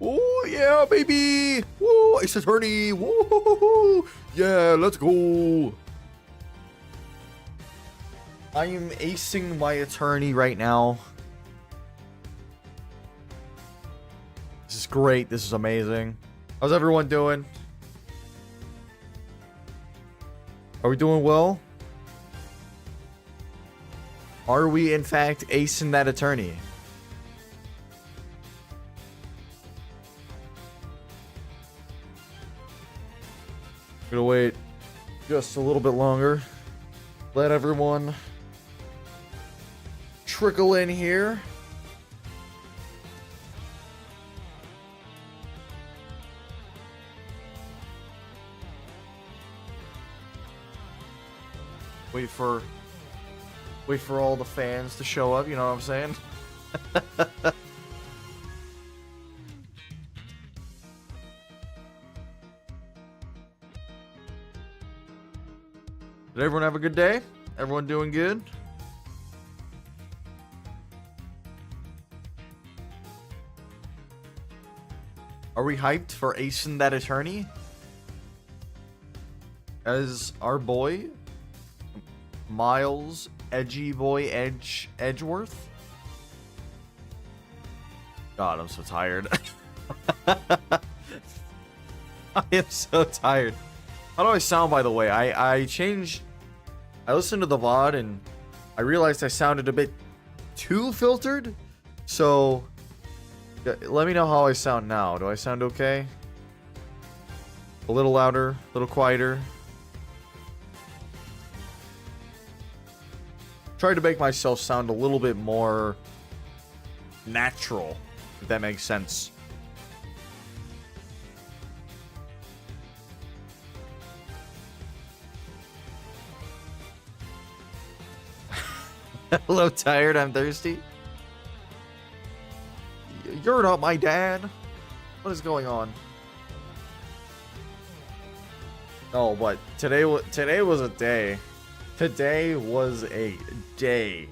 Oh, yeah, baby. Woo, Ace Attorney. Woo, yeah, let's go. I am acing my attorney right now. This is great. This is amazing. How's everyone doing? Are we doing well? Are we, in fact, acing that attorney? I'm gonna wait just a little bit longer. Let everyone trickle in here. Wait for all the fans to show up, you know what I'm saying? Did everyone have a good day? Everyone doing good? Are we hyped for acing that attorney? As our boy, Miles Edgeyboy Edgeworth? God, I'm so tired. I am so tired. How do I sound, by the way? I listened to the VOD and I realized I sounded a bit too filtered. So, let me know how I sound now. Do I sound okay? A little louder, a little quieter. Tried to make myself sound a little bit more natural, if that makes sense. Hello, tired. I'm thirsty. You're not my dad. What is going on? Oh, but today was a day. Today was a day.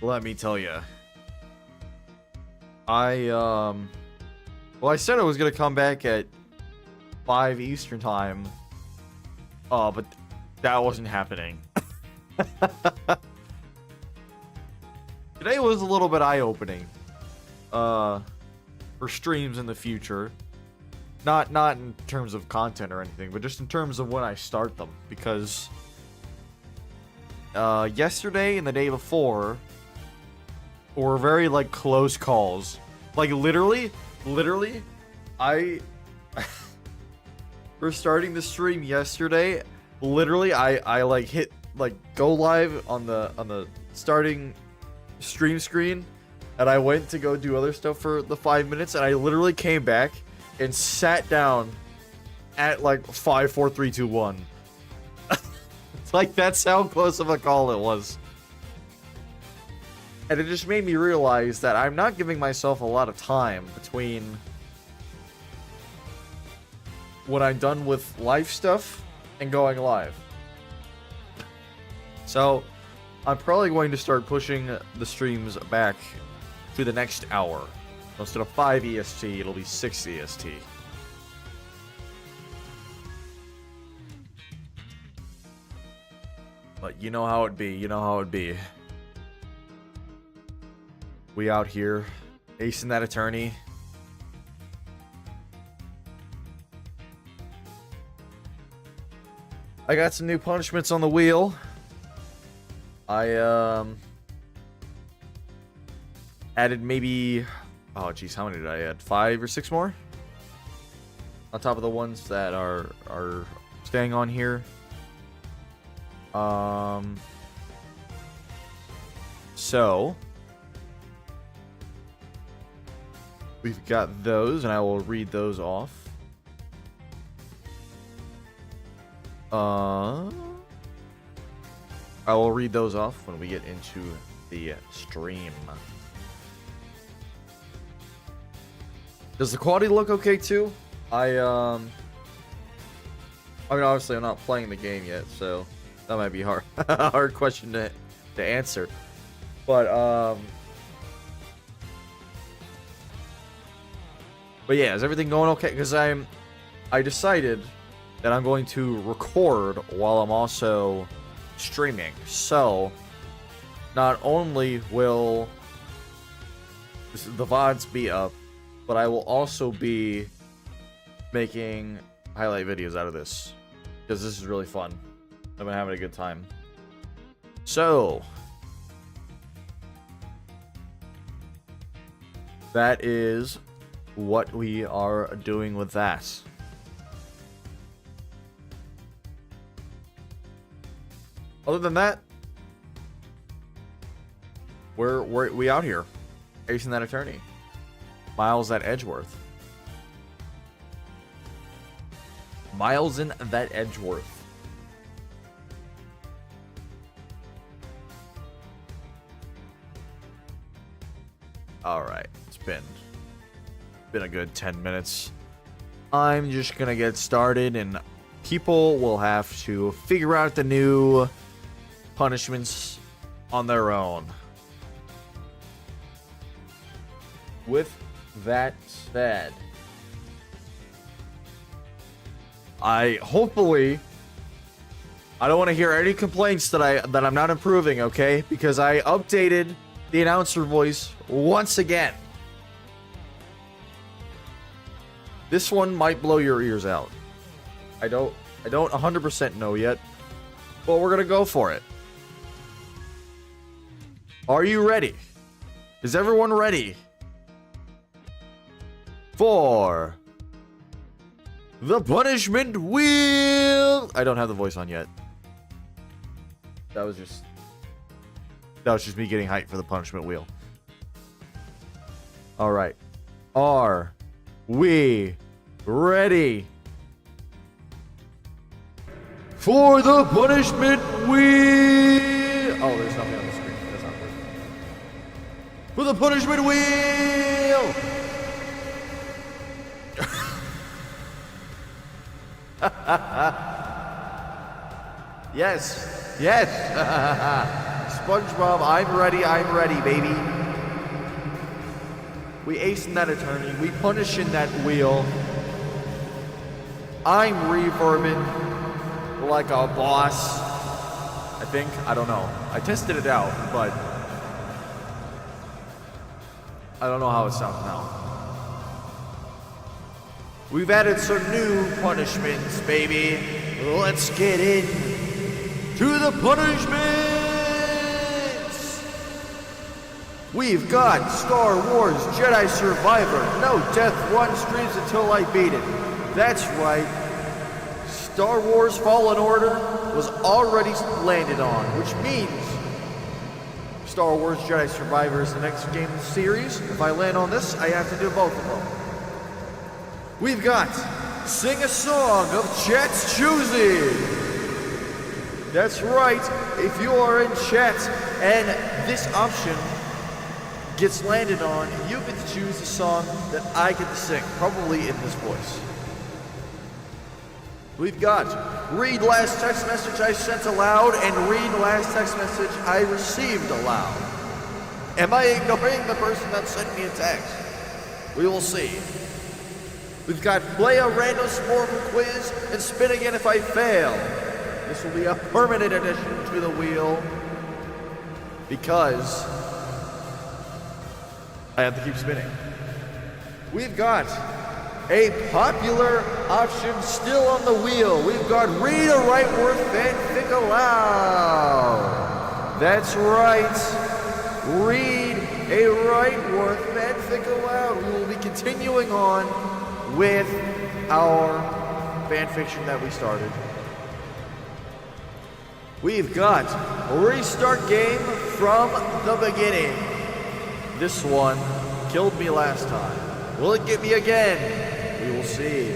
Let me tell you. Well, I said I was gonna come back at 5 Eastern time. But that wasn't happening. Today was a little bit eye-opening. For streams in the future. Not in terms of content or anything, but just in terms of when I start them. Because yesterday and the day before were very, like, close calls. Like, literally, I for starting the stream yesterday, literally, I like, hit, like, go live on the starting stream screen, and I went to go do other stuff for the 5 minutes, and I literally came back and sat down at, like, 5, 4, 3, 2, 1. Like, that's how close of a call it was. And it just made me realize that I'm not giving myself a lot of time between when I'm done with life stuff and going live. So, I'm probably going to start pushing the streams back to the next hour. So instead of 5 EST, it'll be 6 EST. But you know how it be, you know how it be. We out here, acing that attorney. I got some new punishments on the wheel. I added maybe, oh geez, how many did I add? 5 or 6 more? On top of the ones that are staying on here. So we've got those, and I will read those off. I will read those off when we get into the stream. Does the quality look okay too? I mean, obviously I'm not playing the game yet, so that might be hard hard question to answer. But But yeah, is everything going okay? Because I decided that I'm going to record while I'm also streaming. So, not only will the VODs be up, but I will also be making highlight videos out of this. Because this is really fun. I've been having a good time. So, that is what we are doing with that. Other than that, we out here. Acing that attorney. Miles that Edgeworth. Miles in that Edgeworth. Alright, it's been a good 10 minutes. I'm just gonna get started and people will have to figure out the new punishments on their own. With that said, I don't want to hear any complaints that I'm not improving, okay? Because I updated the announcer voice once again. This one might blow your ears out. I don't 100% know yet, but we're gonna go for it. Are you ready? Is everyone ready for the punishment wheel? I don't have the voice on yet. That was just me getting hyped for the punishment wheel. All right. Are we ready for the punishment wheel? Oh, there's nothing on the screen. That's not working. For the punishment wheel. Yes. SpongeBob, I'm ready, baby. We ace in that attorney. We punish in that wheel. I'm reverbing like a boss. I think. I don't know. I tested it out, but I don't know how it sounds now. We've added some new punishments, baby. Let's get in to the punishments. We've got Star Wars Jedi Survivor. No death run streams until I beat it. That's right. Star Wars Fallen Order was already landed on, which means Star Wars Jedi Survivor is the next game in the series. If I land on this, I have to do both of them. We've got Sing a Song of Chat's Choosing. That's right. If you are in chat and this option gets landed on, you get to choose the song that I get to sing, probably in this voice. We've got read last text message I sent aloud and read last text message I received aloud. Am I ignoring the person that sent me a text? We will see. We've got play a random Sporkle quiz and spin again if I fail. This will be a permanent addition to the wheel because I have to keep spinning. We've got a popular option still on the wheel. We've got read a Wrightworth fanfic aloud. That's right. Read a Wrightworth fanfic aloud. We will be continuing on with our fanfiction that we started. We've got restart game from the beginning. This one killed me last time. Will it get me again? We will see.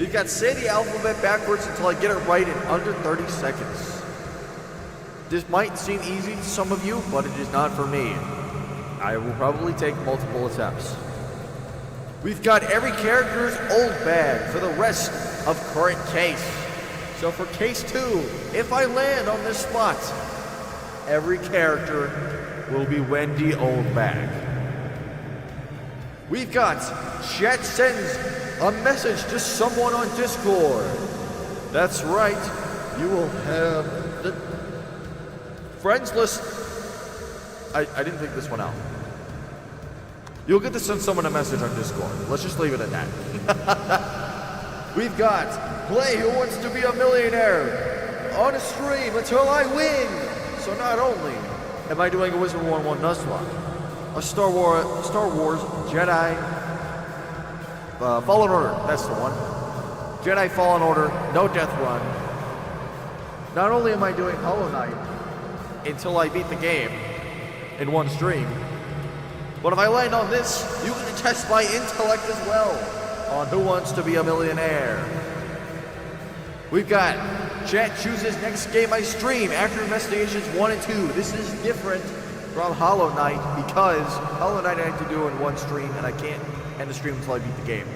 We've got say the alphabet backwards until I get it right in under 30 seconds. This might seem easy to some of you, but it is not for me. I will probably take multiple attempts. We've got every character's old bag for the rest of current case. So for case 2, if I land on this spot, every character will be Wendy Old Bag. We've got chat sends a message to someone on Discord. That's right. You will have the friends list. I didn't think this one out. You'll get to send someone a message on Discord. Let's just leave it at that. We've got Play Who Wants to Be a Millionaire on a stream until I win. So not only am I doing a Wizard 1-1 Nuzlocke, a Star Wars Jedi Fallen Order, that's the one. Jedi Fallen Order, no death run. Not only am I doing Hollow Knight until I beat the game in one stream, but if I land on this, you can test my intellect as well on Who Wants to Be a Millionaire. We've got chat chooses next game I stream after Investigations 1 and 2. This is different from Hollow Knight because Hollow Knight I had to do in one stream and I can't end the stream until I beat the game.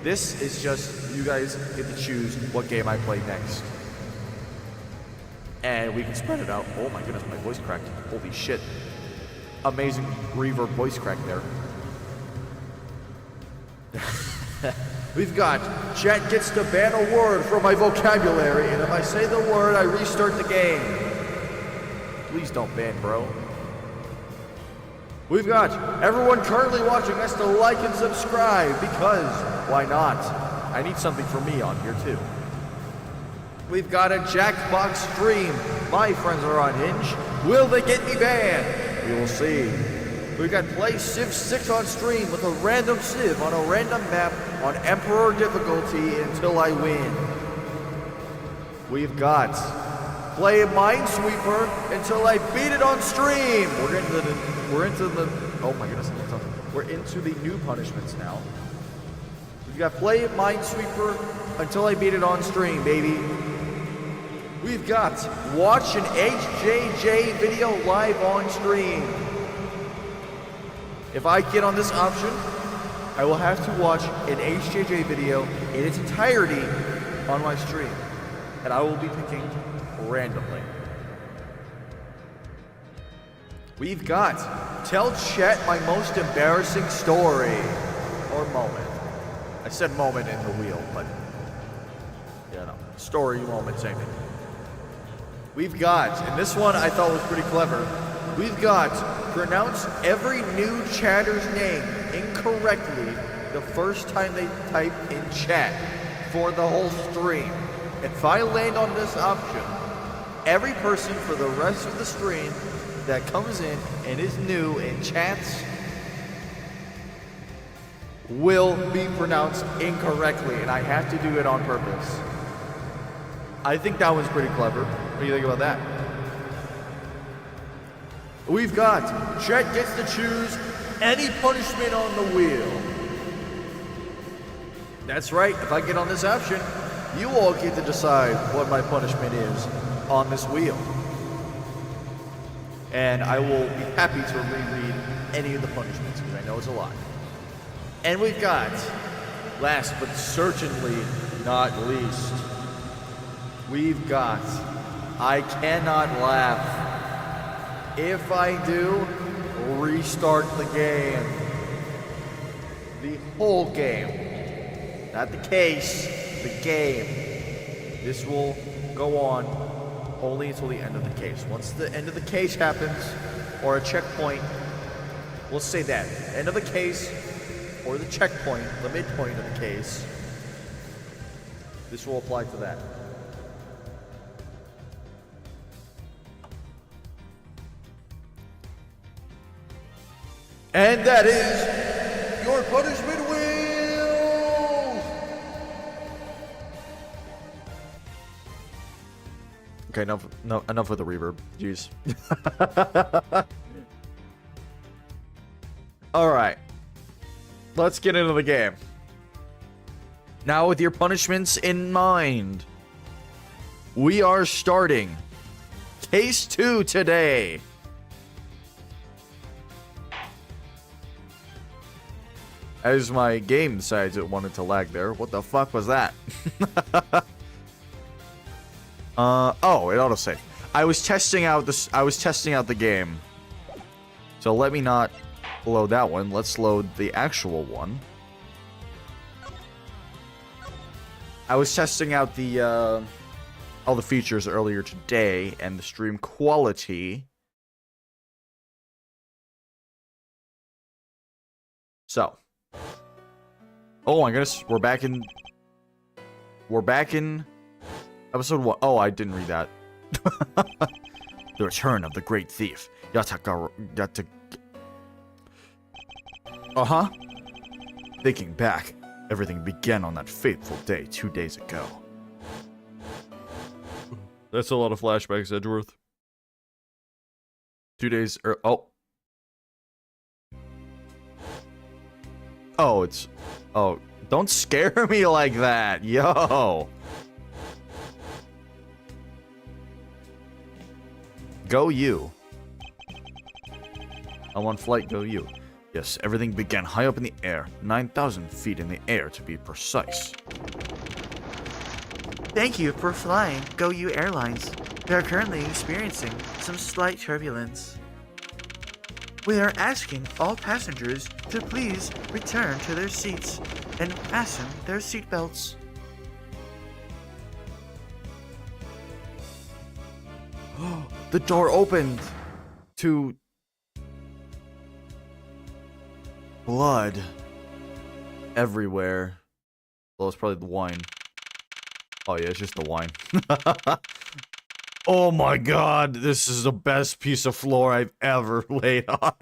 This is just, you guys get to choose what game I play next. And we can spread it out. Oh my goodness, my voice cracked. Holy shit. Amazing reverb voice crack there. We've got chat gets to ban a word from my vocabulary, and if I say the word, I restart the game. Please don't ban, bro. We've got everyone currently watching has to like and subscribe because why not? I need something for me on here too. We've got a Jackbox stream. My friends are on Hinge. Will they get me banned? We will see. We've got Play Civ 6 on stream with a random Civ on a random map on Emperor difficulty until I win. We've got Play Minesweeper until I beat it on stream. We're into the oh my goodness, we're into the new punishments now. We've got Play Minesweeper until I beat it on stream, baby. We've got watch an HJJ video live on stream. If I get on this option, I will have to watch an HJJ video in its entirety on my stream. And I will be picking randomly. We've got tell chat my most embarrassing story or moment. I said moment in the wheel, but story, moment, same thing. We've got, and this one I thought was pretty clever, we've got pronounce every new chatter's name incorrectly the first time they type in chat for the whole stream. If I land on this option, every person for the rest of the stream that comes in and is new in chats will be pronounced incorrectly, and I have to do it on purpose. I think that one's pretty clever. What do you think about that? We've got chat gets to choose any punishment on the wheel. That's right, if I get on this option, you all get to decide what my punishment is on this wheel. And I will be happy to reread any of the punishments because I know it's a lot. And we've got, last but certainly not least, we've got I cannot laugh. If I do, restart the game. The whole game. Not the case, the game. This will go on only until the end of the case. Once the end of the case happens, or a checkpoint, we'll say that. End of the case, or the checkpoint, the midpoint of the case, this will apply to that. And that is your punishment wheel! Okay, enough with the reverb. Jeez. Alright. Let's get into the game. Now with your punishments in mind, we are starting Case 2 today. As my game decides it wanted to lag there. What the fuck was that? Oh, it autosaved. I was testing out the game. So let me not load that one. Let's load the actual one. I was testing out the all the features earlier today, and the stream quality. So, oh my goodness, we're back in episode 1. Oh, I didn't read that. The return of the great thief. Uh-huh. Thinking back, everything began on that fateful day 2 days ago. That's a lot of flashbacks, Edgeworth. 2 days, oh. Oh, it's... Oh, don't scare me like that, yo! Go you. I'm on flight, go you. Yes, everything began high up in the air, 9,000 feet in the air to be precise. Thank you for flying Go You Airlines. We are currently experiencing some slight turbulence. We are asking all passengers to please return to their seats and fasten their seatbelts. The door opened to blood everywhere. Well, it's probably the wine. Oh yeah, it's just the wine. Oh my god, this is the best piece of floor I've ever laid on.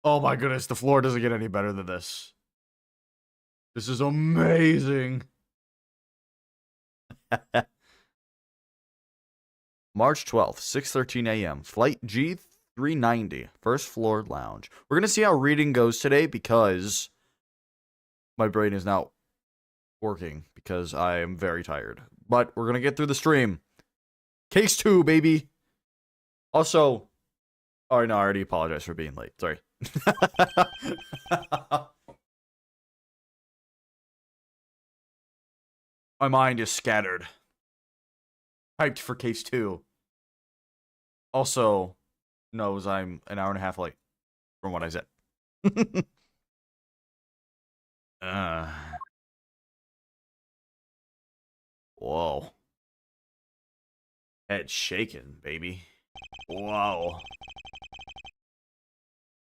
Oh my goodness, the floor doesn't get any better than this. This is amazing. March 12th, 6:13 a.m. Flight G390, first floor lounge. We're going to see how reading goes today because my brain is not working because I am very tired. But we're going to get through the stream. Case 2, baby. Also, oh no, I already apologize for being late. Sorry. My mind is scattered. Hyped for case 2. Also knows I'm an hour and a half late from what I said. Whoa. Head shaking, baby. Whoa.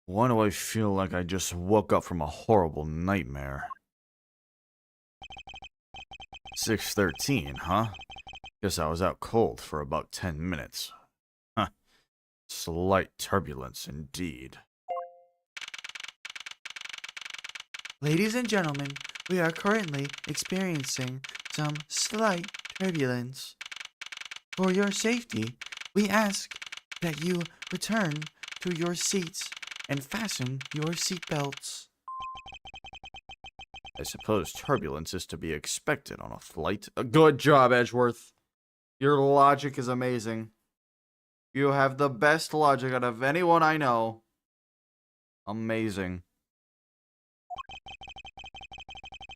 Why do I feel like I just woke up from a horrible nightmare? 6:13, huh? Guess I was out cold for about 10 minutes. Huh. Slight turbulence indeed. Ladies and gentlemen, we are currently experiencing some slight turbulence. For your safety, we ask that you return to your seats and fasten your seatbelts. I suppose turbulence is to be expected on a flight. Good job, Edgeworth. Your logic is amazing. You have the best logic out of anyone I know. Amazing.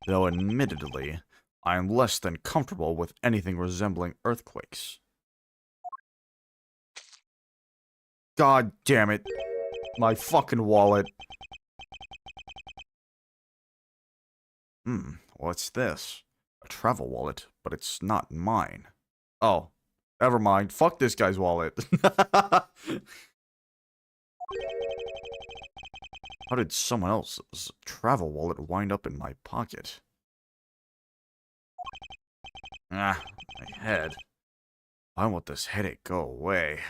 Though admittedly, I am less than comfortable with anything resembling earthquakes. God damn it. My fucking wallet. What's this? A travel wallet, but it's not mine. Oh, never mind. Fuck this guy's wallet. How did someone else's travel wallet wind up in my pocket? Ah, my head. Why won't this headache go away?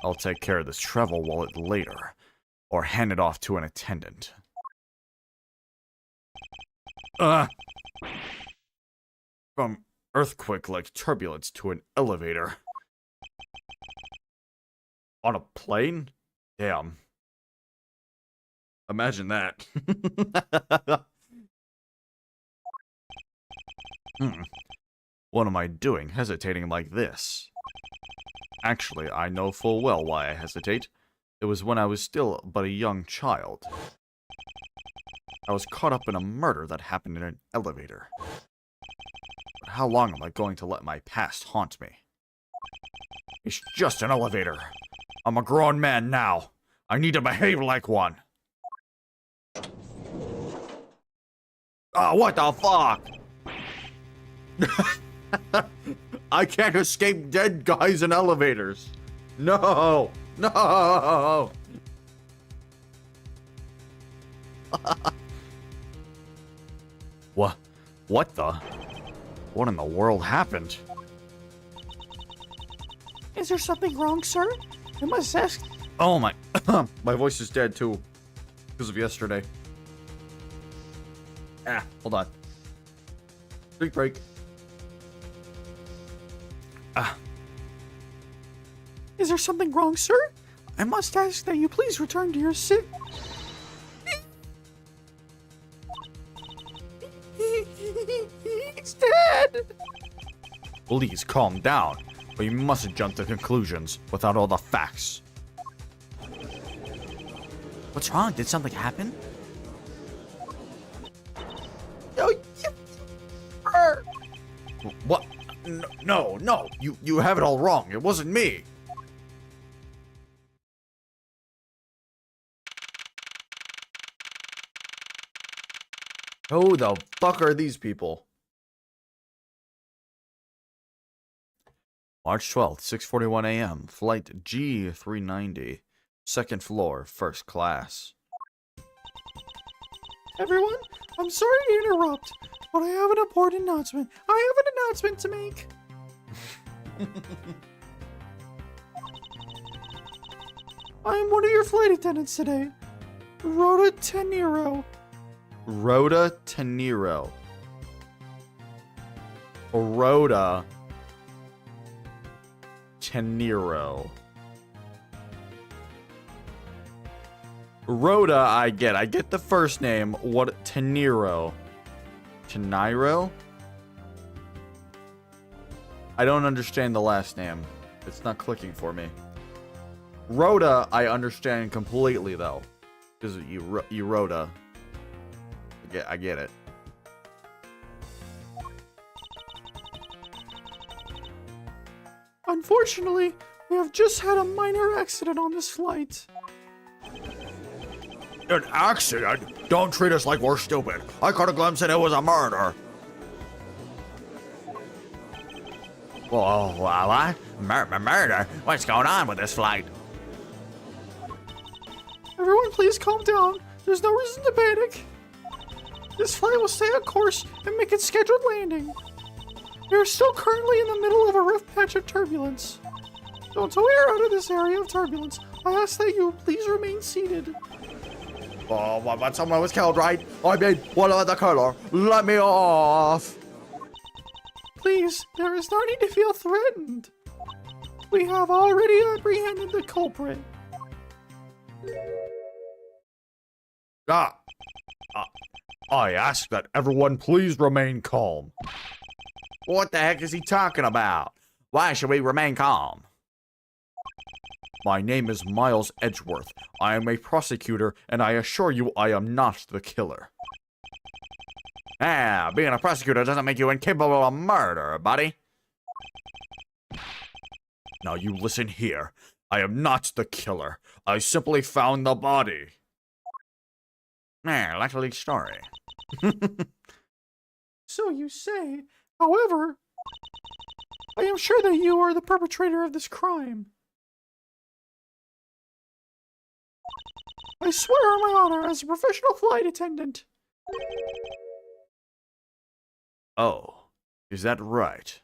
I'll take care of this travel wallet later, or hand it off to an attendant. From earthquake-like turbulence to an elevator. On a plane? Damn. Imagine that. What am I doing hesitating like this? Actually, I know full well why I hesitate. It was when I was still but a young child. I was caught up in a murder that happened in an elevator. But how long am I going to let my past haunt me? It's just an elevator. I'm a grown man now. I need to behave like one. Oh, what the fuck? I can't escape dead guys in elevators. No! No! What the? What in the world happened? Is there something wrong, sir? I must ask. Oh my... my voice is dead too. Because of yesterday. Ah, hold on. Drink break. Is there something wrong, sir? I must ask that you please return to your seat. He's dead! Please calm down, but you mustn't jump to conclusions without all the facts. What's wrong? Did something happen? What? No. You have it all wrong. It wasn't me. Who the fuck are these people? March 12th, 6:41 a.m. Flight G390. Second floor, first class. Everyone, I'm sorry to interrupt, but I have an important announcement. I have an announcement to make. I am one of your flight attendants today, Rhoda Tenero. Rhoda Tenero. Rhoda Tenero. Rhoda, I get the first name. What? Tenero. Teniro? I don't understand the last name. It's not clicking for me. Rhoda, I understand completely though, because you Rhoda. I get it. Unfortunately, we have just had a minor accident on this flight. An accident? Don't treat us like we're stupid. I caught a glimpse and it was a murder. What? Murder? What's going on with this flight? Everyone, please calm down. There's no reason to panic. This flight will stay on course and make its scheduled landing. We are still currently in the middle of a rough patch of turbulence. So until we are out of this area of turbulence, I ask that you please remain seated. Oh, but someone was killed, right? I mean, what about the color? Let me off! Please, there is no need to feel threatened. We have already apprehended the culprit. I ask that everyone please remain calm. What the heck is he talking about? Why should we remain calm? My name is Miles Edgeworth. I am a prosecutor, and I assure you I am not the killer. Being a prosecutor doesn't make you incapable of murder, buddy. Now you listen here. I am not the killer. I simply found the body. Likely story. So you say. However, I am sure that you are the perpetrator of this crime. I swear on my honor as a professional flight attendant. Oh, is that right?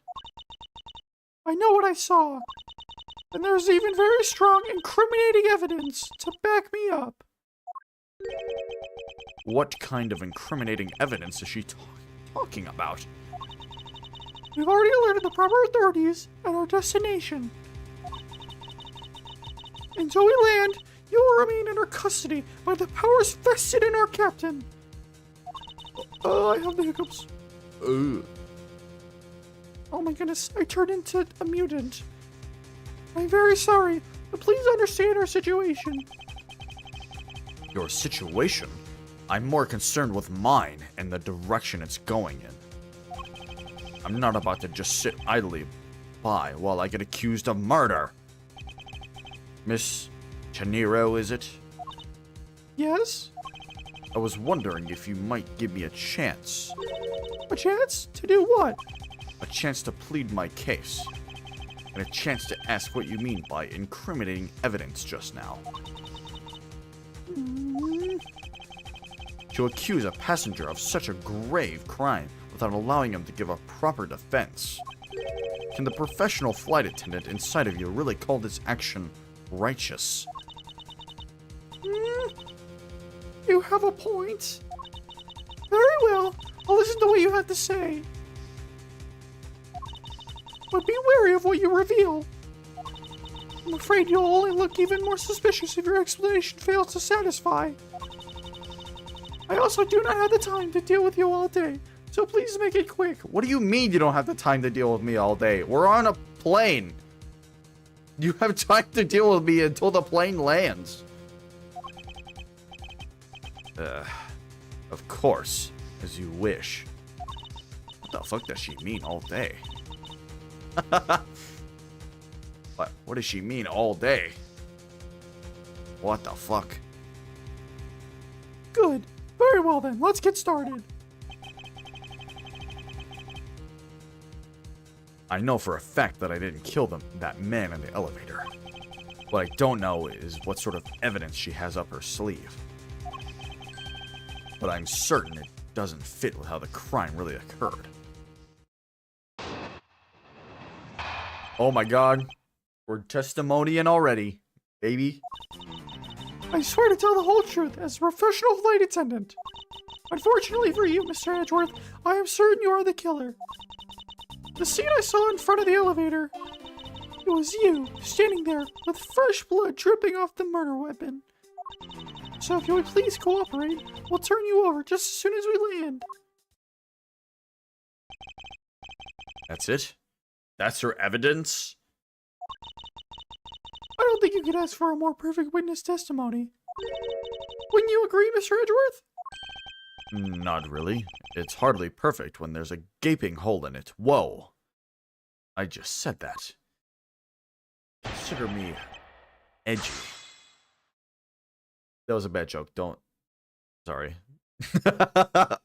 I know what I saw. And there's even very strong incriminating evidence to back me up. What kind of incriminating evidence is she talking about? We've already alerted the proper authorities at our destination. Until we land, you will remain under custody by the powers vested in our captain. I have the hiccups. Oh my goodness, I turned into a mutant. I'm very sorry, but please understand our situation. Your situation? I'm more concerned with mine and the direction it's going in. I'm not about to just sit idly by while I get accused of murder. Miss Chaniro, is it? Yes? I was wondering if you might give me a chance. A chance? To do what? A chance to plead my case. And a chance to ask what you mean by incriminating evidence just now. To accuse a passenger of such a grave crime without allowing him to give a proper defense. Can the professional flight attendant inside of you really call this action righteous? You have a point. Very well. I'll listen to what you have to say. But be wary of what you reveal. I'm afraid you'll only look even more suspicious if your explanation fails to satisfy. I also do not have the time to deal with you all day, so please make it quick. What do you mean you don't have the time to deal with me all day? We're on a plane. You have time to deal with me until the plane lands. Of course, as you wish. What the fuck does she mean all day? What does she mean all day? What the fuck? Good. Very well then, let's get started. I know for a fact that I didn't kill that man in the elevator. What I don't know is what sort of evidence she has up her sleeve. But I'm certain it doesn't fit with how the crime really occurred. Oh my god. We're testimonying already, baby. I swear to tell the whole truth as a professional flight attendant. Unfortunately for you, Mr. Edgeworth, I am certain you are the killer. The scene I saw in front of the elevator, it was you, standing there with fresh blood dripping off the murder weapon. So if you would please cooperate, we'll turn you over just as soon as we land. That's it? That's her evidence? I don't think you could ask for a more perfect witness testimony. Wouldn't you agree, Mr. Edgeworth? Not really. It's hardly perfect when there's a gaping hole in it. Whoa. I just said that. Consider me edgy. That was a bad joke. Don't. Sorry.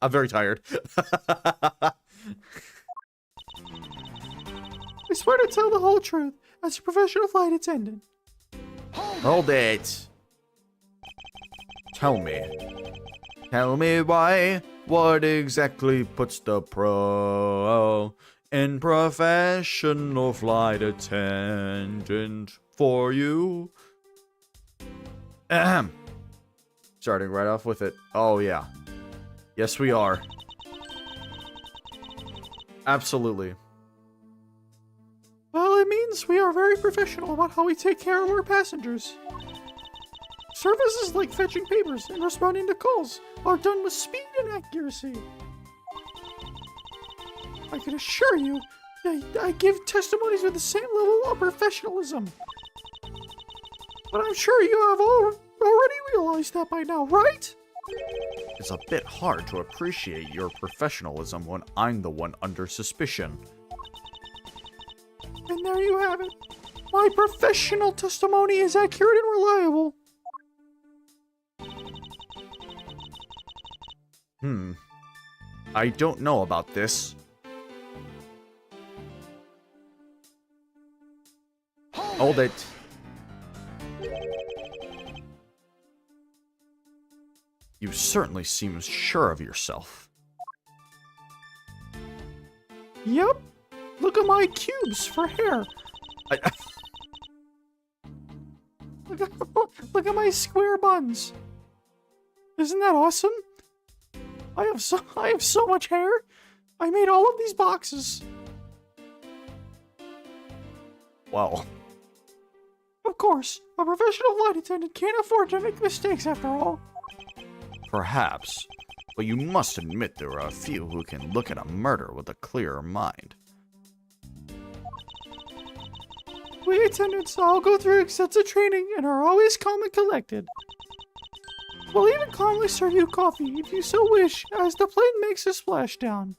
I'm very tired. I swear to tell the whole truth as a professional flight attendant. Hold it. Tell me. Tell me why. What exactly puts the pro in professional flight attendant for you? Ahem. Starting right off with it. Oh, yeah. Yes, we are. Absolutely. Well, it means we are very professional about how we take care of our passengers. Services like fetching papers and responding to calls are done with speed and accuracy. I can assure you that I give testimonies with the same level of professionalism. But I'm sure you have already realized that by now, right? It's a bit hard to appreciate your professionalism when I'm the one under suspicion. And there you have it. My professional testimony is accurate and reliable. I don't know about this. Hold it. You certainly seem sure of yourself. Yep. Look at my cubes for hair. Look at my square buns. Isn't that awesome? I have so much hair. I made all of these boxes. Wow. Of course, a professional flight attendant can't afford to make mistakes after all. Perhaps, but you must admit there are a few who can look at a murder with a clearer mind. We attendants all go through extensive training and are always calm and collected. We'll even calmly serve you coffee if you so wish as the plane makes a splashdown.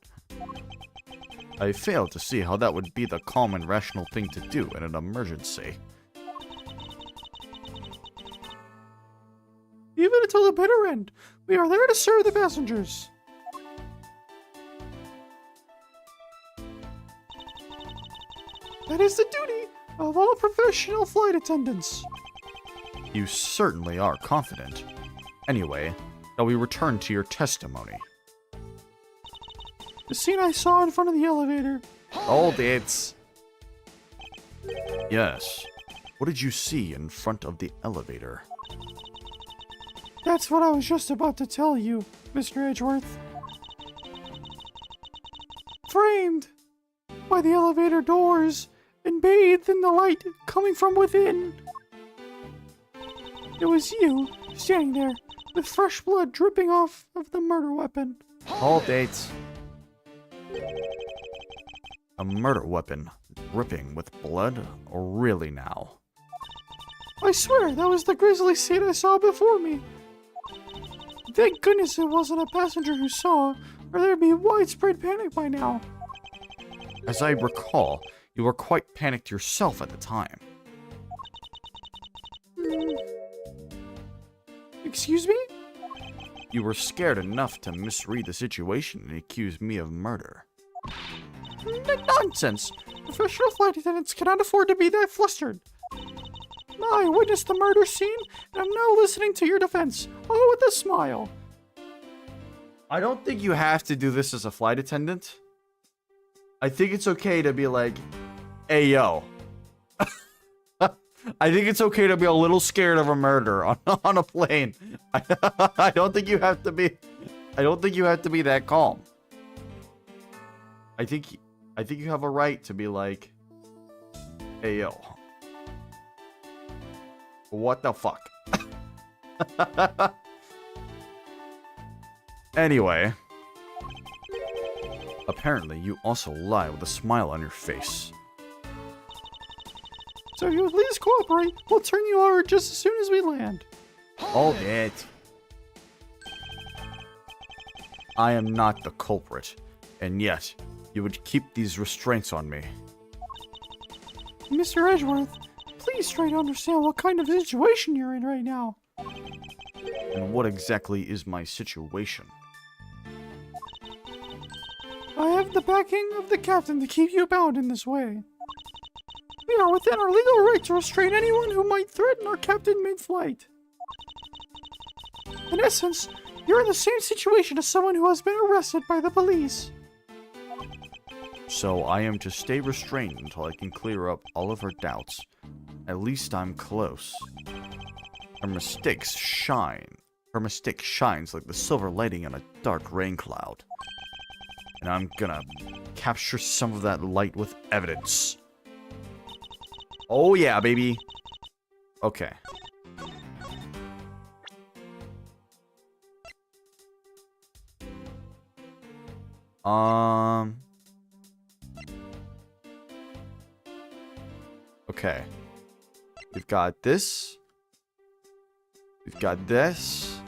I fail to see how that would be the calm and rational thing to do in an emergency. Even until the bitter end, we are there to serve the passengers. That is the duty of all professional flight attendants. You certainly are confident. Anyway, shall we return to your testimony? The scene I saw in front of the elevator. Hold it! Yes. What did you see in front of the elevator? That's what I was just about to tell you, Mr. Edgeworth. Framed by the elevator doors and bathed in the light coming from within, it was you standing there with fresh blood dripping off of the murder weapon. Hold it! A murder weapon dripping with blood? Really now? I swear that was the grisly scene I saw before me. Thank goodness it wasn't a passenger who saw, or there'd be widespread panic by now. As I recall, you were quite panicked yourself at the time. Excuse me? You were scared enough to misread the situation and accuse me of murder. Nonsense! Professional flight attendants cannot afford to be that flustered. I witnessed the murder scene, and I'm now listening to your defense, all with a smile. I don't think you have to do this as a flight attendant. I think it's okay to be like, hey, yo. I think it's okay to be a little scared of a murder on a plane. I don't think you have to be. I don't think you have to be that calm. I think you have a right to be like, hey, yo. What the fuck? Anyway. Apparently, you also lie with a smile on your face. So if you would please cooperate, we'll turn you over just as soon as we land. Hold it. I am not the culprit, and yet, you would keep these restraints on me. Mr. Edgeworth, please try to understand what kind of situation you're in right now. And what exactly is my situation? I have the backing of the captain to keep you bound in this way. We are within our legal right to restrain anyone who might threaten our captain mid-flight. In essence, you're in the same situation as someone who has been arrested by the police. So I am to stay restrained until I can clear up all of her doubts. At least I'm close. Her mistake shines like the silver lighting on a dark rain cloud. And I'm gonna capture some of that light with evidence. Oh yeah, baby. Okay. Okay. We've got this. We've got this.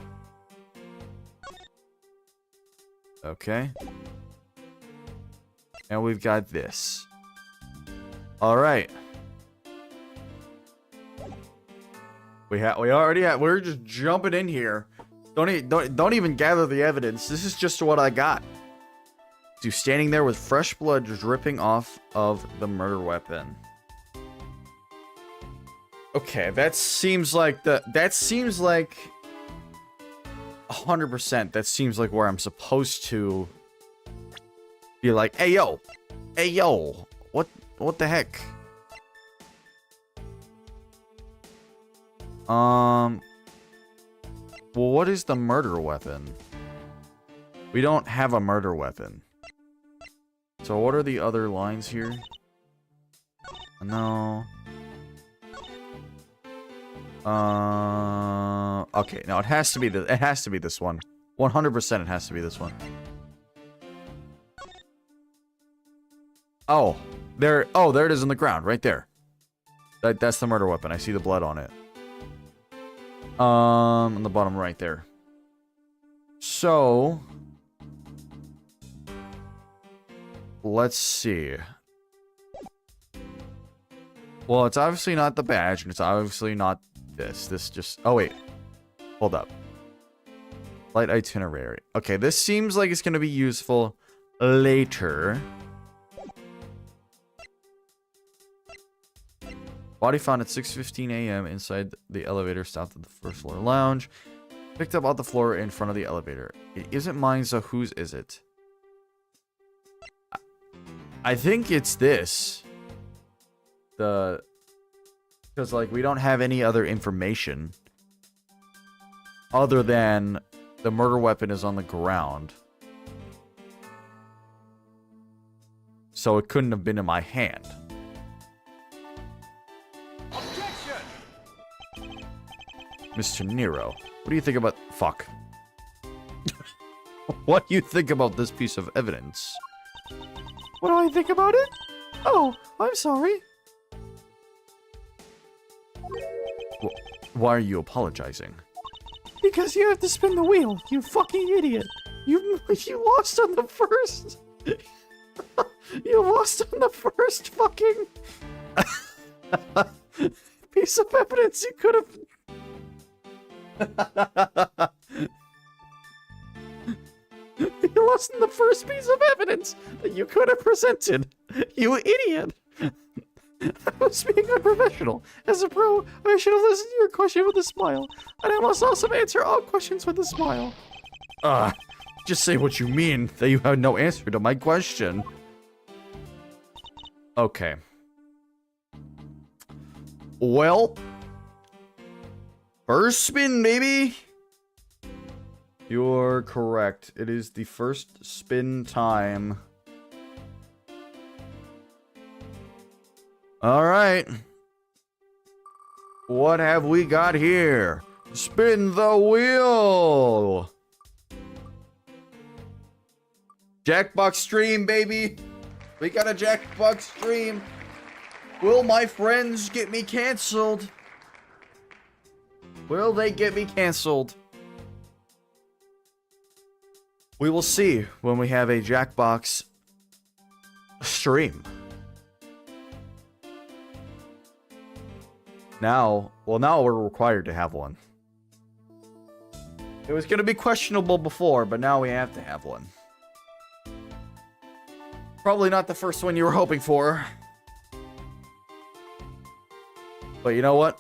Okay. And we've got this. All right. We're just jumping in here. Don't even gather the evidence. This is just what I got. You standing there with fresh blood dripping off of the murder weapon. Okay, that seems like 100%. That seems like where I'm supposed to be like, hey yo, what the heck? Well, what is the murder weapon? We don't have a murder weapon. So what are the other lines here? No. Okay, no, it has to be this one. 100% it has to be this one. Oh, there it is in the ground, right there. That's the murder weapon. I see the blood on it. On the bottom right there. So let's see. Well, it's obviously not the badge, and it's obviously not this. This just... Oh, wait. Hold up. Flight itinerary. Okay, this seems like it's going to be useful later. Body found at 6:15 a.m. inside the elevator, stopped at the first floor lounge. Picked up off the floor in front of the elevator. It isn't mine, so whose is it? I think it's this. Because, like, we don't have any other information other than the murder weapon is on the ground. So it couldn't have been in my hand. Objection! Mr. Nero, what do you think about... Fuck. What do you think about this piece of evidence? What do I think about it? Oh, I'm sorry. Why are you apologizing? Because you have to spin the wheel, you fucking idiot. You lost on the first... You lost on the first fucking... piece of evidence you could have... You lost in the first piece of evidence that you could have presented. You idiot. I was being unprofessional. As a pro, I should have listened to your question with a smile. And I must also answer all questions with a smile. Just say what you mean, that you have no answer to my question. Okay. Well. First spin, baby. You're correct. It is the first spin time. Alright. What have we got here? Spin the wheel! Jackbox stream, baby! We got a Jackbox stream! Will my friends get me cancelled? Will they get me cancelled? We will see when we have a Jackbox stream. Now we're required to have one. It was going to be questionable before, but now we have to have one. Probably not the first one you were hoping for. But you know what?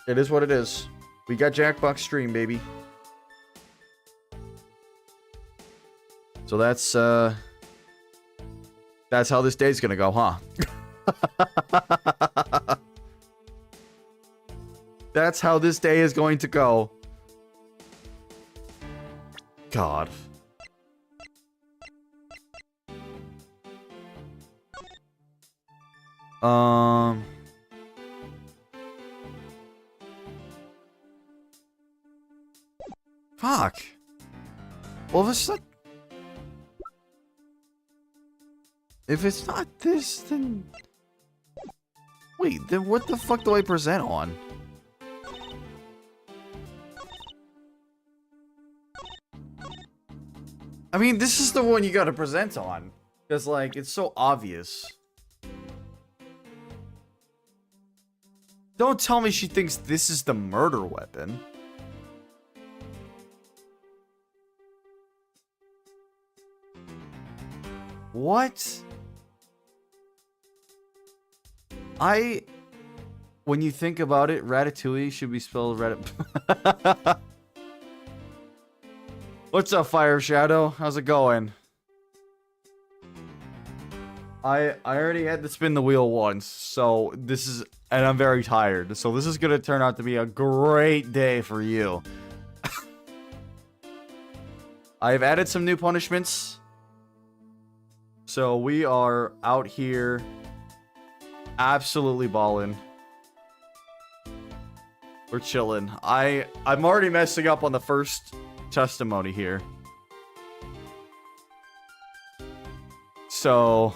It is what it is. We got Jackbox stream, baby. So that's how this day's gonna go, huh? That's how this day is going to go. God. Fuck. Well, if it's not this, then... Wait, then what the fuck do I present on? I mean, this is the one you gotta present on. Because, like, it's so obvious. Don't tell me she thinks this is the murder weapon. What? When you think about it, ratatouille should be spelled What's up, Fire Shadow? How's it going? I already had to spin the wheel once, so this is... And I'm very tired, so this is gonna turn out to be a great day for you. I've added some new punishments. So we are out here absolutely balling. We're chilling. I'm already messing up on the first testimony here. So...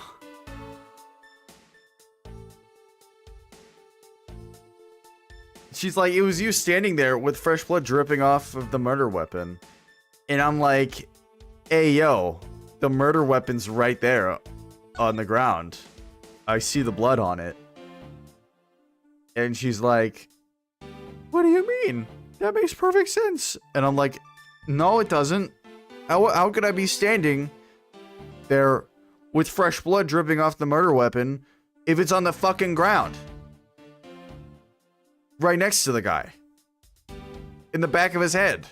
She's like, it was you standing there with fresh blood dripping off of the murder weapon. And I'm like, hey, yo, the murder weapon's right there on the ground. I see the blood on it. And she's like, what do you mean? That makes perfect sense. And I'm like, no, it doesn't. How could I be standing there with fresh blood dripping off the murder weapon if it's on the fucking ground? Right next to the guy. In the back of his head.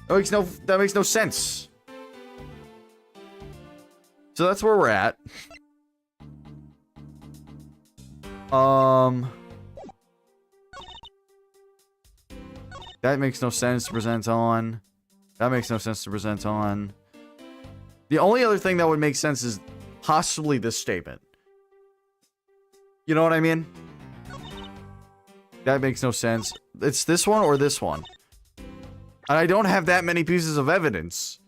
That makes no sense. So that's where we're at. That makes no sense to present on. That makes no sense to present on. The only other thing that would make sense is possibly this statement. You know what I mean? That makes no sense. It's this one or this one. And I don't have that many pieces of evidence.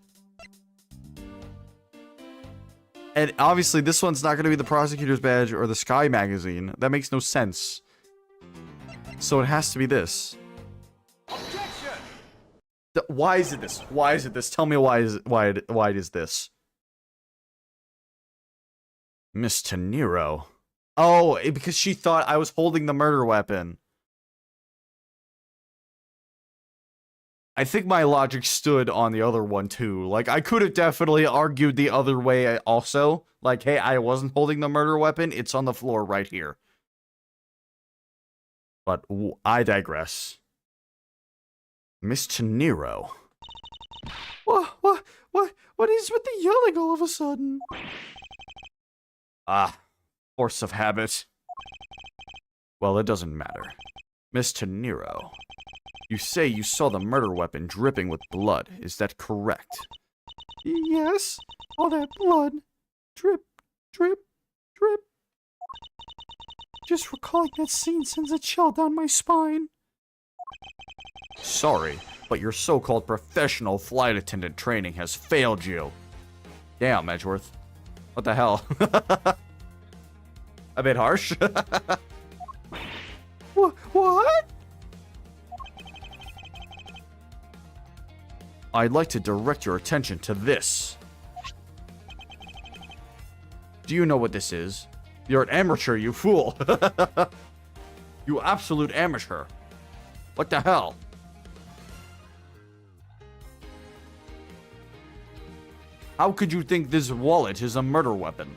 And obviously this one's not going to be the prosecutor's badge or the Sky magazine. That makes no sense. So it has to be this. Objection! Why is it this? Why is it this? Tell me why it is this. Miss Teniro. Oh, because she thought I was holding the murder weapon. I think my logic stood on the other one too. Like, I could have definitely argued the other way also. Like, hey, I wasn't holding the murder weapon. It's on the floor right here. But I digress. Miss Teniro. What is with the yelling all of a sudden? Ah, force of habit. Well, it doesn't matter. Miss Teniro. You say you saw the murder weapon dripping with blood. Is that correct? Yes. All that blood. Drip, drip, drip. Just recalling that scene sends a chill down my spine. Sorry, but your so-called professional flight attendant training has failed you. Damn, Edgeworth. What the hell? A bit harsh. What? I'd like to direct your attention to this. Do you know what this is? You're an amateur, you fool. You absolute amateur. What the hell? How could you think this wallet is a murder weapon?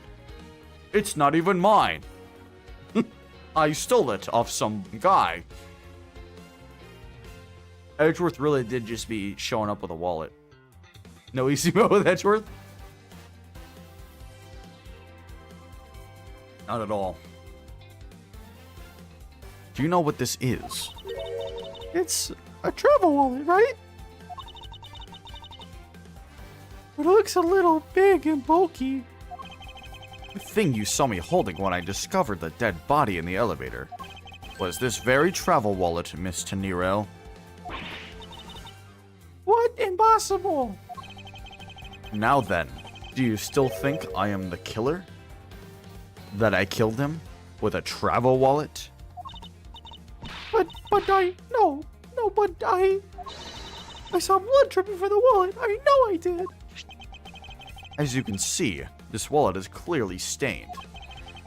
It's not even mine. I stole it off some guy. Edgeworth really did just be showing up with a wallet. No easy mode with Edgeworth? Not at all. Do you know what this is? It's a travel wallet, right? It looks a little big and bulky. The thing you saw me holding when I discovered the dead body in the elevator was this very travel wallet, Miss Teniro. What? Impossible! Now then, do you still think I am the killer? That I killed him with a travel wallet? But I saw blood dripping from the wallet. I know I did. As you can see, this wallet is clearly stained.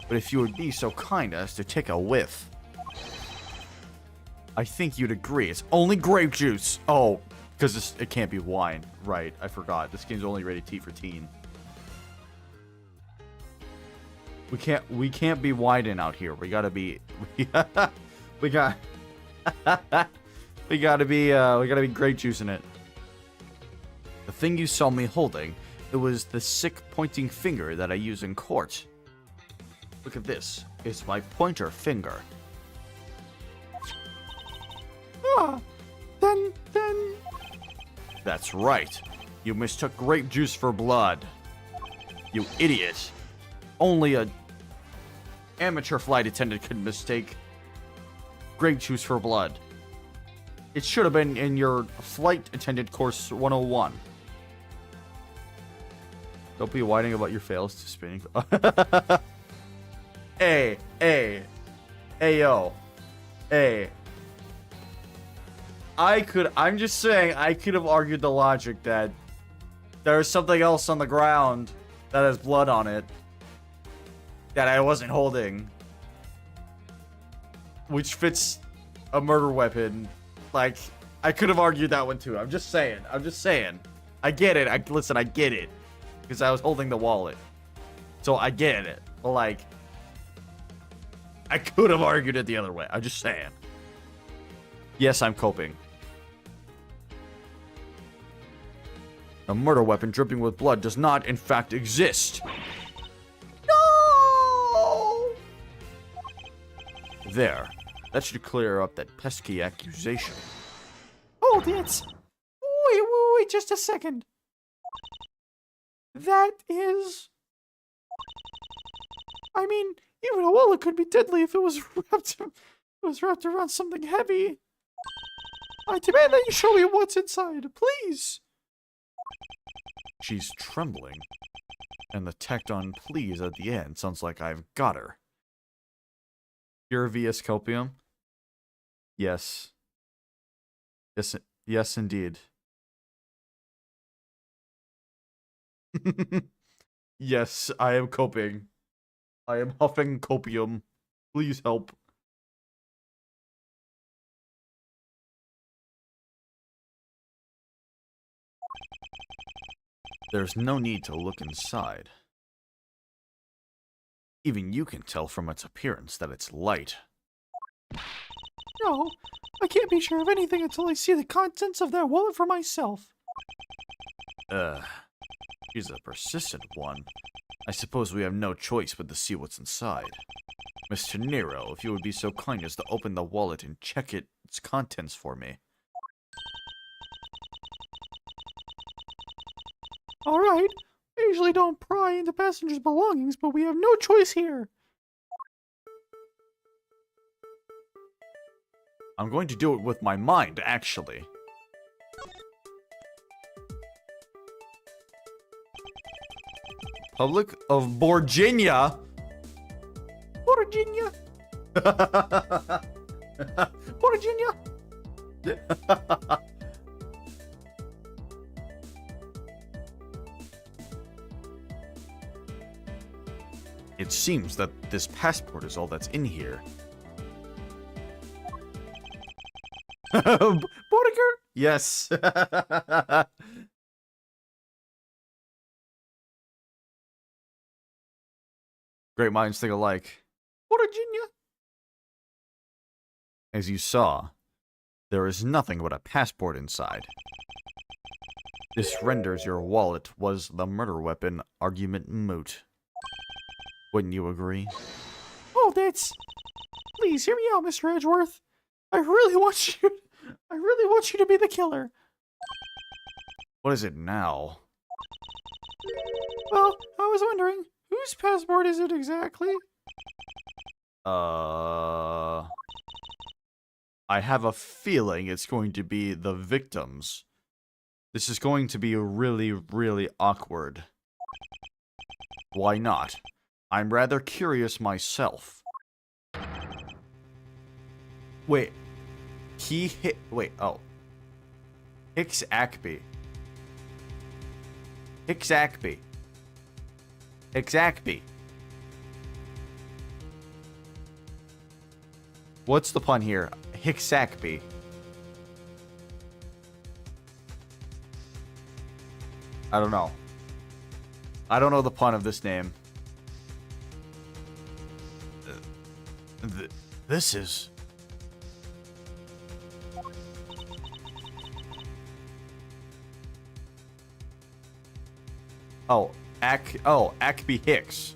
But if you would be so kind as to take a whiff, I think you'd agree it's only grape juice. Oh, because it can't be wine. Right, I forgot. This game's only rated T for teen. We can't be widen out here. We gotta be we gotta be grape juice in it. The thing you saw me holding, it was the sick pointing finger that I use in court. Look at this. It's my pointer finger. Ah, then... That's right. You mistook grape juice for blood. You idiot. Only a amateur flight attendant could mistake grape juice for blood. It should have been in your flight attendant course 101. Don't be whining about your fails to spinning. Hey, yo. Hey. I'm just saying, I could have argued the logic that there's something else on the ground that has blood on it that I wasn't holding, which fits a murder weapon. Like, I could have argued that one too. I'm just saying. I get it. Listen, I get it. Because I was holding the wallet. So I get it. But like, I could have argued it the other way. I'm just saying. Yes, I'm coping. A murder weapon dripping with blood does not, in fact, exist. No! There. That should clear up that pesky accusation. Hold it. Wait, just a second. That is... I mean, even a wallet could be deadly if it was wrapped around something heavy. I demand that you show me what's inside, please. She's trembling, and the tacked on please at the end sounds like I've got her. Pure VS copium? Yes. Yes, indeed. Yes, I am coping. I am huffing copium. Please help. There's no need to look inside. Even you can tell from its appearance that it's light. No, I can't be sure of anything until I see the contents of that wallet for myself. She's a persistent one. I suppose we have no choice but to see what's inside. Mr. Nero, if you would be so kind as to open the wallet and check its contents for me. Alright, I usually don't pry into passengers' belongings, but we have no choice here. I'm going to do it with my mind, actually. Public of Borginia? Virginia. Virginia. It seems that this passport is all that's in here. Bodiger? Yes. Great minds think alike. Virginia. As you saw, there is nothing but a passport inside. This renders your wallet was the murder weapon argument moot. Wouldn't you agree? Oh, that's... Please, hear me out, Mr. Edgeworth. I really want you to be the killer. What is it now? Well, I was wondering, whose passport is it exactly? I have a feeling it's going to be the victim's. This is going to be really, really awkward. Why not? I'm rather curious myself. Wait. Oh. Hicks Ackby. Hicks Ackby. Hicks Ackby. What's the pun here? Hicks Ackby. I don't know. I don't know the pun of this name. This is... Oh, Ackby Hicks.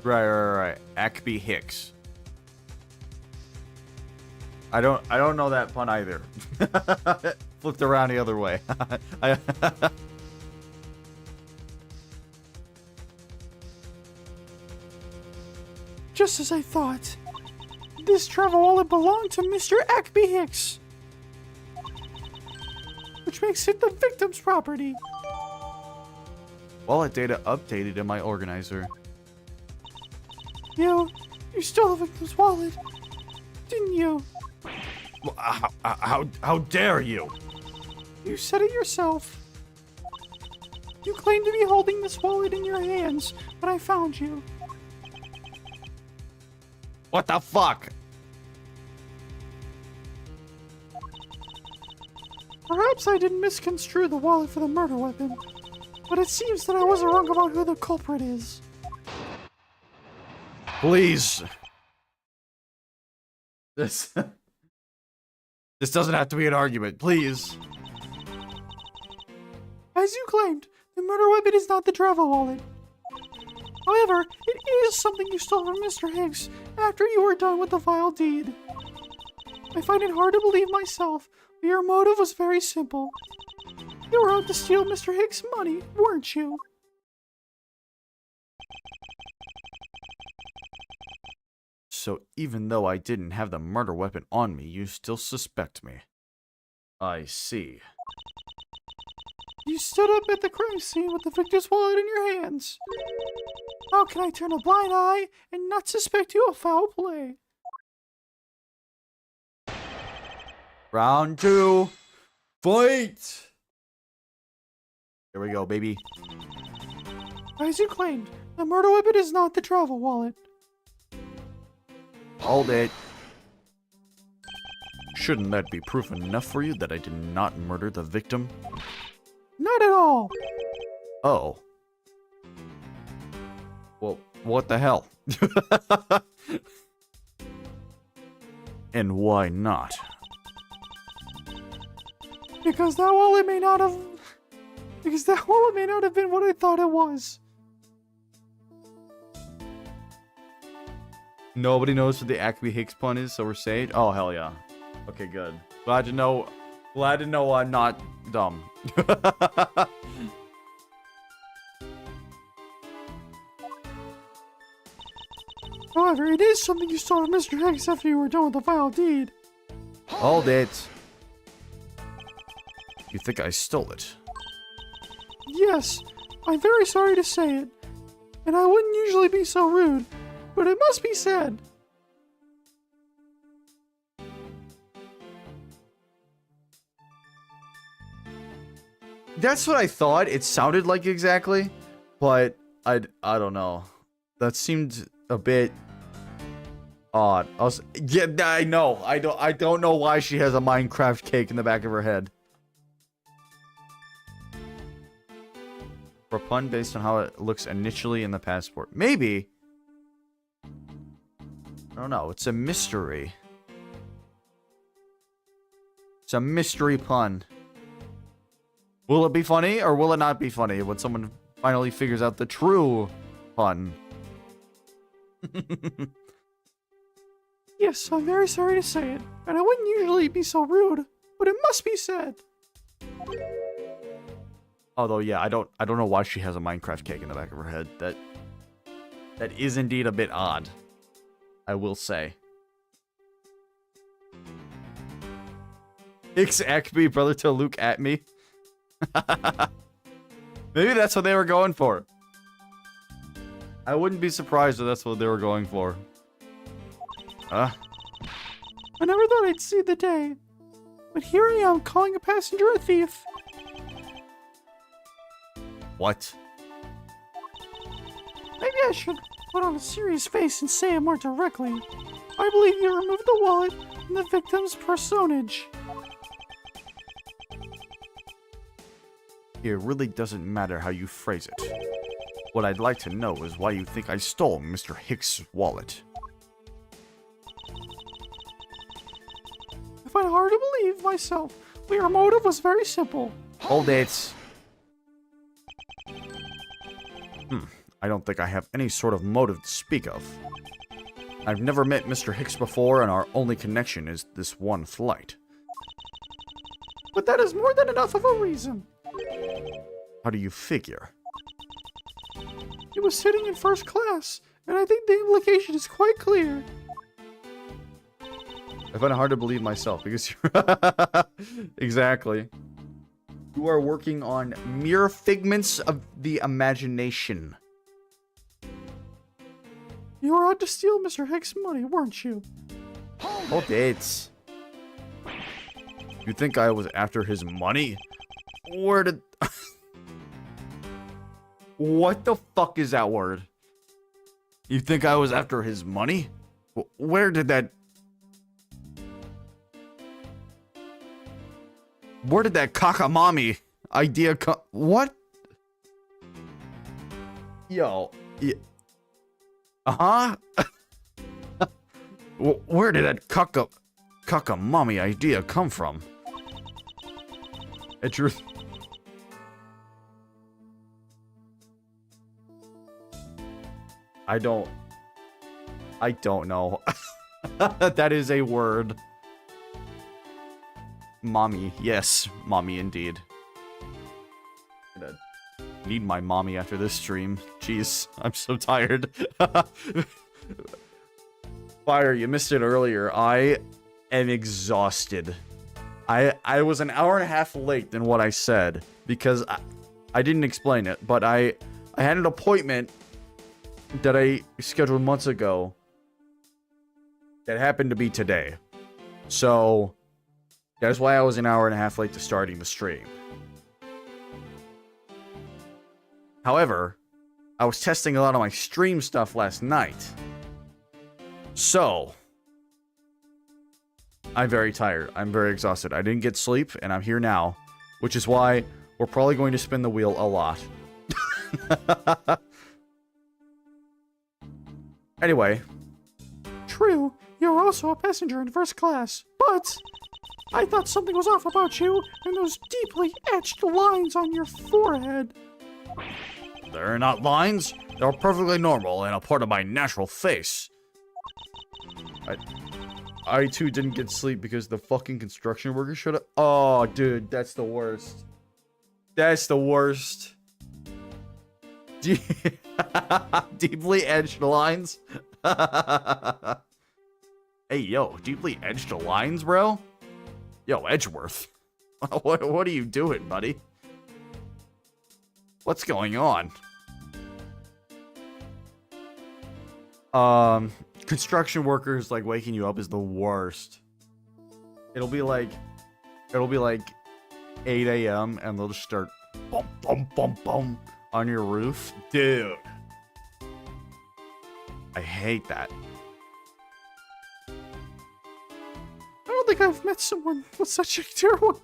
Right. Ackby Hicks. I don't know that pun either. Flipped around the other way. Just as I thought. This travel wallet belonged to Mr. Ackby Hicks. Which makes it the victim's property. Wallet data updated in my organizer. You stole the victim's wallet, didn't you? How dare you? You said it yourself. You claim to be holding this wallet in your hands, but I found you. What the fuck? Perhaps I didn't misconstrue the wallet for the murder weapon, but it seems that I wasn't wrong about who the culprit is. Please. This doesn't have to be an argument, please. As you claimed, the murder weapon is not the travel wallet. However, it is something you stole from Mr. Hicks after you were done with the vile deed. I find it hard to believe myself, but your motive was very simple. You were out to steal Mr. Hicks' money, weren't you? So even though I didn't have the murder weapon on me, you still suspect me. I see. You stood up at the crime scene with the victim's wallet in your hands. How can I turn a blind eye and not suspect you of foul play? Round 2. Fight! Here we go, baby. As you claimed, the murder weapon is not the travel wallet. Hold it. Shouldn't that be proof enough for you that I did not murder the victim? Not at all. Oh. Well, what the hell? And why not? Because that wallet may not have... Because that wallet may not have been what I thought it was. Nobody knows what the Acme Hicks pun is, so we're saved? Oh, hell yeah. Okay, good. Glad to know I'm not dumb. However, it is something you stole from Mr. Hicks after you were done with the vile deed. Hold it. You think I stole it? Yes, I'm very sorry to say it. And I wouldn't usually be so rude, but it must be said. That's what I thought. It sounded like exactly, but I don't know. That seemed a bit odd. Yeah, I know. I don't know why she has a Minecraft cake in the back of her head. For a pun based on how it looks initially in the passport. Maybe. I don't know. It's a mystery. It's a mystery pun. Will it be funny or will it not be funny when someone finally figures out the true pun? Yes, I'm very sorry to say it, and I wouldn't usually be so rude, but it must be said. Although, yeah, I don't know why she has a Minecraft cake in the back of her head. That is indeed a bit odd, I will say. Hicks Acme, brother to Luke at me. Maybe that's what they were going for. I wouldn't be surprised if that's what they were going for. I never thought I'd see the day, but here I am calling a passenger a thief. What? Maybe I should put on a serious face and say it more directly. I believe you removed the wallet from the victim's personage. It really doesn't matter how you phrase it. What I'd like to know is why you think I stole Mr. Hicks' wallet. I find it hard to believe myself, but your motive was very simple. Hold it. I don't think I have any sort of motive to speak of. I've never met Mr. Hicks before, and our only connection is this one flight. But that is more than enough of a reason. How do you figure? He was sitting in first class, and I think the implication is quite clear. I find it hard to believe myself, because you're... Exactly. You are working on mere figments of the imagination. You were out to steal Mr. Hicks' money, weren't you? Hold it. You think I was after his money? Where did... What the fuck is that word? You think I was after his money? Where did that... Where did that cockamamie idea come... What? Yo. Yeah. Uh-huh? Where did that cockamamie idea come from? Edgeworth. I don't know. That is a word. Mommy. Yes, mommy indeed. I'm gonna need my mommy after this stream. Jeez, I'm so tired. Fire, you missed it earlier. I am exhausted. I was an hour and a half late than what I said because I didn't explain it, but I had an appointment that I scheduled months ago that happened to be today. So that's why I was an hour and a half late to starting the stream. However, I was testing a lot of my stream stuff last night. So I'm very tired. I'm very exhausted. I didn't get sleep, and I'm here now, which is why we're probably going to spin the wheel a lot. Anyway. True, you're also a passenger in first class, but I thought something was off about you and those deeply etched lines on your forehead. They're not lines. They're perfectly normal and a part of my natural face. I too didn't get sleep because the fucking construction worker showed up. Oh, dude, that's the worst. That's the worst. Deeply edged lines. Hey, yo, deeply edged lines, bro? Yo, Edgeworth. What are you doing, buddy? What's going on? Construction workers, like, waking you up is the worst. It'll be like 8 a.m. and they'll just start bum, bum, bum, bum on your roof. Dude. I hate that. I don't think I've met someone with such a terrible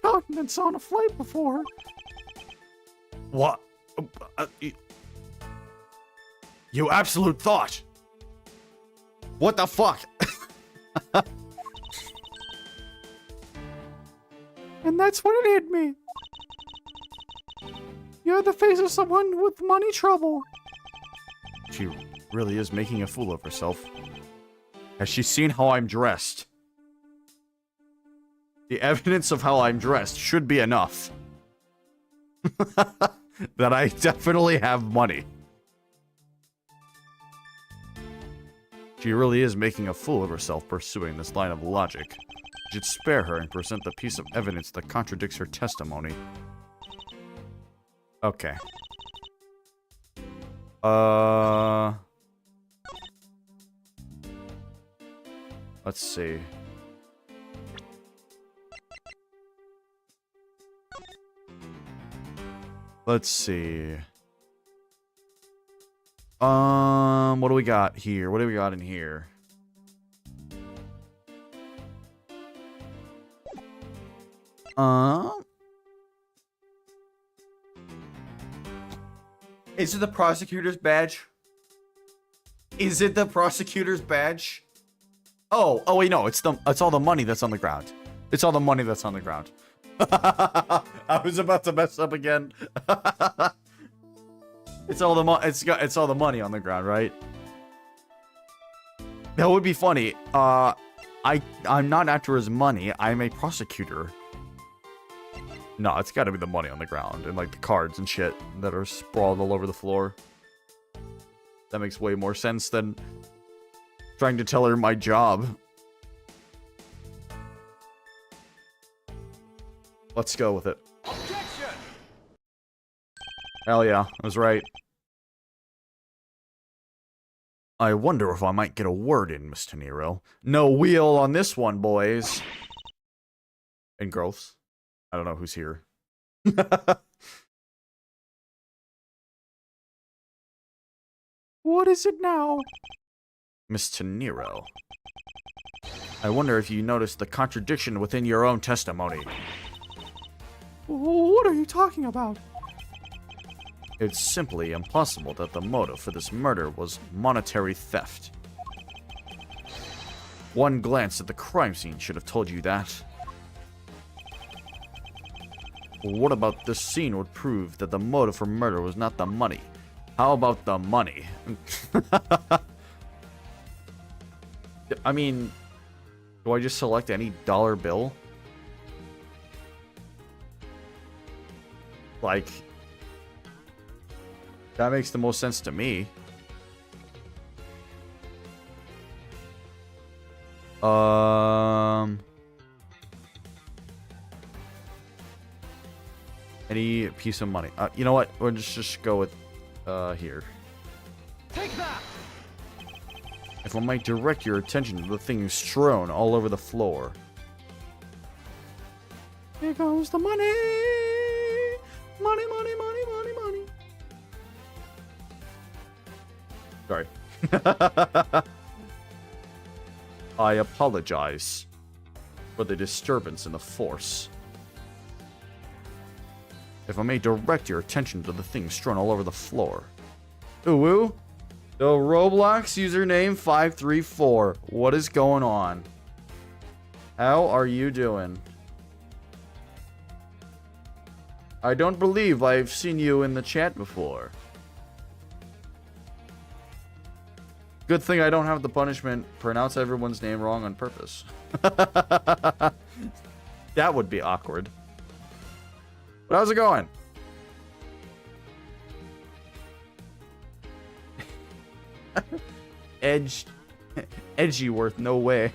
countenance on a flight before. What? You absolute thought. What the fuck? And that's when it hit me. You're the face of someone with money trouble. She really is making a fool of herself. Has she seen how I'm dressed? The evidence of how I'm dressed should be enough. That I definitely have money. She really is making a fool of herself pursuing this line of logic. You should spare her and present the piece of evidence that contradicts her testimony. Okay. Let's see. Let's see. What do we got here? What do we got in here? Is it the prosecutor's badge? Is it the prosecutor's badge? Oh, wait, no, it's all the money that's on the ground. It's all the money that's on the ground. I was about to mess up again. It's all the money on the ground, right? That would be funny. I'm not after his money. I'm a prosecutor. No, it's got to be the money on the ground and like the cards and shit that are sprawled all over the floor. That makes way more sense than trying to tell her my job. Let's go with it. Objection! Hell yeah, I was right. I wonder if I might get a word in, Mr. Nero. No wheel on this one, boys. And girls. I don't know who's here. What is it now? Mr. Nero, I wonder if you noticed the contradiction within your own testimony. What are you talking about? It's simply impossible that the motive for this murder was monetary theft. One glance at the crime scene should have told you that. What about this scene would prove that the motive for murder was not the money? How about the money? I mean, do I just select any dollar bill? Like, that makes the most sense to me. Any piece of money. You know what? We'll just go with here. Take that! If I might direct your attention to the things strewn all over the floor. Here goes the money! Money, money, money, money, money. Sorry. I apologize for the disturbance in the force. If I may direct your attention to the things strewn all over the floor. Ooh, the Roblox username 534. What is going on? How are you doing? I don't believe I've seen you in the chat before. Good thing I don't have the punishment pronounce everyone's name wrong on purpose. That would be awkward. But how's it going? Edgeyworth, no way.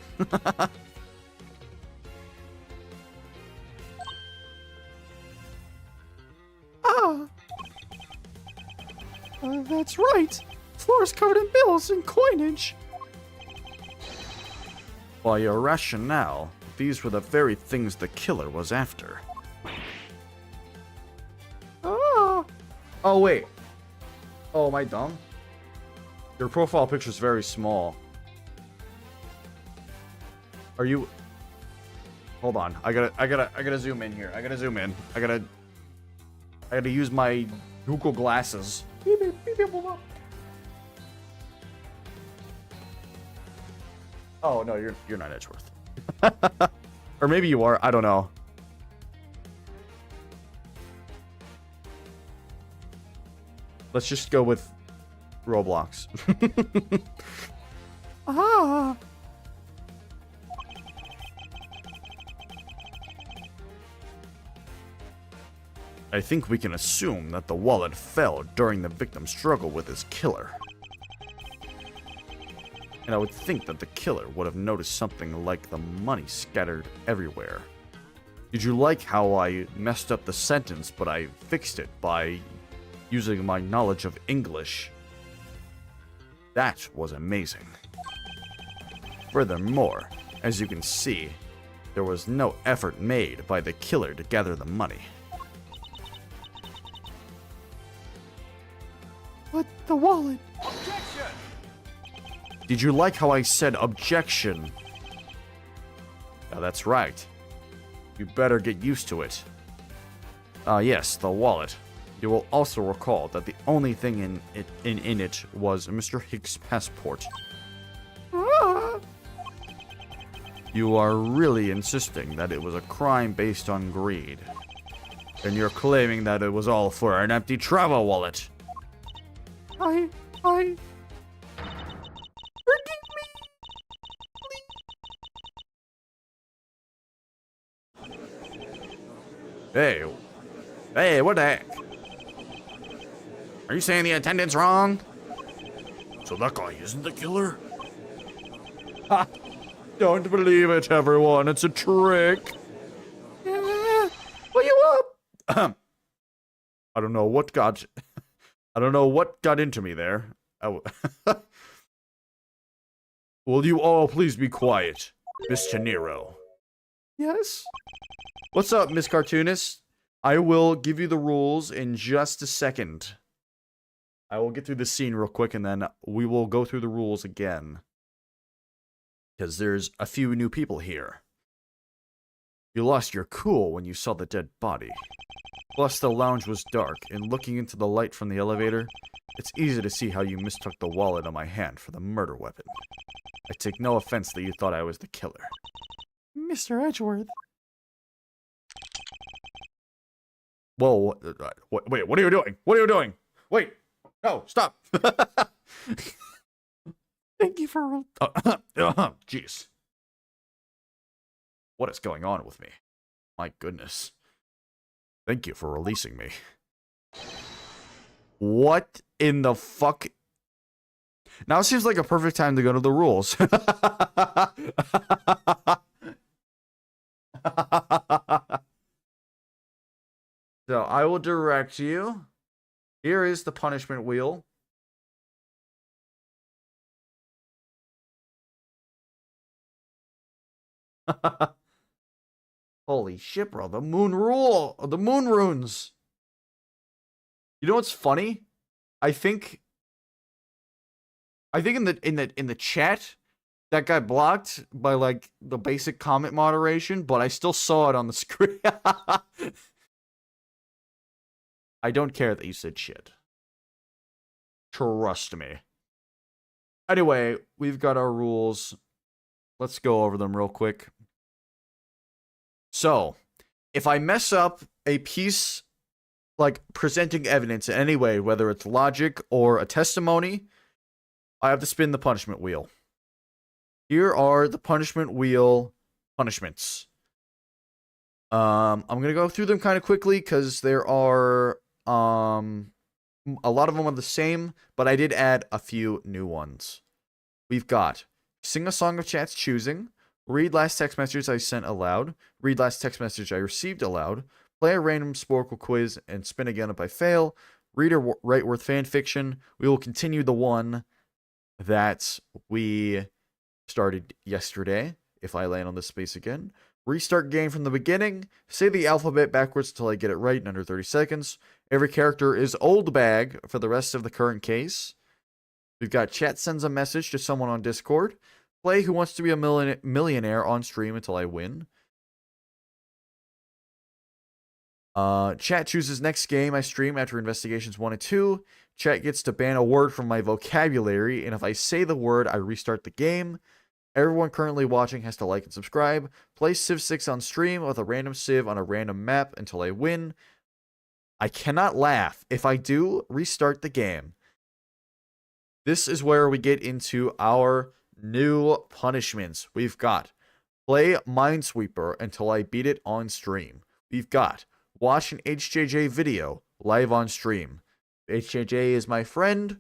That's right. Floor's covered in bills and coinage. By your rationale, these were the very things the killer was after. Oh, wait. Oh, am I dumb? Your profile picture's very small. Are you... Hold on. I gotta zoom in here. I gotta zoom in. I gotta use my Google glasses. Oh, no, you're not Edgeworth. Or maybe you are. I don't know. Let's just go with Roblox. I think we can assume that the wallet fell during the victim's struggle with his killer. And I would think that the killer would have noticed something like the money scattered everywhere. Did you like how I messed up the sentence, but I fixed it by using my knowledge of English? That was amazing. Furthermore, as you can see, there was no effort made by the killer to gather the money. But the wallet. Objection! Did you like how I said objection? Now that's right. You better get used to it. Yes, the wallet. You will also recall that the only thing in it was Mr. Hicks' passport. You are really insisting that it was a crime based on greed. And you're claiming that it was all for an empty travel wallet. Forgive Hey, what the heck? Are you saying the attendant's wrong? So that guy isn't the killer? Ha! Don't believe it, everyone. It's a trick. Pull you up. I don't know what got into me there. Will you all please be quiet, Mr. Nero? Yes? What's up, Miss Cartoonist? I will give you the rules in just a second. I will get through this scene real quick, and then we will go through the rules again. Because there's a few new people here. You lost your cool when you saw the dead body. Plus, the lounge was dark, and looking into the light from the elevator, it's easy to see how you mistook the wallet on my hand for the murder weapon. I take no offense that you thought I was the killer. Mr. Edgeworth. Whoa, wait, what are you doing? What are you doing? Wait, no, stop. Thank you for... Jeez. What is going on with me? My goodness. Thank you for releasing me. What in the fuck? Now seems like a perfect time to go to the rules. So I will direct you. Here is the punishment wheel. Holy shit, bro. The moon rule. The moon runes. You know what's funny? I think in the chat that got blocked by like the basic comment moderation, but I still saw it on the screen. I don't care that you said shit. Trust me. Anyway, we've got our rules. Let's go over them real quick. So, if I mess up a piece, like presenting evidence in any way, whether it's logic or a testimony, I have to spin the punishment wheel. Here are the punishment wheel punishments. I'm going to go through them kind of quickly because there are a lot of them are the same, but I did add a few new ones. We've got sing a song of chat's choosing, read last text message I sent aloud, read last text message I received aloud, play a random Sporkle quiz, and spin again if I fail, read or write worth fan fiction. We will continue the one that we started yesterday, if I land on this space again. Restart game from the beginning, say the alphabet backwards until I get it right in under 30 seconds. Every character is old bag for the rest of the current case. We've got chat sends a message to someone on Discord. Play Who Wants to Be a Millionaire on stream until I win. Chat chooses next game I stream after investigations 1 and 2. Chat gets to ban a word from my vocabulary, and if I say the word, I restart the game. Everyone currently watching has to like and subscribe. Play Civ 6 on stream with a random Civ on a random map until I win. I cannot laugh. If I do, restart the game. This is where we get into our new punishments. We've got play Minesweeper until I beat it on stream. We've got watch an HJJ video live on stream. HJJ is my friend,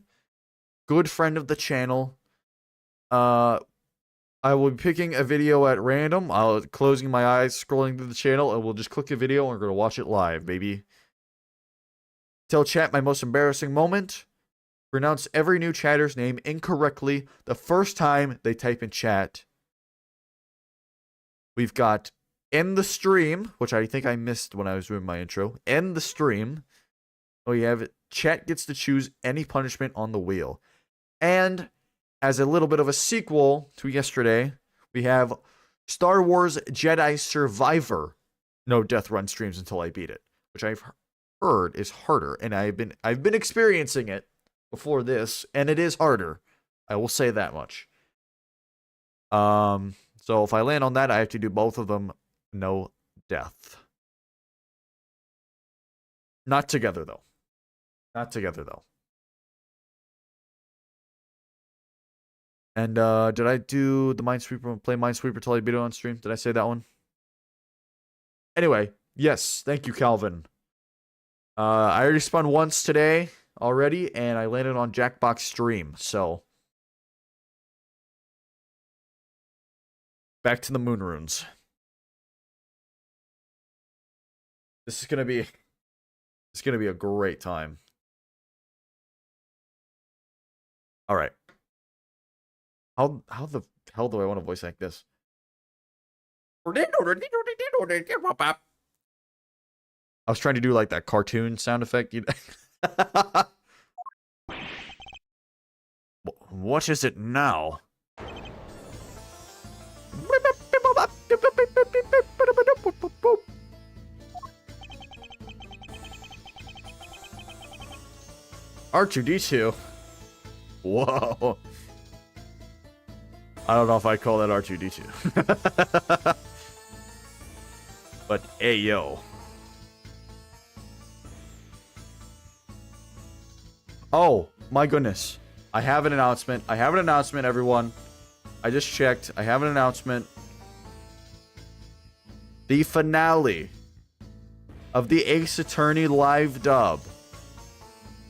good friend of the channel. I will be picking a video at random. I'll closing my eyes, scrolling through the channel, and we'll just click a video and we're gonna watch it live, baby. Tell chat my most embarrassing moment. Pronounce every new chatter's name incorrectly the first time they type in chat. We've got end the stream, which I think I missed when I was doing my intro. End the stream. Oh, you have it. Chat gets to choose any punishment on the wheel. And as a little bit of a sequel to yesterday, we have Star Wars Jedi Survivor. No death run streams until I beat it, which I've heard is harder, and I've been experiencing it before this, and it is harder. I will say that much. So if I land on that, I have to do both of them. No death. Not together though. Not together though. And did I do the Minesweeper, play Minesweeper till I beat it on stream? Did I say that one? Anyway, yes, thank you, Calvin. I already spun once today already, and I landed on Jackbox stream, so. Back to the moon runes. This is gonna be a great time. Alright. How the hell do I want to voice act this? I was trying to do like that cartoon sound effect. What is it now? R2-D2. Whoa. I don't know if I call that R2-D2. But ayo. Oh, my goodness. I have an announcement. I have an announcement, everyone. I just checked. I have an announcement. The finale of the Ace Attorney live dub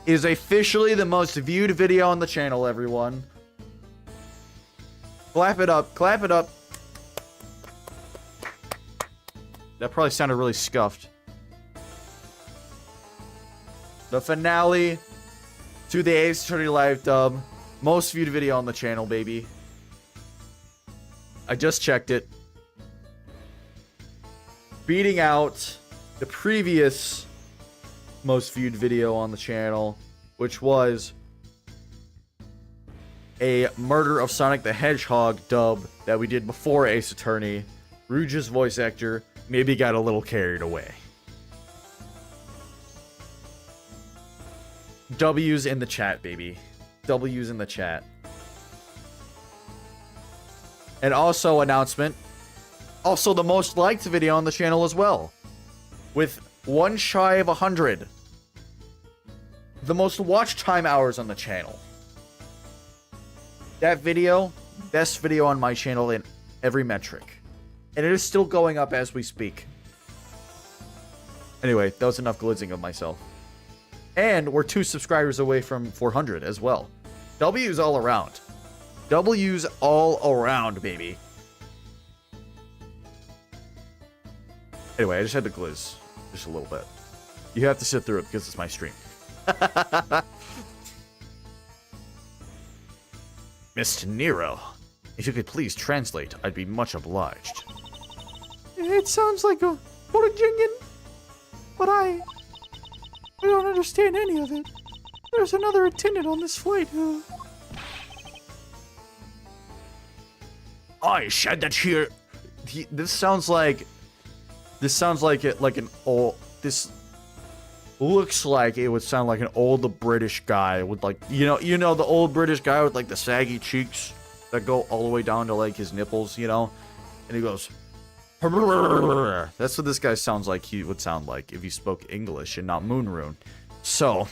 is officially the most viewed video on the channel, everyone. Clap it up. Clap it up. That probably sounded really scuffed. The finale to the Ace Attorney live dub. Most viewed video on the channel, baby. I just checked it. Beating out the previous most viewed video on the channel, which was a Murder of Sonic the Hedgehog dub that we did before Ace Attorney. Rouge's voice actor maybe got a little carried away. W's in the chat, baby. W's in the chat. And also announcement. Also the most liked video on the channel as well. With one shy of 100. The most watch time hours on the channel. That video, best video on my channel in every metric. And it is still going up as we speak. Anyway, that was enough glitzing of myself. And we're 2 subscribers away from 400 as well. W's all around. W's all around, baby. Anyway, I just had to glizz. Just a little bit. You have to sit through it because it's my stream. Mr. Nero, if you could please translate, I'd be much obliged. It sounds like a Virginian, but I don't understand any of it. There's another attendant on this flight who... I said that here. This sounds like it, like an old. This looks like it would sound like an old British guy with like you know the old British guy with like the saggy cheeks that go all the way down to like his nipples, you know, and he goes. That's what this guy sounds like. He would sound like if he spoke English and not Moonrune. So,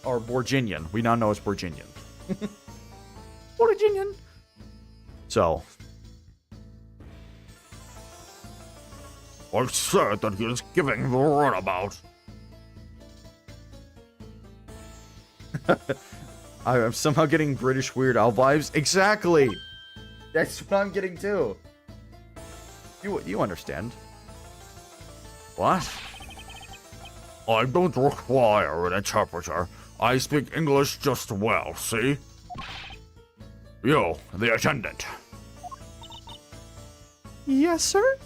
or Borginian. We now know it's Borginian. Virginian. So, I said that he is giving the runabout. I'm somehow getting British Weird Al vibes. Exactly. That's what I'm getting too. You understand? What? I don't require an interpreter. I speak English just well, see? You, the attendant. Yes, sir?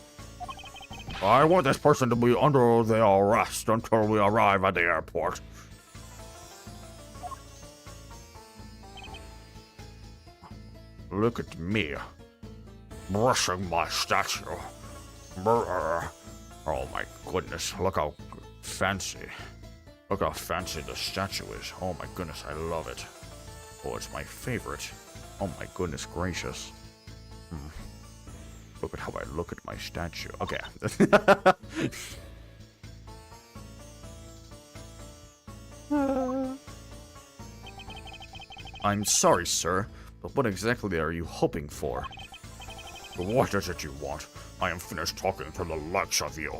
I want this person to be under the arrest until we arrive at the airport. Look at me. Brushing my statue. Oh my goodness, look how fancy. Look how fancy the statue is. Oh my goodness, I love it. Oh, it's my favorite. Oh my goodness gracious. Look at how I look at my statue. Okay. I'm sorry, sir, but what exactly are you hoping for? What is it you want? I am finished talking to the likes of you.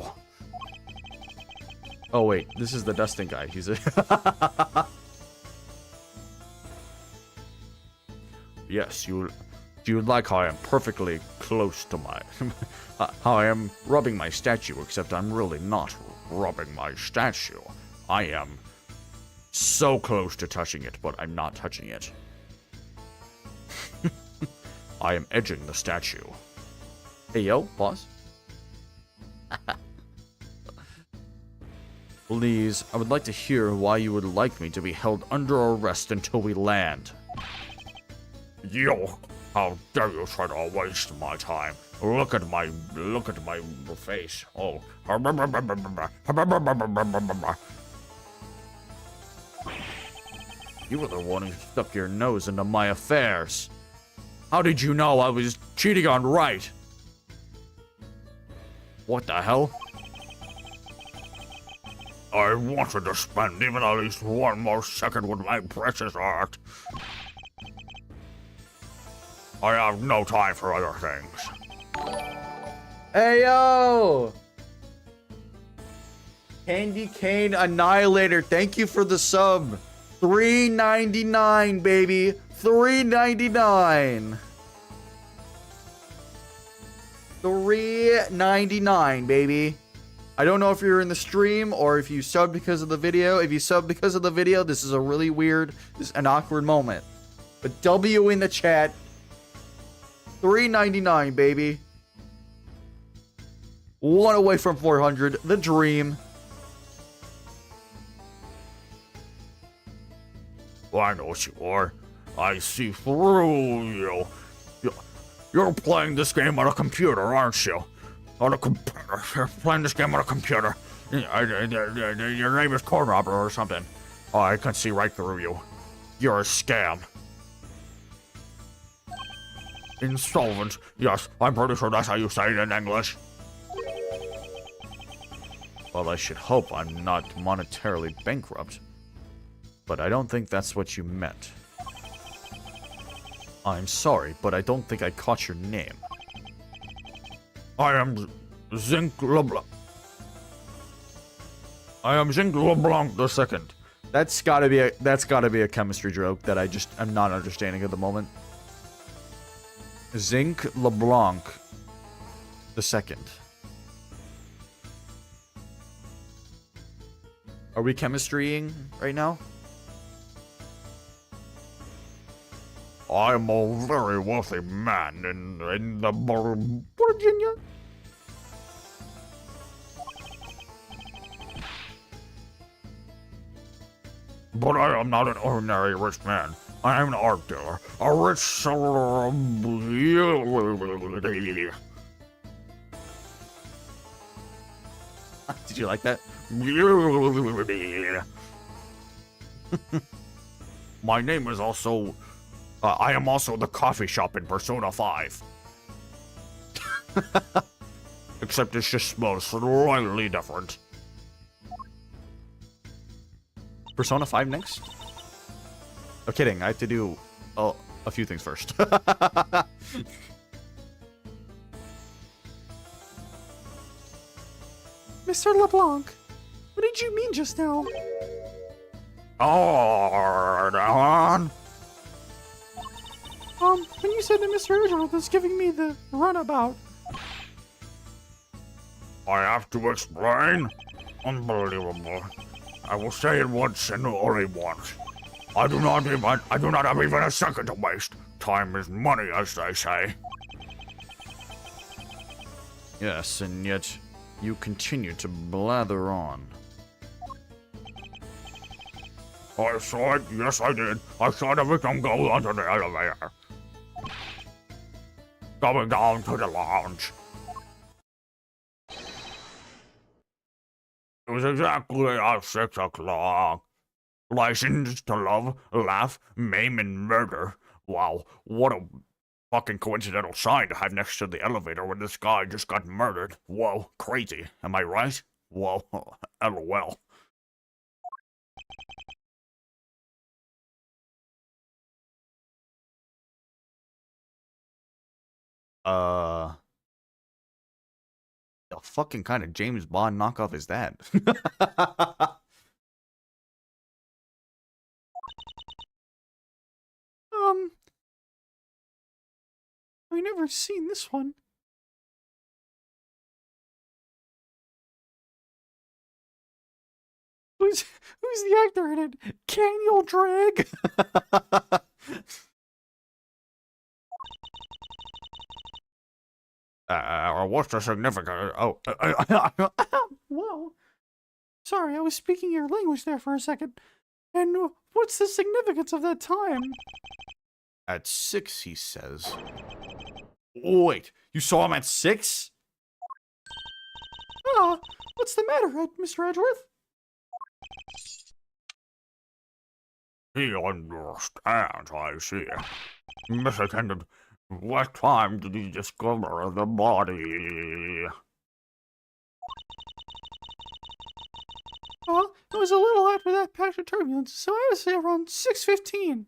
Oh wait, this is the dusting guy. He's a... Yes, you like how I am perfectly close to my... how I am rubbing my statue, except I'm really not rubbing my statue. I am so close to touching it, but I'm not touching it. I am edging the statue. Hey, yo, boss. Please, I would like to hear why you would like me to be held under arrest until we land. Yo, how dare you try to waste my time? Look at my face. Oh. You were the one who stuck your nose into my affairs. How did you know I was cheating on Right? What the hell? I wanted to spend even at least one more second with my precious art. I have no time for other things. Hey yo! Candy Cane Annihilator, thank you for the sub. $3.99, baby. $3.99. $3.99, baby. I don't know if you're in the stream or if you subbed because of the video. If you subbed because of the video, this is a really weird, an awkward moment. But W in the chat. $3.99, baby. One away from 400. The dream. Well, I know what you are. I see through you. You're playing this game on a computer, aren't you? On a computer. You're playing this game on a computer. Your name is Corn Robber or something. Oh, I can see right through you. You're a scam. Insolvent. Yes, I'm pretty sure that's how you say it in English. Well, I should hope I'm not monetarily bankrupt. But I don't think that's what you meant. I'm sorry, but I don't think I caught your name. I am Zinc LeBlanc. I am Zinc LeBlanc II. That's gotta be a chemistry joke that I'm not understanding at the moment. Zinc LeBlanc II. Are we chemistrying right now? I'm a very wealthy man in the Virginia. But I am not an ordinary rich man. I am an art dealer. A rich seller of... Did you like that? My name is also... I am also the coffee shop in Persona 5. Except it just smells slightly different. Persona 5 next? Oh, kidding. I have to do a few things first. Mr. LeBlanc, what did you mean just now? On. When you said that Mr. Edgeworth was giving me the runabout. I have to explain? Unbelievable. I will say it once and only once. I do not have even a second to waste. Time is money, as they say. Yes, and yet you continue to blather on. I saw it, yes I did. I saw the victim go onto the elevator. Going down to the lounge. It was exactly at 6 o'clock. Licensed to love, laugh, maim, and murder. Wow, what a fucking coincidental sign to have next to the elevator when this guy just got murdered. Whoa, crazy. Am I right? Whoa, LOL. The fucking kind of James Bond knockoff is that? I've never seen this one. Who's the actor in it? Daniel Drag? What's the significance? Oh, Whoa. Sorry, I was speaking your language there for a second. And what's the significance of that time? At 6, he says. Wait, you saw him at 6? What's the matter, Mr. Edgeworth? He understands, I see. Miss Attendant, what time did you discover the body? It was a little after that patch of turbulence, so I would say around 6:15.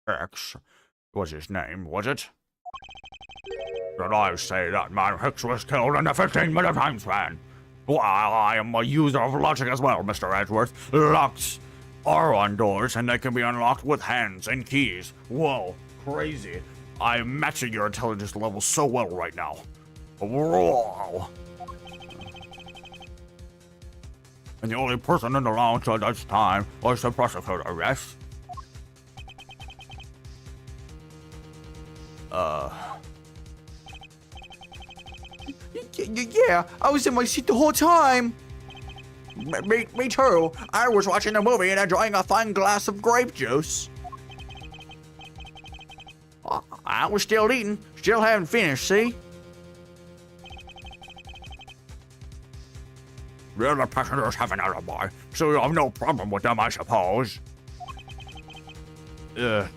X was his name, was it? Did I say that man Hicks was killed in a 15-minute time span? Well, I am a user of logic as well, Mr. Edgeworth. Locks are on doors, and they can be unlocked with hands and keys. Whoa, crazy. I'm matching your intelligence level so well right now. Whoa. And the only person in the lounge at this time was the prosecutor, yes? Yeah, I was in my seat the whole time. Me too. I was watching a movie and enjoying a fine glass of grape juice. I was still eating, still haven't finished, see? The other passengers have an alibi, so you have no problem with them, I suppose. No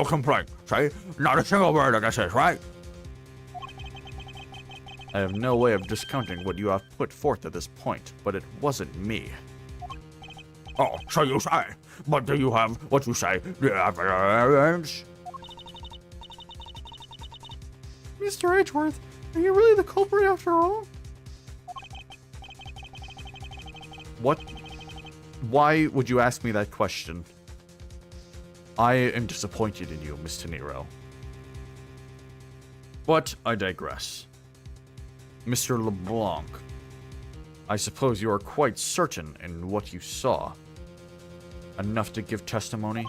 complaint, see? Not a single word like I said, right? I have no way of discounting what you have put forth at this point, but it wasn't me. Oh, so you say. But do you have what you say? The evidence? Mr. Edgeworth, are you really the culprit after all? What? Why would you ask me that question? I am disappointed in you, Mr. Nero. But I digress. Mr. LeBlanc, I suppose you are quite certain in what you saw. Enough to give testimony?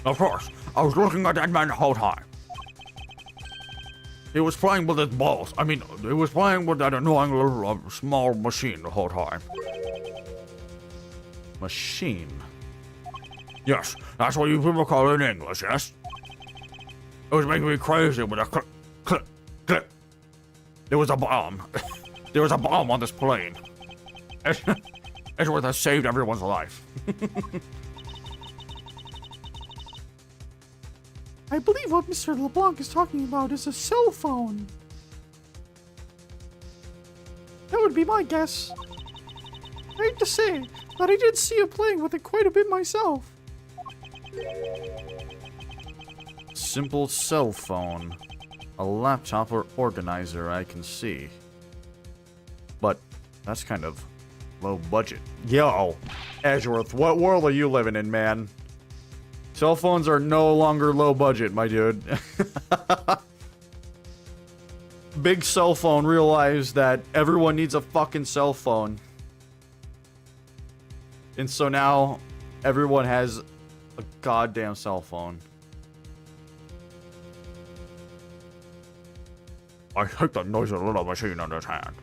Of course. I was looking at that man the whole time. He was playing with his balls. I mean, he was playing with that annoying little small machine the whole time. Machine? Yes, that's what you people call it in English, yes? It was making me crazy with a click, click, click. There was a bomb. There was a bomb on this plane. Edgeworth has saved everyone's life. I believe what Mr. LeBlanc is talking about is a cell phone. That would be my guess. I hate to say, but I did see you playing with it quite a bit myself. Simple cell phone. A laptop or organizer, I can see. But that's kind of low budget. Yo, Edgeworth, what world are you living in, man? Cell phones are no longer low budget, my dude. Big cell phone realized that everyone needs a fucking cell phone. And so now everyone has a goddamn cell phone. I hate the noisy little machine on his hand.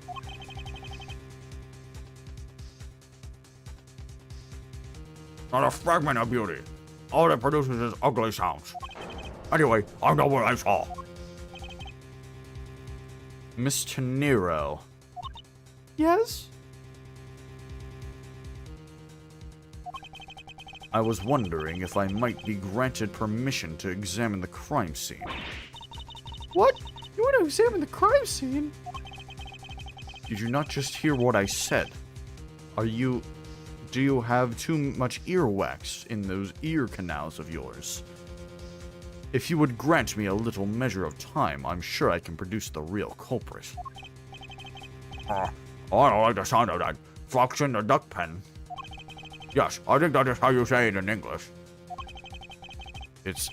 Not a fragment of beauty. All it produces is ugly sounds. Anyway, I know what I saw. Mr. Nero. Yes? I was wondering if I might be granted permission to examine the crime scene. What? You want to examine the crime scene? Did you not just hear what I said? Do you have too much earwax in those ear canals of yours? If you would grant me a little measure of time, I'm sure I can produce the real culprit. I don't like the sound of that. Fox in the duck pen. Yes, I think that is how you say it in English. It's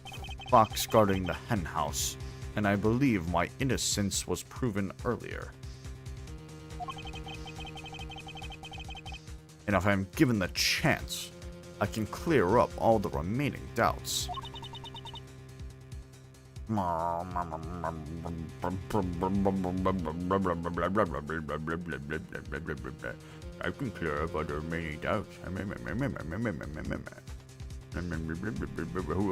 fox guarding the hen house, and I believe my innocence was proven earlier. And if I'm given the chance, I can clear up all the remaining doubts. I can clear up other many doubts.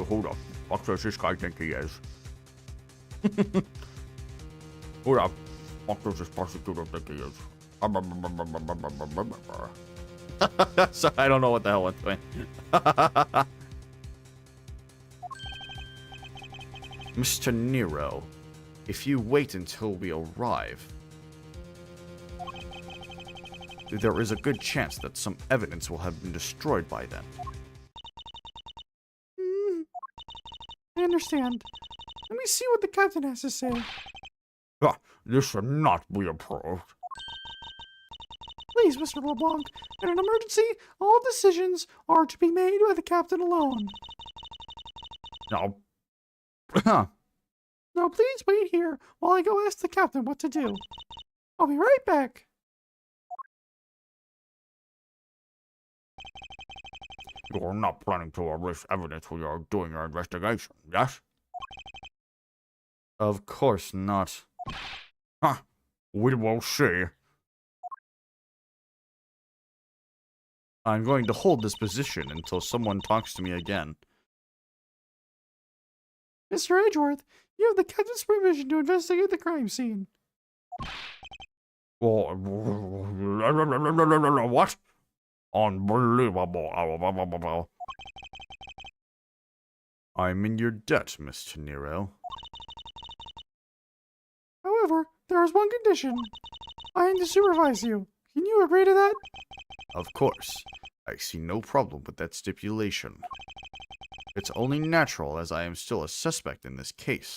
Hold up. What does this guy think he is? Hold up. What does this prosecutor think he is? So I don't know what the hell I'm doing. Mr. Nero, if you wait until we arrive, there is a good chance that some evidence will have been destroyed by then. I understand. Let me see what the captain has to say. This should not be approved. Please, Mr. LeBlanc, in an emergency, all decisions are to be made by the captain alone. Now, Now please wait here while I go ask the captain what to do. I'll be right back. you're not planning to erase evidence while you're doing your investigation, yes? Of course not. We will see. I'm going to hold this position until someone talks to me again. Mr. Edgeworth, you have the captain's permission to investigate the crime scene. What? Unbelievable. I'm in your debt, Mr. Nero. However, there is one condition. I am to supervise you. Can you agree to that? Of course. I see no problem with that stipulation. It's only natural as I am still a suspect in this case.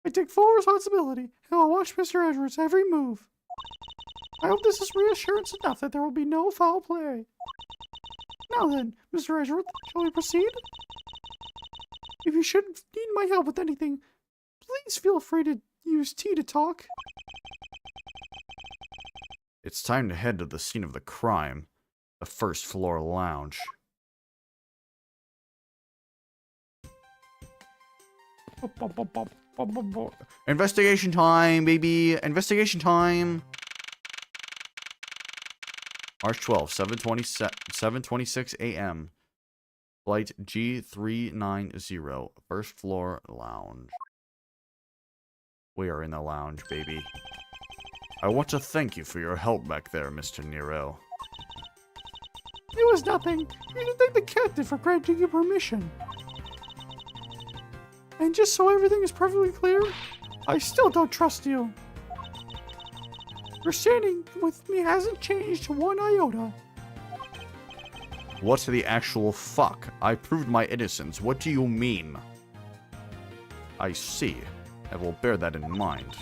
I take full responsibility and I'll watch Mr. Edgeworth's every move. I hope this is reassurance enough that there will be no foul play. Now then, Mr. Edgeworth, shall we proceed? If you should need my help with anything, please feel free to use T to talk. It's time to head to the scene of the crime, the first floor lounge. Investigation time, baby! Investigation time! March 12th, 7:26 a.m. Flight G390, first floor lounge. We are in the lounge, baby. I want to thank you for your help back there, Mr. Nero. It was nothing. You can thank the captain for granting you permission. And just so everything is perfectly clear, I still don't trust you. Your standing with me hasn't changed one iota. What the actual fuck? I proved my innocence. What do you mean? I see. I will bear that in mind.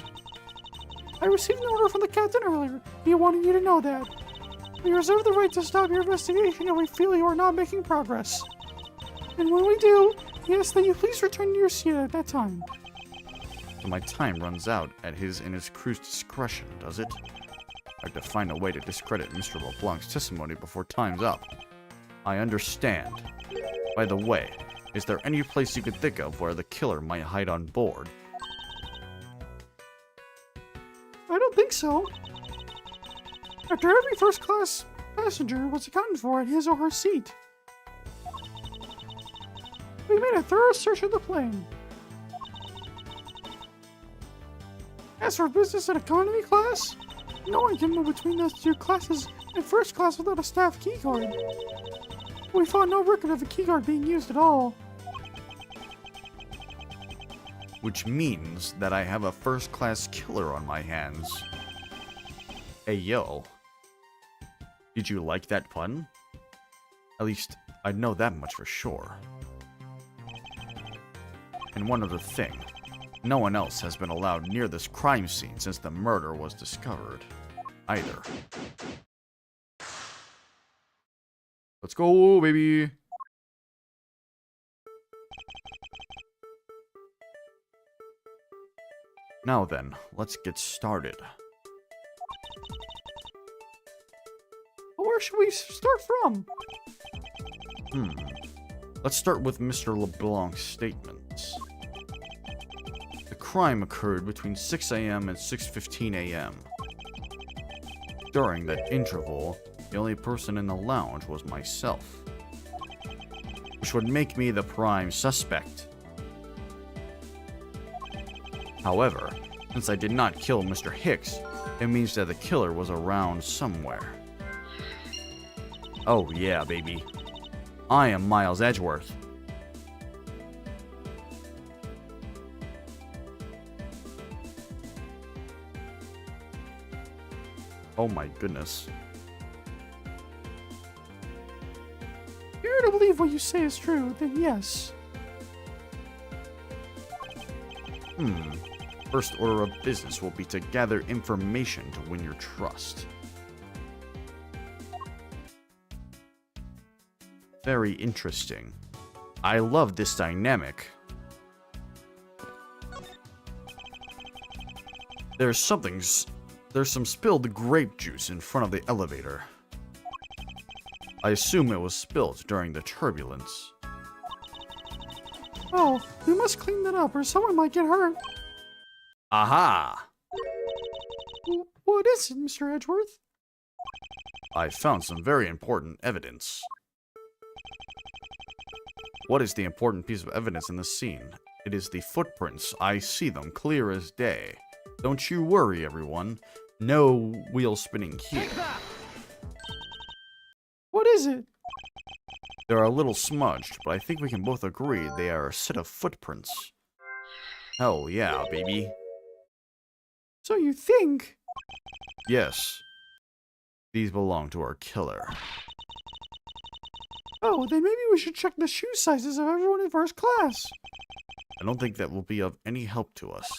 I received an order from the captain earlier. He wanted you to know that. We reserve the right to stop your investigation if we feel you are not making progress. And when we do, he asks that you please return to your seat at that time. So my time runs out at his and his crew's discretion, does it? I have to find a way to discredit Mr. LeBlanc's testimony before time's up. I understand. By the way, is there any place you could think of where the killer might hide on board? I don't think so. After every first-class passenger was accounted for at his or her seat. We made a thorough search of the plane. As for business and economy class, no one can move between those two classes in first class without a staff keycard. We found no record of a keycard being used at all. Which means that I have a first-class killer on my hands. Hey, yo. Did you like that pun? At least, I know that much for sure. And one other thing. No one else has been allowed near this crime scene since the murder was discovered. Either. Let's go, baby! Now then, let's get started. Our should we start from? Let's start with Mr. LeBlanc's statements. The crime occurred between 6 a.m. and 6:15 a.m. During that interval, the only person in the lounge was myself, which would make me the prime suspect. However, since I did not kill Mr. Hicks, it means that the killer was around somewhere. Oh yeah, baby. I am Miles Edgeworth. Oh my goodness. If you're to believe what you say is true, then yes. First order of business will be to gather information to win your trust. Very interesting. I love this dynamic. There's some spilled grape juice in front of the elevator. I assume it was spilled during the turbulence. Oh, we must clean that up or someone might get hurt. Aha! What is it, Mr. Edgeworth? I found some very important evidence. What is the important piece of evidence in this scene? It is the footprints. I see them clear as day. Don't you worry, everyone. No wheel spinning here. What is it? They're a little smudged, but I think we can both agree they are a set of footprints. Hell yeah, baby. So you think? Yes. These belong to our killer. Oh, then maybe we should check the shoe sizes of everyone in first class. I don't think that will be of any help to us.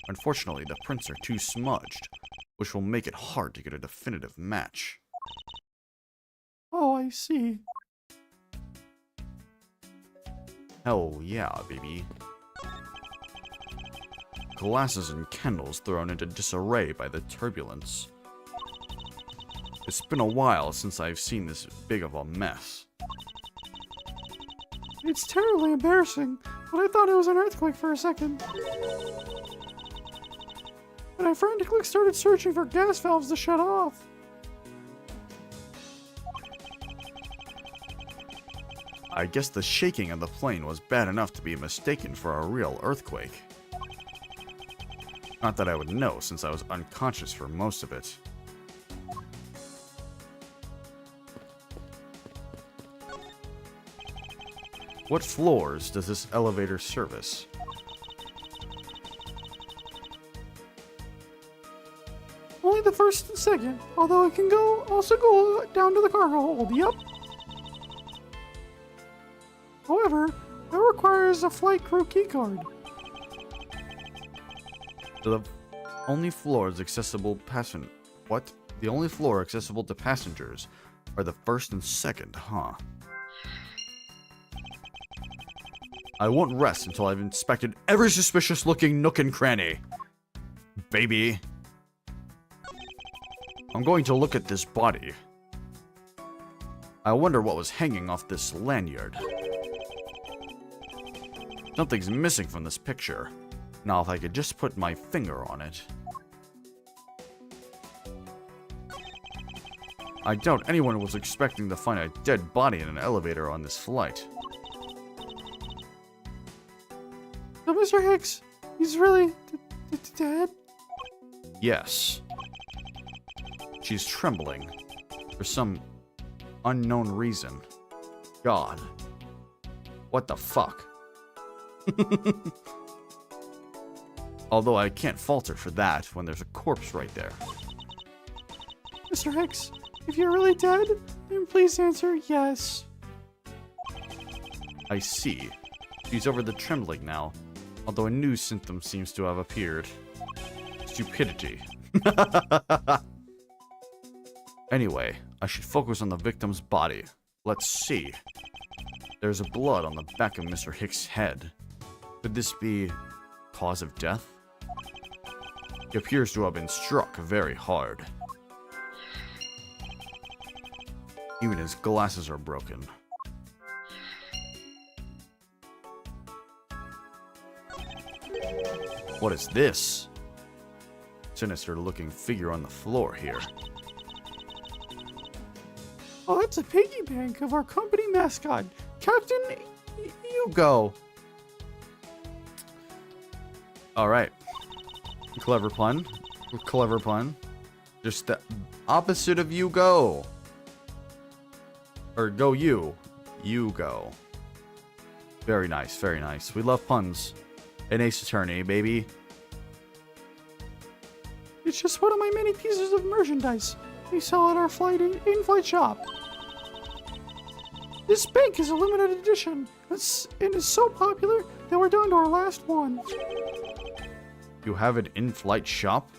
Unfortunately, the prints are too smudged, which will make it hard to get a definitive match. Oh, I see. Hell yeah, baby. Glasses and candles thrown into disarray by the turbulence. It's been a while since I've seen this big of a mess. It's terribly embarrassing, but I thought it was an earthquake for a second. But I frantically started searching for gas valves to shut off. I guess the shaking of the plane was bad enough to be mistaken for a real earthquake. Not that I would know, since I was unconscious for most of it. What floors does this elevator service? Only the first and second, although it can also go down to the cargo hold, yep. However, that requires a flight crew keycard. The only floors accessible The only floor accessible to passengers are the first and second, huh? I won't rest until I've inspected every suspicious-looking nook and cranny. Baby. I'm going to look at this body. I wonder what was hanging off this lanyard. Something's missing from this picture. Now, if I could just put my finger on it. I doubt anyone was expecting to find a dead body in an elevator on this flight. So, Mr. Hicks, he's really dead? Yes. She's trembling. For some unknown reason. God. What the fuck? Although I can't fault her for that when there's a corpse right there. Mr. Hicks, if you're really dead, then please answer yes. I see. She's over the trembling now, although a new symptom seems to have appeared. Stupidity. Anyway, I should focus on the victim's body. Let's see. There's a blood on the back of Mr. Hicks' head. Could this be cause of death? He appears to have been struck very hard. Even his glasses are broken. What is this? Sinister-looking figure on the floor here. Oh, that's a piggy bank of our company mascot, Captain Hugo. Alright. Clever pun. Clever pun. Just the opposite of you go. Or go you. You go. Very nice, very nice. We love puns. An Ace Attorney, baby. It's just one of my many pieces of merchandise we sell at our in-flight shop. This bank is a limited edition. And is so popular that we're down to our last one. You have an in-flight shop?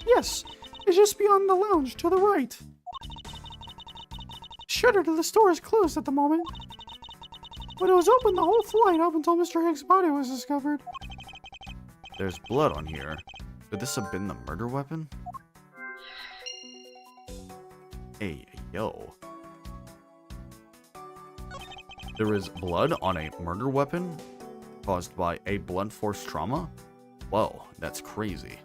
Yes, it's just beyond the lounge to the right. Shutter to the store is closed at the moment, but it was open the whole flight up until Mr. Hicks' body was discovered. There's blood on here. Could this have been the murder weapon? Hey, yo. There is blood on a murder weapon caused by a blunt force trauma? Whoa, that's crazy.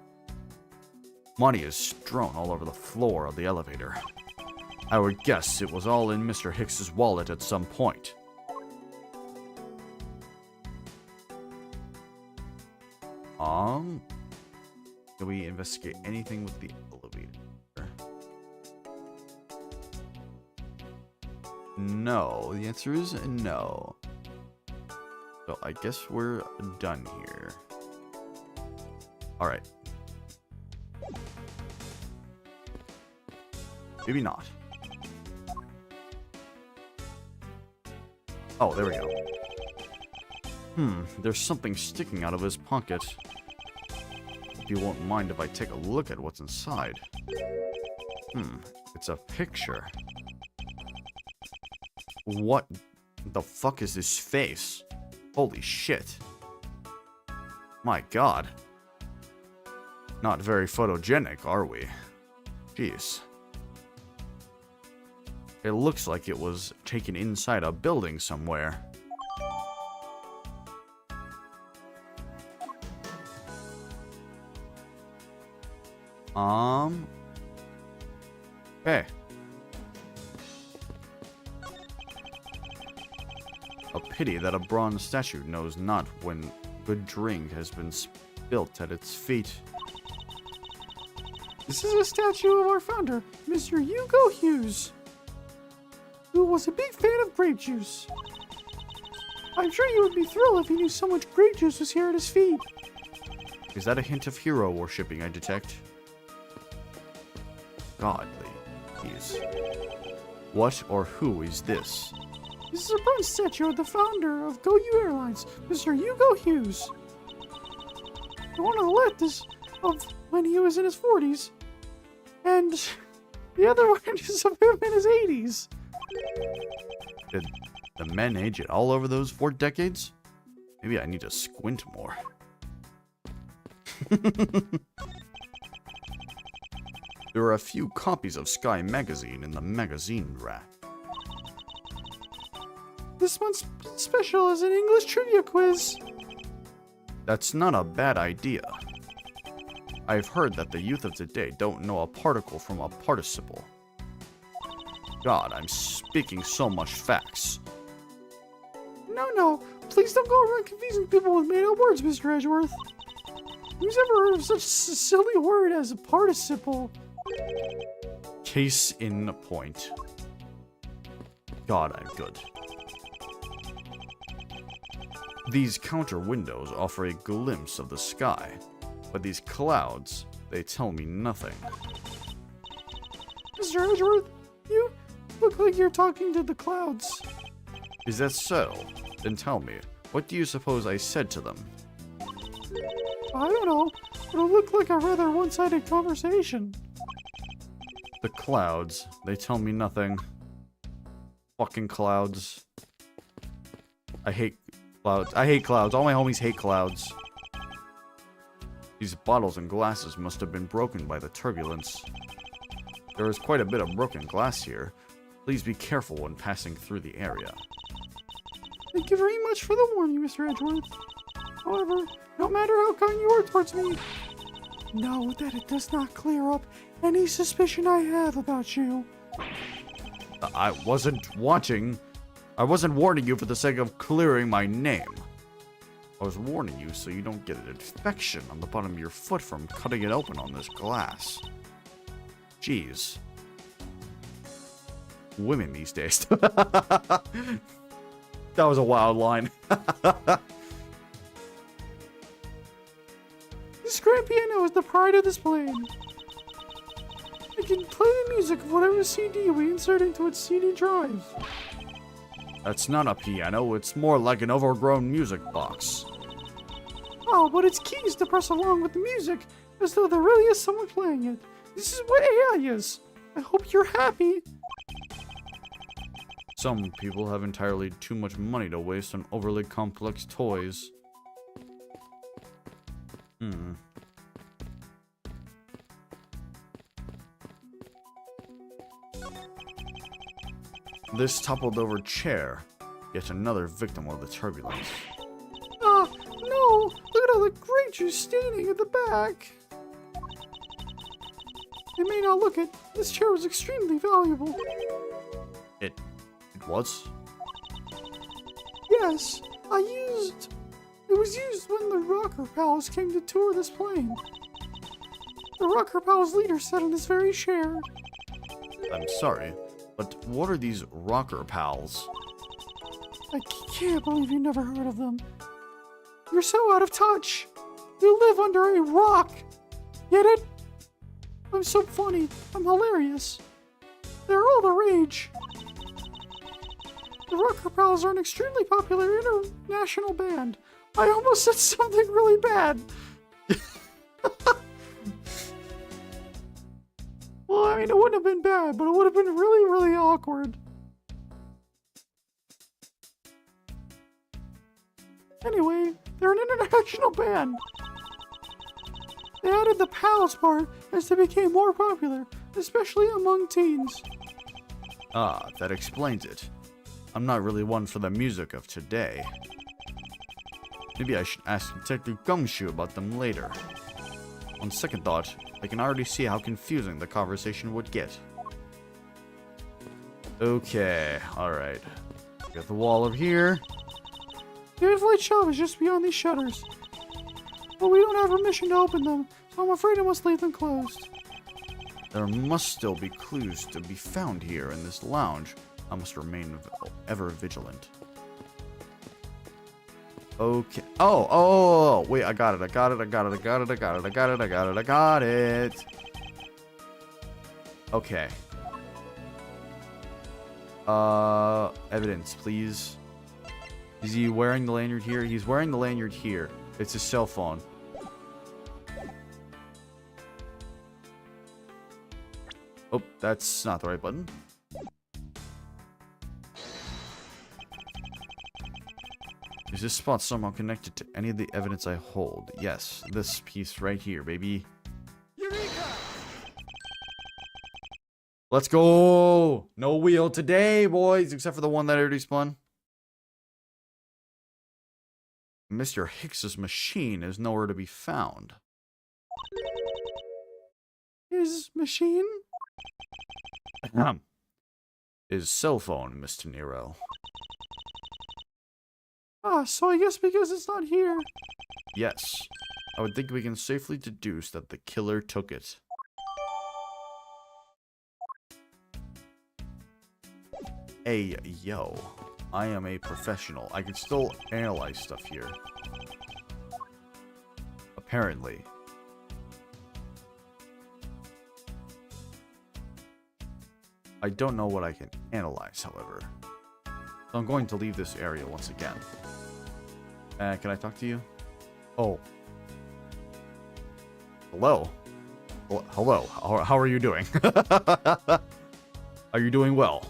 Money is strewn all over the floor of the elevator. I would guess it was all in Mr. Hicks's wallet at some point. Can we investigate anything with the elevator? No. The answer is no. So I guess we're done here. Alright. Maybe not. Oh, there we go. There's something sticking out of his pocket. If you won't mind if I take a look at what's inside. It's a picture. What the fuck is this face? Holy shit. My god. Not very photogenic, are we? Jeez. It looks like it was taken inside a building somewhere. Hey. A pity that a bronze statue knows not when good drink has been spilt at its feet. This is a statue of our founder, Mr. Hugo Hughes, who was a big fan of grape juice. I'm sure you would be thrilled if you knew so much grape juice was here at his feet. Is that a hint of hero worshipping I detect? Godly. Jeez. What or who is this? This is a bronze statue of the founder of Go You Airlines, Mr. Hugo Hughes. The one on the left is of when he was in his 40s, and the other one is of him in his 80s. Did the men age it all over those 4 decades? Maybe I need to squint more. There are a few copies of Sky Magazine in the magazine rack. This one's special as an English trivia quiz. That's not a bad idea. I've heard that the youth of today don't know a particle from a participle. God, I'm speaking so much facts. No, please don't go around confusing people with made-up words, Mr. Edgeworth. Who's ever heard of such a silly word as a participle? Case in point. God, I'm good. These counter windows offer a glimpse of the sky, but these clouds, they tell me nothing. Mr. Edgeworth, you look like you're talking to the clouds. Is that so? Then tell me, what do you suppose I said to them? I don't know. It'll look like a rather one-sided conversation. The clouds, they tell me nothing. Fucking clouds. I hate clouds. I hate clouds. All my homies hate clouds. These bottles and glasses must have been broken by the turbulence. There is quite a bit of broken glass here. Please be careful when passing through the area. Thank you very much for the warning, Mr. Edgeworth. However, no matter how kind you are towards me, know that it does not clear up any suspicion I have about you. I wasn't warning you for the sake of clearing my name. I was warning you so you don't get an infection on the bottom of your foot from cutting it open on this glass. Jeez. Women these days. That was a wild line. This grand piano is the pride of this plane. It can play the music of whatever CD we insert into its CD drive. That's not a piano, it's more like an overgrown music box. Oh, but its keys to press along with the music, as though there really is someone playing it. This is what AI is. I hope you're happy. Some people have entirely too much money to waste on overly complex toys. This toppled over chair. Yet another victim of the turbulence. Ah, no! Look at all the great juice staining at the back. It may not look it. This chair was extremely valuable. It was? Yes, it was used when the Rocker Pals came to tour this plane. The Rocker Pals leader sat in this very chair. I'm sorry, but what are these rocker pals? I can't believe you never heard of them. You're so out of touch. You live under a rock. Get it? I'm so funny. I'm hilarious. They're all the rage. The Rocker Pals are an extremely popular international band. I almost said something really bad. Well, I mean, it wouldn't have been bad, but it would have been really, really awkward. Anyway, they're an international band. They added the pals part as they became more popular, especially among teens. Ah, that explains it. I'm not really one for the music of today. Maybe I should ask Detective Gumshoe about them later. On second thought, I can already see how confusing the conversation would get. Okay, alright. Got the wall over here. The in-flight shop is just beyond these shutters. But we don't have permission to open them, so I'm afraid I must leave them closed. There must still be clues to be found here in this lounge. I must remain ever vigilant. Okay. Oh, wait, I got it. Okay. Evidence, please. Is he wearing the lanyard here? He's wearing the lanyard here. It's his cell phone. Oh, that's not the right button. Is this spot somehow connected to any of the evidence I hold? Yes, this piece right here, baby. Eureka! Let's go! No wheel today, boys, except for the one that already spun. Mr. Hicks's machine is nowhere to be found. His machine? His cell phone, Mr. Nero. Ah, so I guess because it's not here. Yes, I would think we can safely deduce that the killer took it. Hey, yo. I am a professional. I can still analyze stuff here. Apparently. I don't know what I can analyze, however. So I'm going to leave this area once again. Can I talk to you? Oh. Hello. Hello. How are you doing? Are you doing well?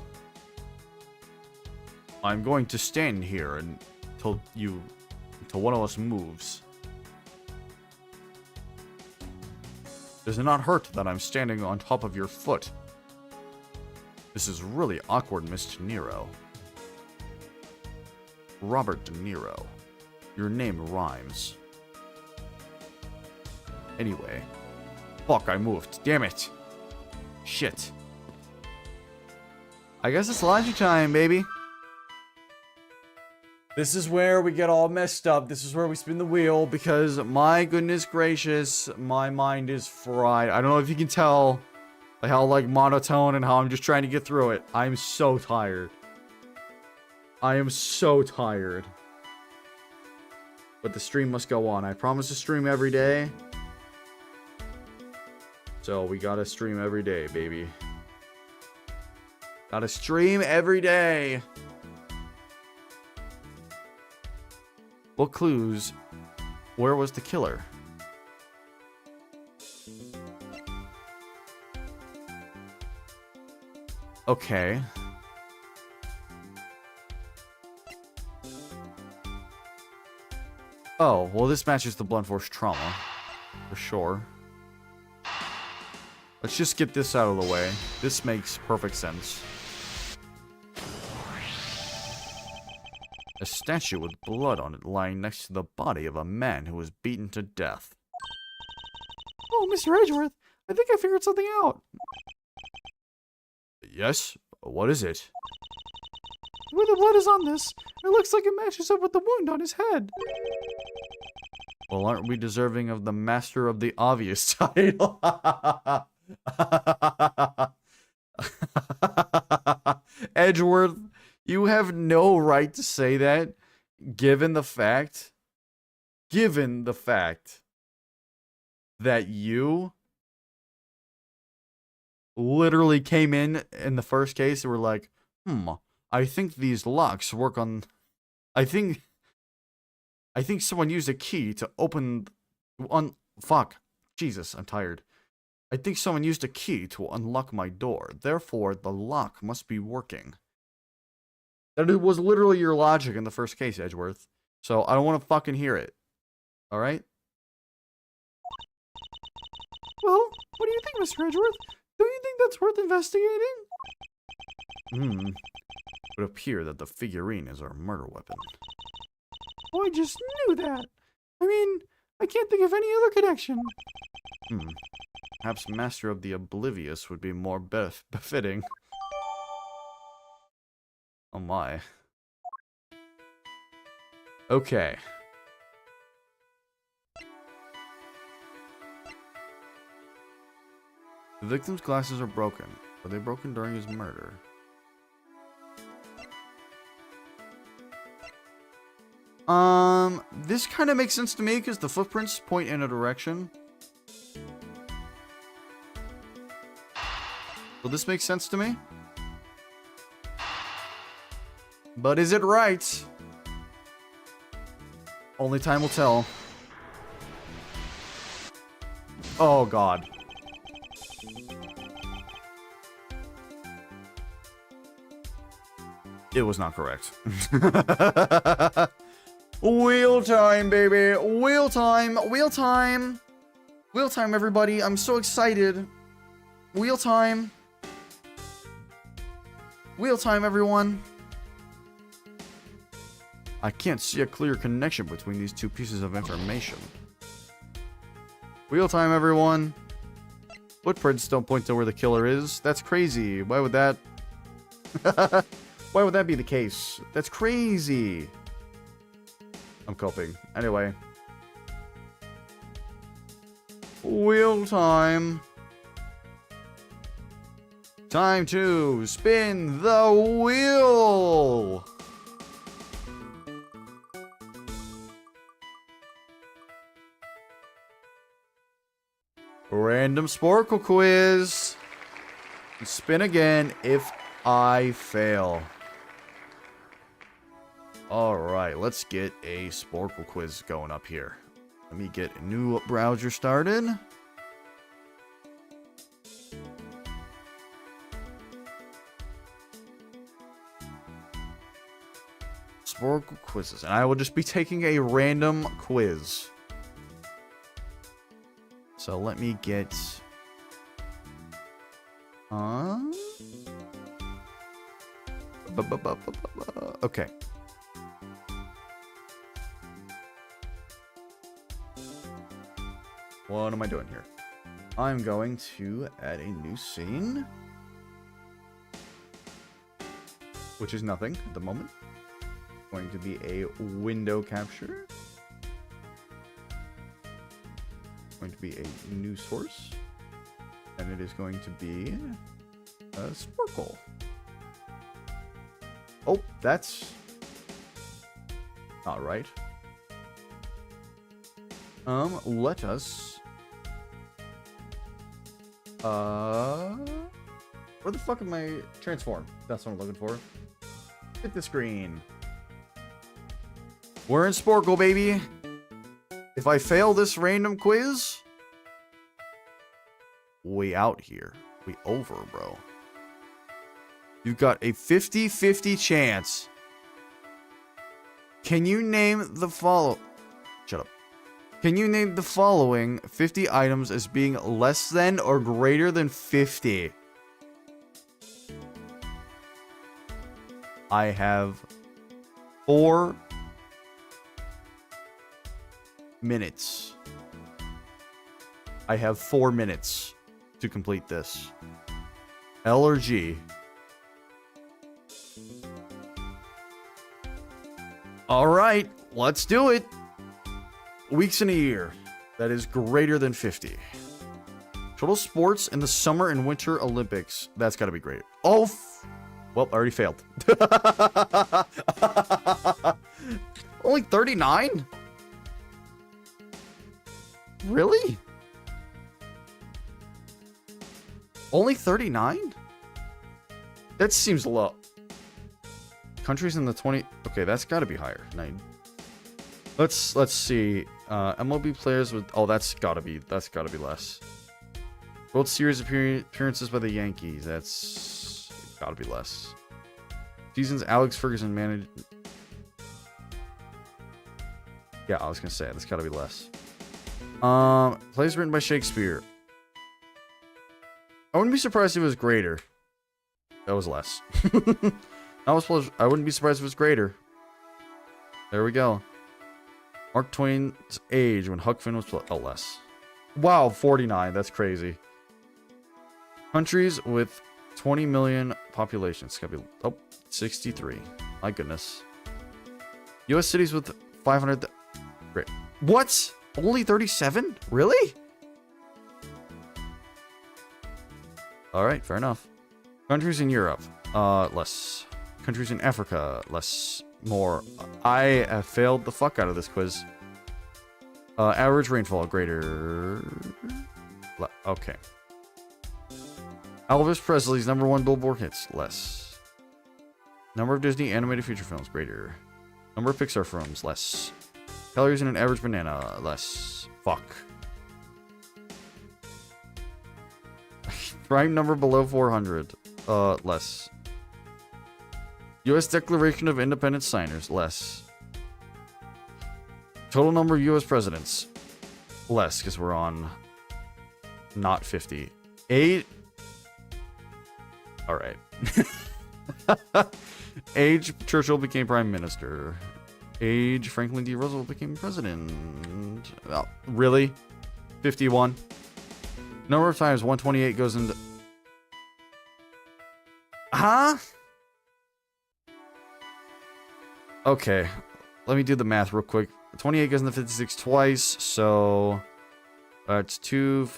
I'm going to stand here until one of us moves. Does it not hurt that I'm standing on top of your foot? This is really awkward, Miss De Niro. Robert De Niro. Your name rhymes. Anyway. Fuck, I moved. Damn it. Shit. I guess it's laundry time, baby. This is where we get all messed up. This is where we spin the wheel because, my goodness gracious, my mind is fried. I don't know if you can tell how, like, monotone and how I'm just trying to get through it. I'm so tired. I am so tired. But the stream must go on. I promise to stream every day. So, we gotta stream every day, baby. Gotta stream every day. What clues? Where was the killer? Okay. Oh, well this matches the blunt force trauma. For sure. Let's just get this out of the way. This makes perfect sense. A statue with blood on it lying next to the body of a man who was beaten to death. Oh, Mr. Edgeworth, I think I figured something out. Yes? What is it? The way the blood is on this, it looks like it matches up with the wound on his head. Well, aren't we deserving of the Master of the Obvious title? Edgeworth, you have no right to say that, given the fact that you literally came in the first case and were like, I think these locks work on, I think someone used a key to open, fuck, Jesus, I'm tired. I think someone used a key to unlock my door, therefore the lock must be working. That was literally your logic in the first case, Edgeworth. So I don't want to fucking hear it. Alright? Well, what do you think, Mr. Edgeworth? Don't you think that's worth investigating? It would appear that the figurine is our murder weapon. Oh, I just knew that. I mean, I can't think of any other connection. Perhaps Master of the Oblivious would be more befitting. Oh my. Okay. The victim's glasses are broken. Were they broken during his murder? This kind of makes sense to me because the footprints point in a direction. So this makes sense to me. But is it right? Only time will tell. Oh god. It was not correct. Wheel time, baby. Wheel time. Wheel time. Wheel time, everybody. I'm so excited. Wheel time. Wheel time, everyone. I can't see a clear connection between these two pieces of information. Wheel time, everyone. Footprints don't point to where the killer is. That's crazy. Why would that... Why would that be the case? That's crazy. I'm coping. Anyway. Wheel time. Time to spin the wheel. Random Sporkle quiz. Spin again if I fail. Alright, let's get a Sporkle quiz going up here. Let me get a new browser started. Sporkle quizzes. And I will just be taking a random quiz. So let me get... Okay. What am I doing here? I'm going to add a new scene. Which is nothing at the moment. Going to be a window capture. Going to be a new source. And it is going to be a sparkle. Oh, that's not right. Let us where the fuck am I transform? That's what I'm looking for. Hit the screen. We're in Sporkle, baby. If I fail this random quiz, we out here. We over, bro. You've got a 50-50 chance. Can you name the follow... Shut up. Can you name the following 50 items as being less than or greater than 50? I have 4 minutes. I have 4 minutes to complete this. L or G? All right, let's do it. Weeks in a year that is greater than 50. Total sports in the Summer and Winter Olympics. That's got to be great. Oh, well, I already failed. Only 39? Really? Only 39? That seems low. Countries in the 20... Okay, that's got to be higher. 9. Let's see. MLB players with... Oh, that's got to be less. World Series appearances by the Yankees. That's got to be less. Seasons Alex Ferguson managed... Yeah, I was going to say, that's got to be less. Plays written by Shakespeare. I wouldn't be surprised if it was greater. That was less. I wouldn't be surprised if it was greater. There we go. Mark Twain's age when Huck Finn was... Oh, less. Wow, 49. That's crazy. Countries with 20 million populations. It's gotta be... Oh, 63. My goodness. U.S. cities with 500... Great. What? Only 37? Really? Alright, fair enough. Countries in Europe. Less. Countries in Africa. Less. More. I have failed the fuck out of this quiz. Average rainfall. Greater. Okay. Elvis Presley's #1 Billboard hits. Less. Number of Disney animated feature films. Greater. Number of Pixar films. Less. Calories in an average banana. Less. Fuck. Prime number below 400. Less. U.S. Declaration of Independence signers. Less. Total number of U.S. presidents. Less, because we're on not 50. 8. Alright. Age Churchill became prime minister. Age Franklin D. Roosevelt became president. Well, really? 51? Number of times 128 goes into... Huh? Okay. Let me do the math real quick. 28 goes into 56 twice, so... it's 2...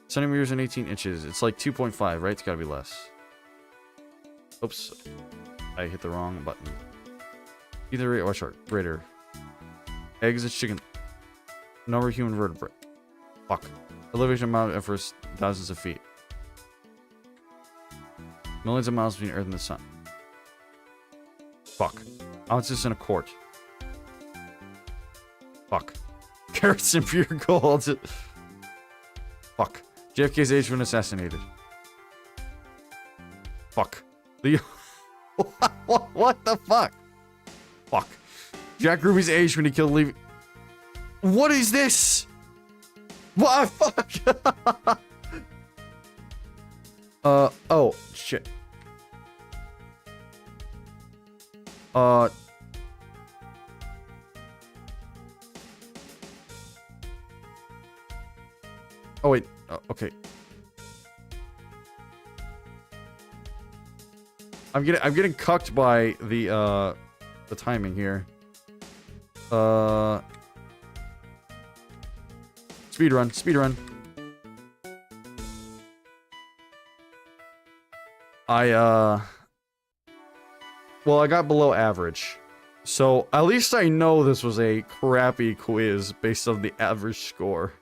centimeters and 18 inches. It's like 2.5, right? It's gotta be less. Oops. I hit the wrong button. Either or short. Greater. Eggs and chicken. Number of human vertebrae. Fuck. Elevation of Mount Everest, thousands of feet. Millions of miles between Earth and the Sun. Fuck. Ounces in a quart. Fuck. Carats in pure gold. Fuck. JFK's age when assassinated. Fuck. The... what the fuck? Fuck. Jack Ruby's age when he killed Levy... What is this? What? Fuck. Oh, shit. Oh, wait. Oh, okay. I'm getting cucked by the timing here. Speed run, speed run. Well, I got below average. So, at least I know this was a crappy quiz based on the average score.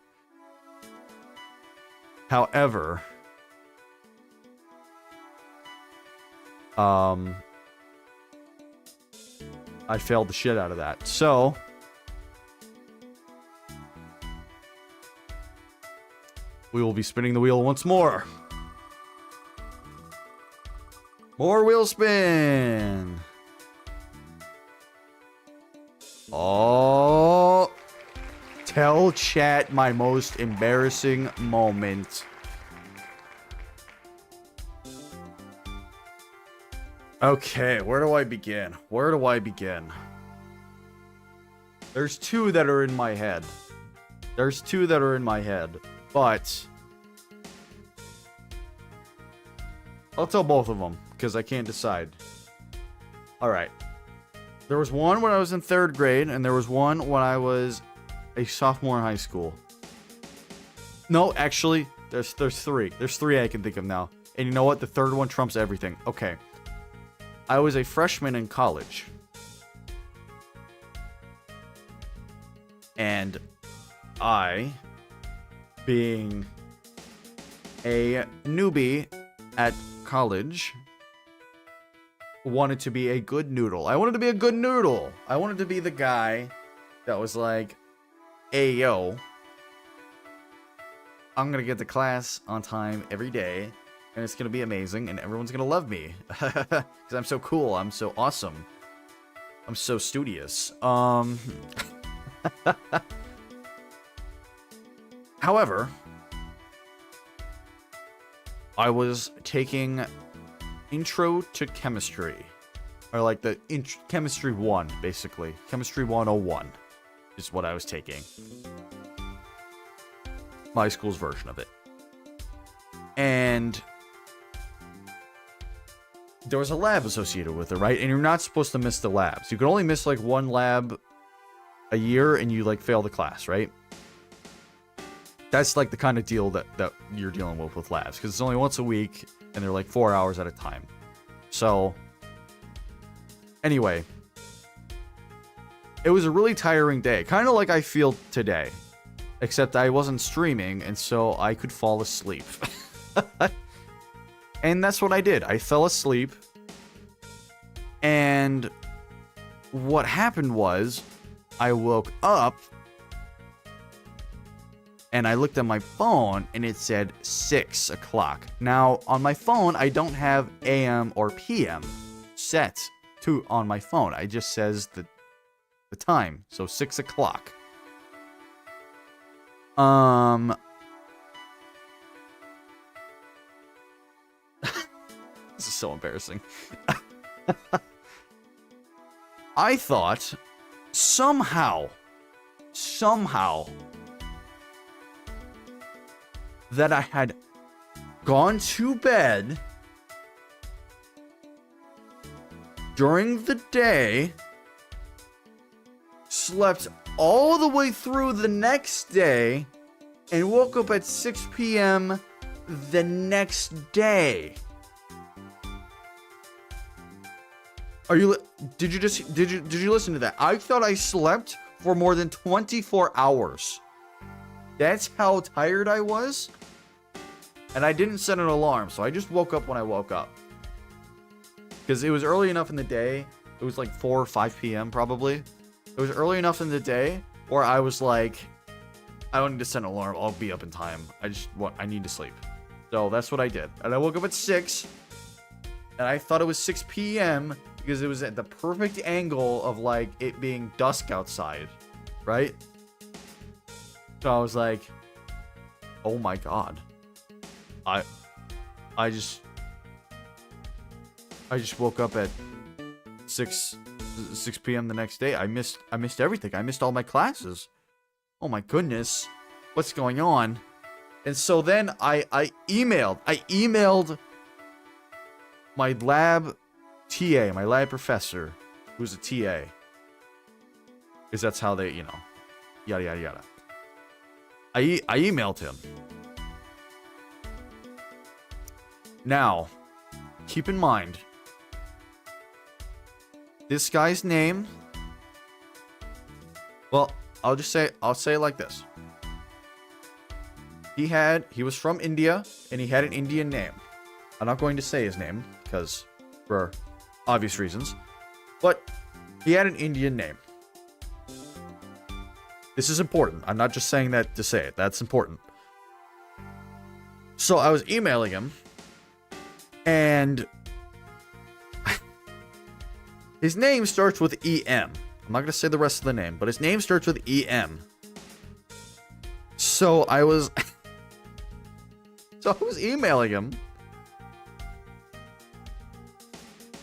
However, I failed the shit out of that. So, we will be spinning the wheel once more. More wheel spin. Oh. Tell chat my most embarrassing moment. Okay, where do I begin? Where do I begin? There's two that are in my head. There's two that are in my head. But I'll tell both of them, because I can't decide. Alright. There was one when I was in 3rd grade, and there was one when I was a sophomore in high school. No, actually, there's three. There's three I can think of now. And you know what? The third one trumps everything. Okay. I was a freshman in college. And I, being a newbie at college, wanted to be a good noodle. I wanted to be a good noodle. I wanted to be the guy that was like, hey, yo, I'm gonna get to class on time every day, and it's gonna be amazing, and everyone's gonna love me. Because I'm so cool, I'm so awesome. I'm so studious. However, I was taking Intro to Chemistry. Or like the Chemistry 1, basically. Chemistry 101 is what I was taking. My school's version of it. And there was a lab associated with it, right? And you're not supposed to miss the labs. You can only miss like one lab a year and you like fail the class, right? That's like the kind of deal that you're dealing with labs. Because it's only once a week and they're like 4 hours at a time. So, anyway. It was a really tiring day. Kind of like I feel today. Except I wasn't streaming, and so I could fall asleep. And that's what I did. I fell asleep. And what happened was, I woke up, and I looked at my phone, and it said 6 o'clock. Now, on my phone, I don't have AM or PM set to on my phone. It just says the time. So 6 o'clock. This is so embarrassing. I thought somehow that I had gone to bed during the day, slept all the way through the next day, and woke up at 6 p.m. the next day. Did you listen to that? I thought I slept for more than 24 hours. That's how tired I was. And I didn't set an alarm, so I just woke up when I woke up. Because it was early enough in the day. It was like 4 or 5 p.m. probably. It was early enough in the day where I was like, I don't need to set an alarm. I'll be up in time. I need to sleep. So that's what I did. And I woke up at 6. And I thought it was 6 p.m. because it was at the perfect angle of like it being dusk outside. Right? So I was like, oh my god. I just woke up at 6 p.m. the next day. I missed everything. I missed all my classes. Oh my goodness. What's going on? And so then I emailed my lab TA, my lab professor, who's a TA. Because that's how they, yada, yada, yada. I emailed him. Now, keep in mind, this guy's name, well, I'll say it like this. He was from India, and he had an Indian name. I'm not going to say his name, because for obvious reasons. But he had an Indian name. This is important. I'm not just saying that to say it. That's important. So I was emailing him, and his name starts with EM. I'm not going to say the rest of the name, but his name starts with EM. So I was emailing him,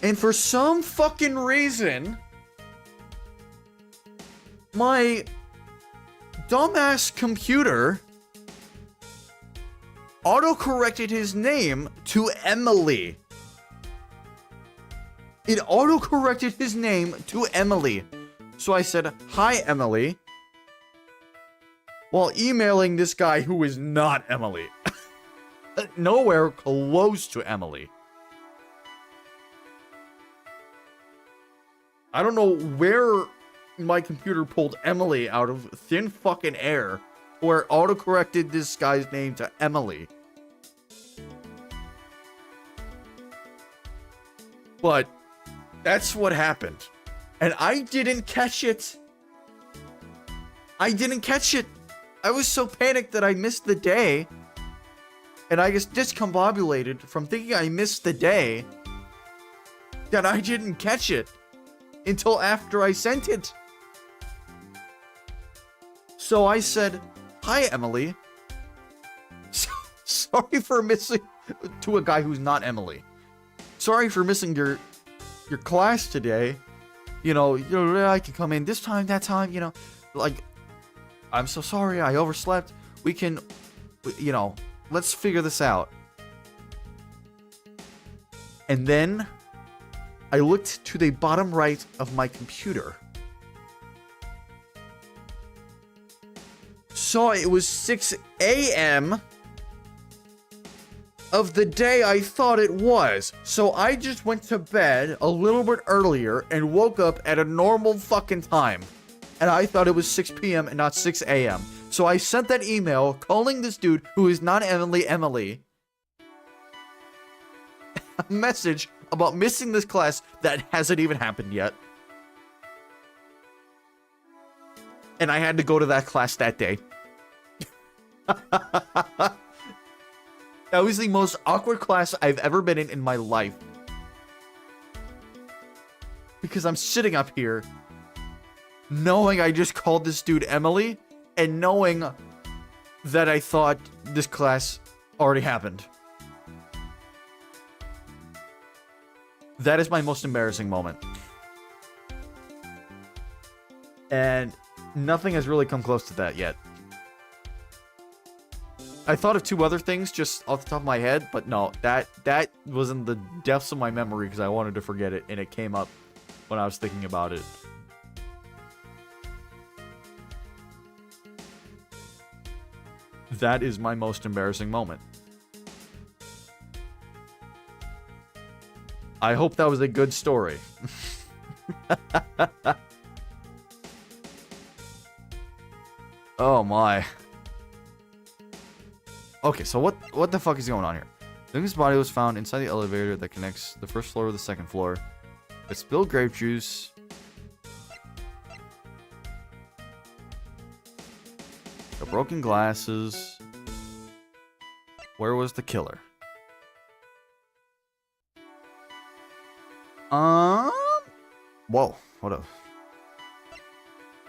and for some fucking reason, my dumbass computer auto-corrected his name to Emily. It auto-corrected his name to Emily. So I said, "Hi, Emily," while emailing this guy who is not Emily. Nowhere close to Emily. I don't know where my computer pulled Emily out of thin fucking air, where it auto-corrected this guy's name to Emily. But that's what happened. And I didn't catch it. I was so panicked that I missed the day. And I just discombobulated from thinking I missed the day that I didn't catch it until after I sent it. So I said, "Hi, Emily. Sorry for missing," to a guy who's not Emily. "Sorry for missing your class today. I can come in this time, that time, like, I'm so sorry, I overslept. We can, let's figure this out." And then I looked to the bottom right of my computer. Saw it was 6 a.m. of the day I thought it was. So I just went to bed a little bit earlier and woke up at a normal fucking time. And I thought it was 6 p.m. and not 6 a.m. So I sent that email calling this dude who is not Emily, a message about missing this class that hasn't even happened yet. And I had to go to that class that day. That was the most awkward class I've ever been in my life. Because I'm sitting up here knowing I just called this dude Emily and knowing that I thought this class already happened. That is my most embarrassing moment. And nothing has really come close to that yet. I thought of two other things just off the top of my head, but no, that was in the depths of my memory because I wanted to forget it, and it came up when I was thinking about it. That is my most embarrassing moment. I hope that was a good story. Oh my. Okay, so what the fuck is going on here? Lucas' body was found inside the elevator that connects the first floor with the second floor. It spilled grape juice. The broken glasses. Where was the killer? Whoa, what up?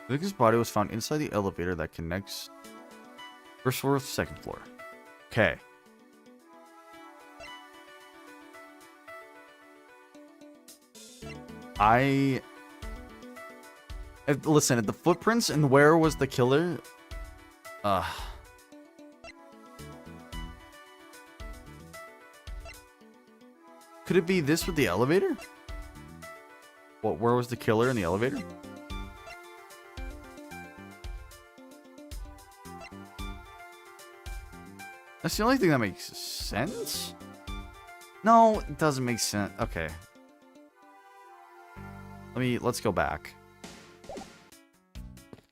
Lucas' body was found inside the elevator that connects first floor with the second floor. Okay. Listen, the footprints and where was the killer? Could it be this with the elevator? What? Where was the killer in the elevator? That's the only thing that makes sense? No, it doesn't make sense. Okay. Let's go back.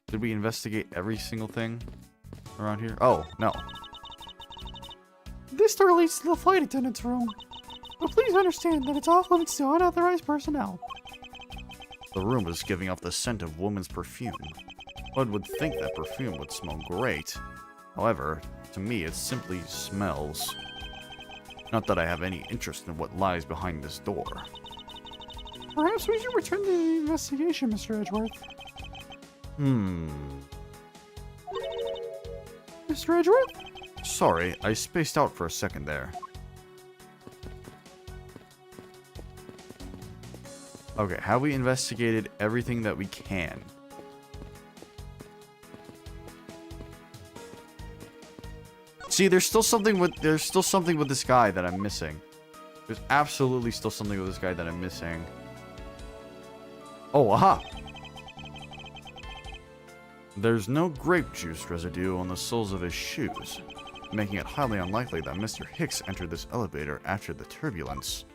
Did we investigate every single thing around here? Oh, no. This door leads to the flight attendant's room. But please understand that it's off limits to unauthorized personnel. The room is giving off the scent of woman's perfume. One would think that perfume would smell great. However, to me it simply smells. Not that I have any interest in what lies behind this door. Perhaps we should return to the investigation, Mr. Edgeworth. Mr. Edgeworth? Sorry, I spaced out for a second there. Okay, have we investigated everything that we can? See, there's still something with this guy that I'm missing. There's absolutely still something with this guy that I'm missing. Oh, aha! There's no grape juice residue on the soles of his shoes, making it highly unlikely that Mr. Hicks entered this elevator after the turbulence.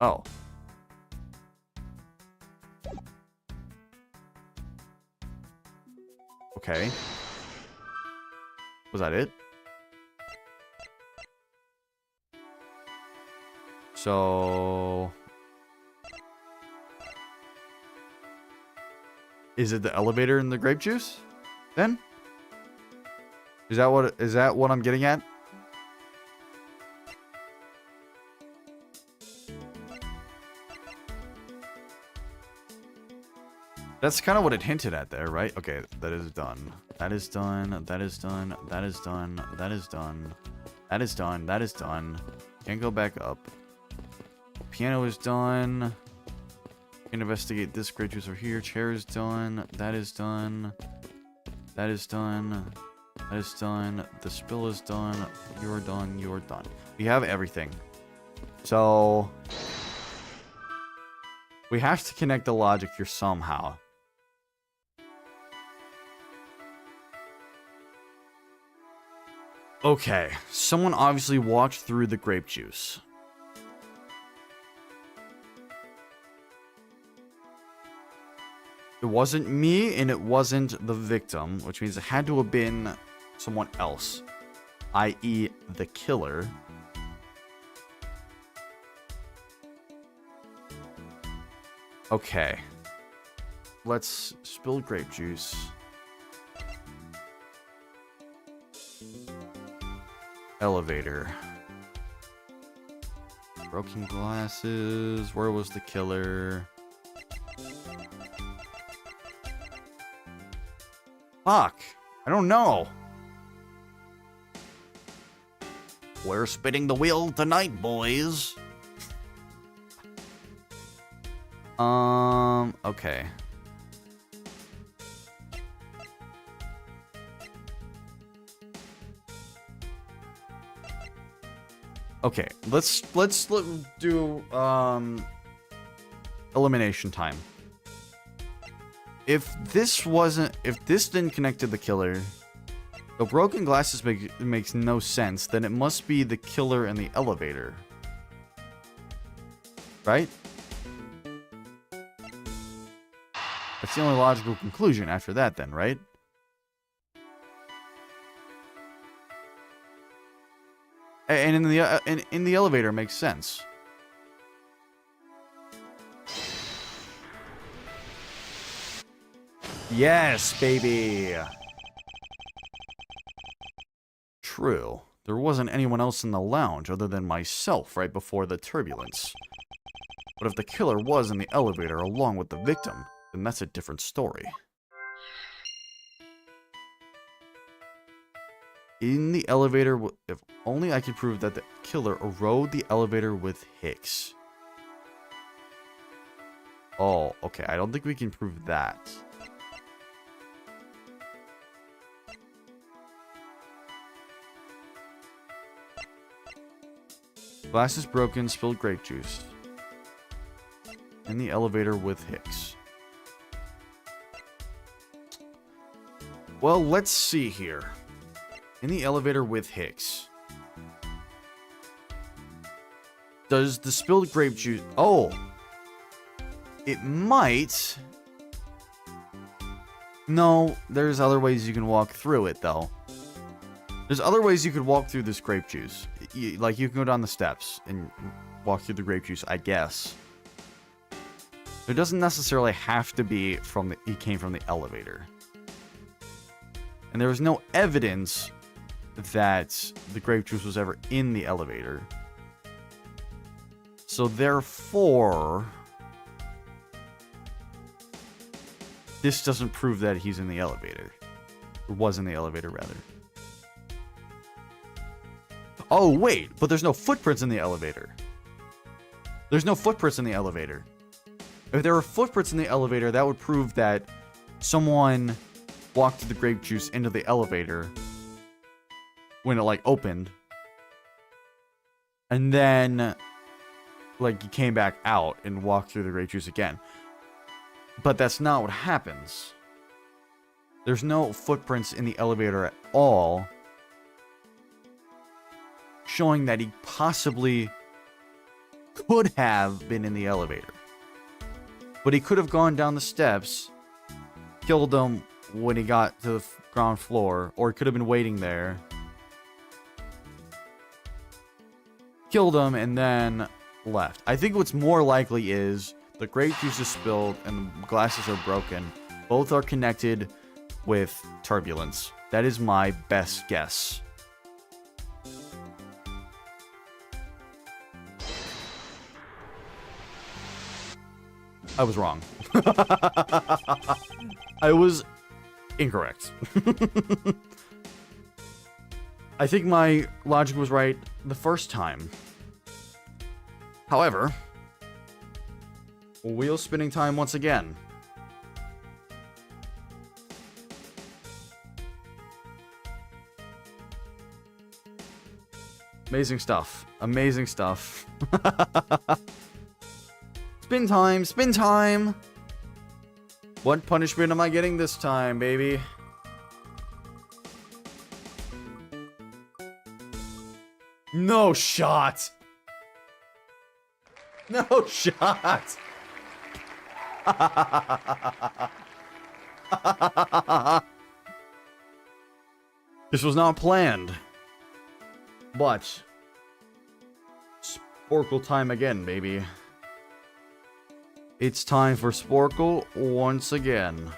Oh. Okay. Was that it? So... Is it the elevator and the grape juice? Then? Is that what I'm getting at? That's kind of what it hinted at there, right? Okay, that is done. That is done. That is done. That is done. That is done. That is done. That is done. Can't go back up. Piano is done. Can investigate this grape juice over here. Chair is done. That is done. That is done. That is done. The spill is done. You're done. You're done. We have everything. So... we have to connect the logic here somehow. Okay, someone obviously walked through the grape juice. It wasn't me, and it wasn't the victim, which means it had to have been someone else, i.e. the killer. Okay. Let's spill grape juice. Elevator. Broken glasses. Where was the killer? Fuck. I don't know. We're spinning the wheel tonight, boys. Okay. Okay, let's do elimination time. If this didn't connect to the killer, the broken glasses makes no sense, then it must be the killer in the elevator. Right? That's the only logical conclusion after that then, right? And in the elevator makes sense. Yes, baby. True. There wasn't anyone else in the lounge other than myself right before the turbulence. But if the killer was in the elevator along with the victim, then that's a different story. In the elevator, if only I could prove that the killer rode the elevator with Hicks. Oh, okay. I don't think we can prove that. Glass is broken, spilled grape juice. In the elevator with Hicks. Well, let's see here. In the elevator with Hicks. Does the spilled grape juice... Oh! It might... No, there's other ways you can walk through it, though. There's other ways you could walk through this grape juice. Like, you can go down the steps and walk through the grape juice, I guess. It doesn't necessarily have to be from the... He came from the elevator. And there was no evidence that the grape juice was ever in the elevator. So, therefore... This doesn't prove that he's in the elevator. Or was in the elevator, rather. Oh, wait, but there's no footprints in the elevator. There's no footprints in the elevator. If there were footprints in the elevator, that would prove that someone walked the grape juice into the elevator when it, like, opened. And then, like, he came back out and walked through the grape juice again. But that's not what happens. There's no footprints in the elevator at all, showing that he possibly could have been in the elevator. But he could have gone down the steps, killed them when he got to the ground floor, or he could have been waiting there, killed him, and then left. I think what's more likely is the grape juice is spilled and the glasses are broken. Both are connected with turbulence. That is my best guess. I was wrong. I was incorrect. I think my logic was right the first time. However, wheel spinning time once again. Amazing stuff. Amazing stuff. Spin time, spin time. What punishment am I getting this time, baby? No shot. No shot. This was not planned. But Sporkle time again, baby. It's time for Sporkle once again.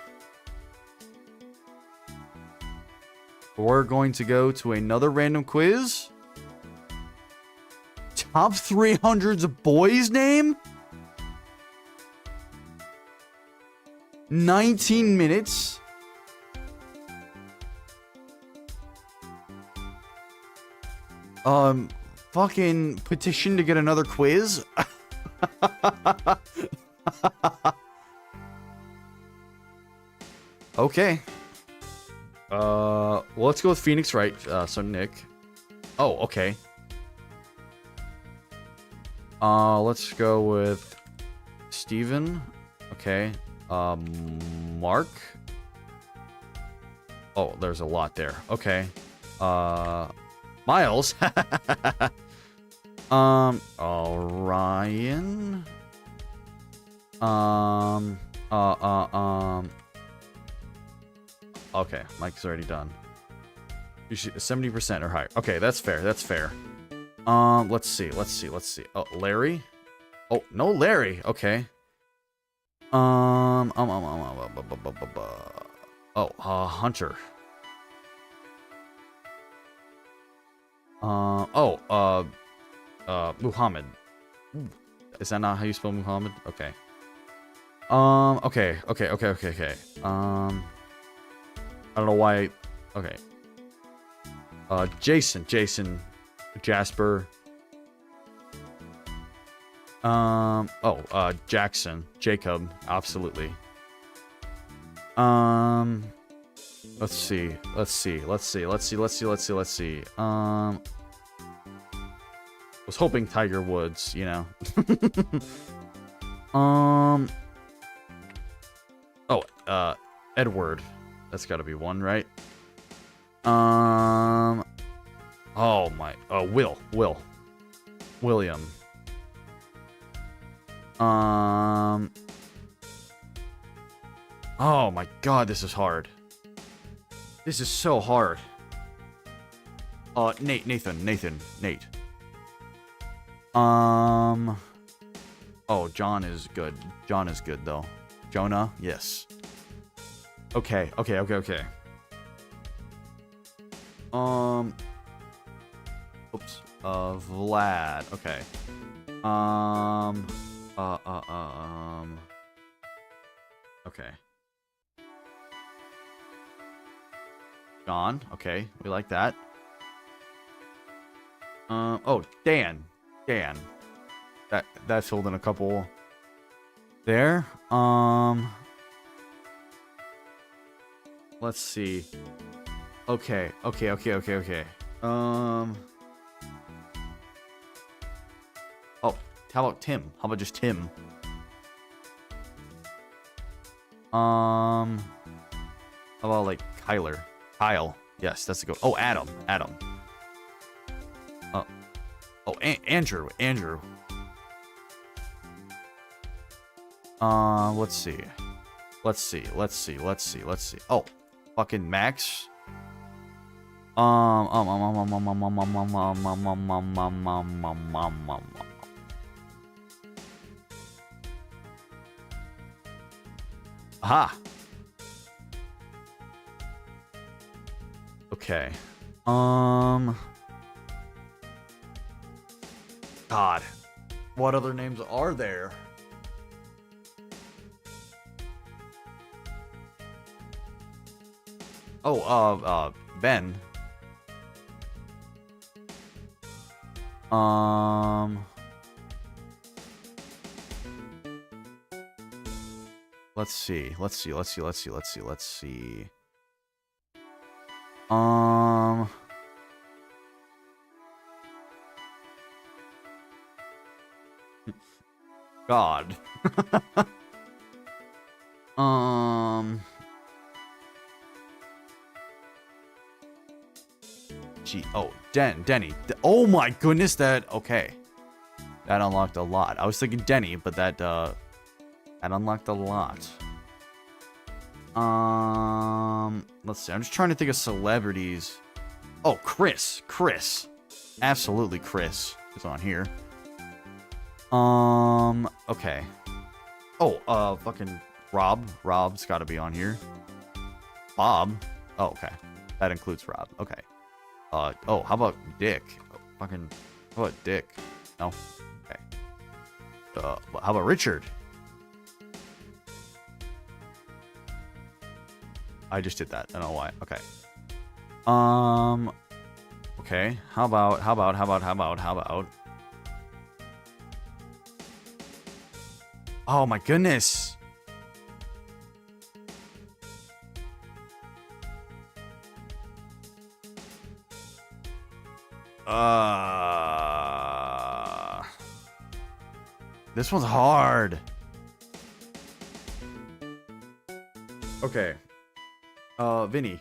We're going to go to another random quiz. Top 300's boys name? 19 minutes. Fucking petition to get another quiz? Okay. Well, let's go with Phoenix, right? So Nick. Oh, okay. Let's go with Steven. Okay. Mark. Oh, there's a lot there. Okay. Miles. Ryan. Okay, Mike's already done. You should 70% or higher. Okay, that's fair. That's fair. Let's see. Oh, Larry. Oh, no, Larry. Okay. Hunter. Muhammad. Is that not how you spell Muhammad? Okay. Okay. I don't know why. Okay. Jason, Jasper. Jackson. Jacob. Absolutely. Let's see. Was hoping Tiger Woods, you know. Edward. That's gotta be one, right? William. Oh my god, this is hard. This is so hard. Nate. Oh, John is good. John is good, though. Jonah? Yes. Okay. Oops. Vlad. Okay. Okay. John. Okay. We like that. Oh, Dan. That's holding a couple there. Let's see. Okay. Oh, how about Tim? How about just Tim? How about like Kyle? Yes, that's a good. Oh, Adam. Andrew. Let's see. Oh, fucking Max. Aha. Okay. God. What other names are there? Oh, Ben. Let's see. God. Denny. Oh my goodness, okay. That unlocked a lot. I was thinking Denny, but that unlocked a lot. Let's see. I'm just trying to think of celebrities. Oh, Chris. Absolutely Chris is on here. Okay. Oh, fucking Rob. Rob's gotta be on here. Bob. Oh, okay. That includes Rob. Okay. How about Dick? How about Dick? No? Okay. How about Richard? I just did that. I don't know why. Okay. Okay. How about? Oh my goodness. This one's hard. Okay. Vinny.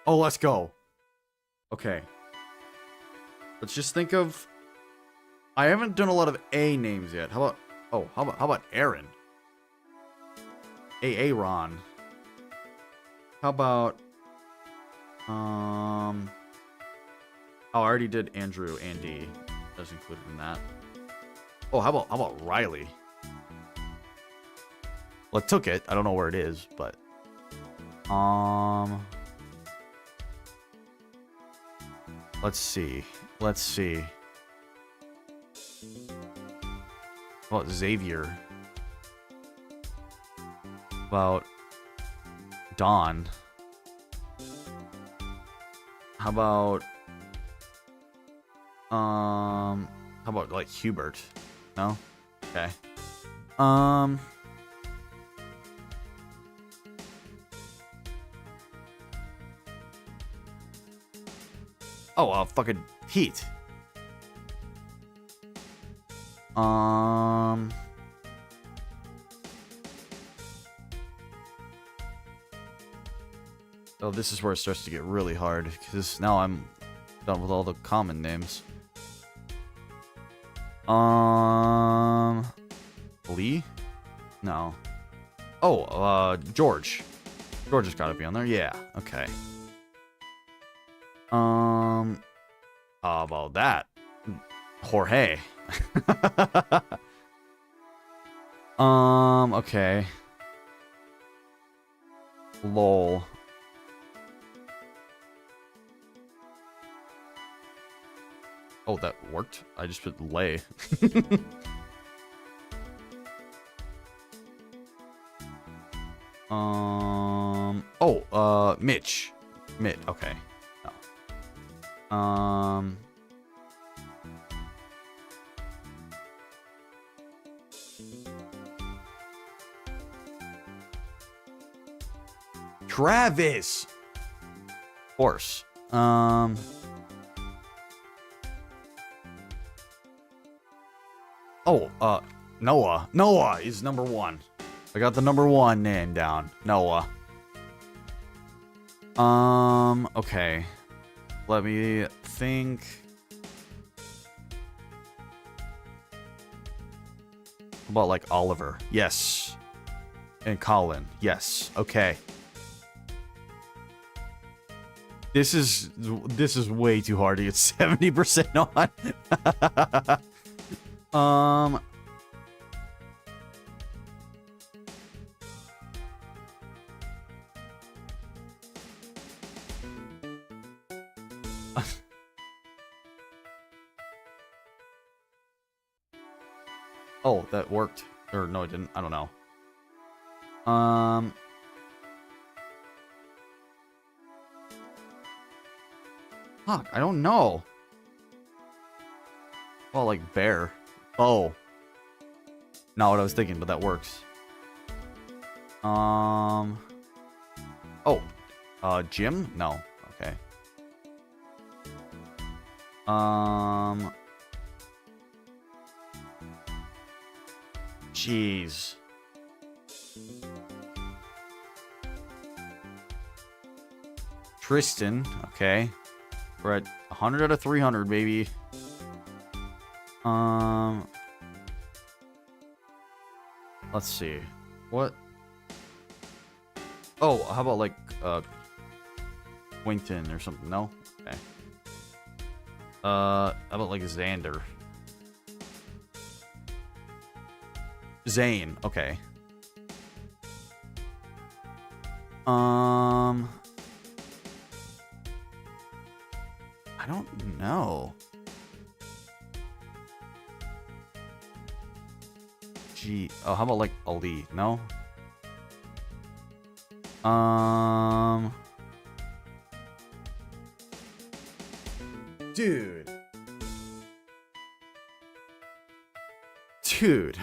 Oh, let's go. Okay. Let's just think of... I haven't done a lot of A names yet. How about Aaron? Aaron. How about... Oh, I already did Andrew, Andy. That's included in that. Oh, how about Riley? Well, it took it. I don't know where it is, but... Let's see. How about Xavier? About Don? How about like Hubert? No? Okay. Oh, fucking heat. Oh, this is where it starts to get really hard, because now I'm done with all the common names. Lee? No. Oh, George. George has gotta be on there. Yeah, okay. How about that? Jorge. Okay. Lol. Oh, that worked? I just put lay. Mitch. Okay. No. Travis. Of course. Noah. Noah is number 1. I got the number 1 name down. Noah. Okay. Let me think. How about like Oliver? Yes. And Colin? Yes. Okay. This is way too hard to get 70% on. Oh, that worked. Or no, it didn't. I don't know. Fuck, I don't know. Well, like bear. Oh. Not what I was thinking, but that works. Jim? No. Okay. Jeez. Tristan, okay. We're at 100 out of 300, baby. Let's see. What? Oh, how about like Quentin or something? No? Okay. How about like Xander? Zane, okay. I don't know. Gee, oh, how about like Ali? No? Dude. Dude.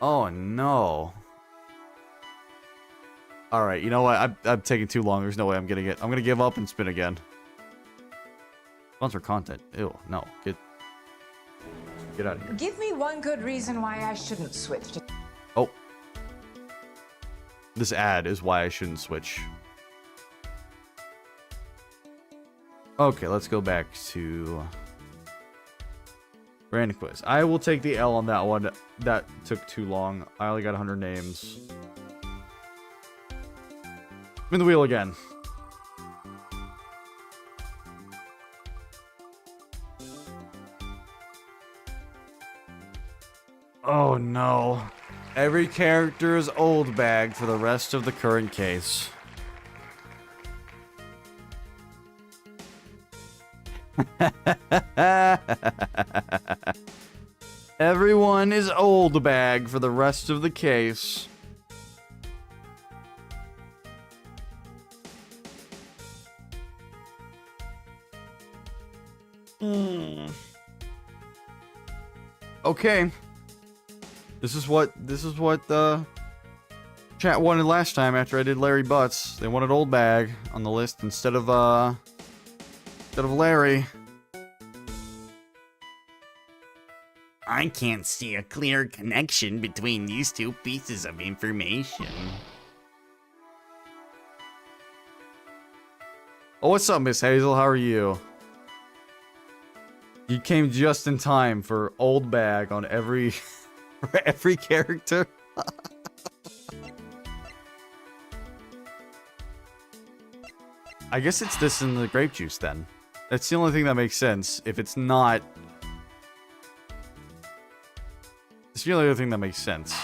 Oh no. Alright, you know what? I'm taking too long. There's no way I'm getting it. I'm gonna give up and spin again. Sponsor content. Ew, no. Get out of here. Give me one good reason why I shouldn't switch to... Oh. This ad is why I shouldn't switch. Okay, let's go back to Random Quiz. I will take the L on that one. That took too long. I only got 100 names. Spin the wheel again. Oh no. Every character is old bag for the rest of the current case. Everyone is old bag for the rest of the case. Okay. This is what chat wanted last time after I did Larry Butts. They wanted Old Bag on the list instead of Larry. I can't see a clear connection between these two pieces of information. Oh, what's up, Miss Hazel? How are you? You came just in time for Old Bag on every for every character. I guess it's this in the grape juice then. That's the only thing that makes sense. If it's not, it's the only other thing that makes sense.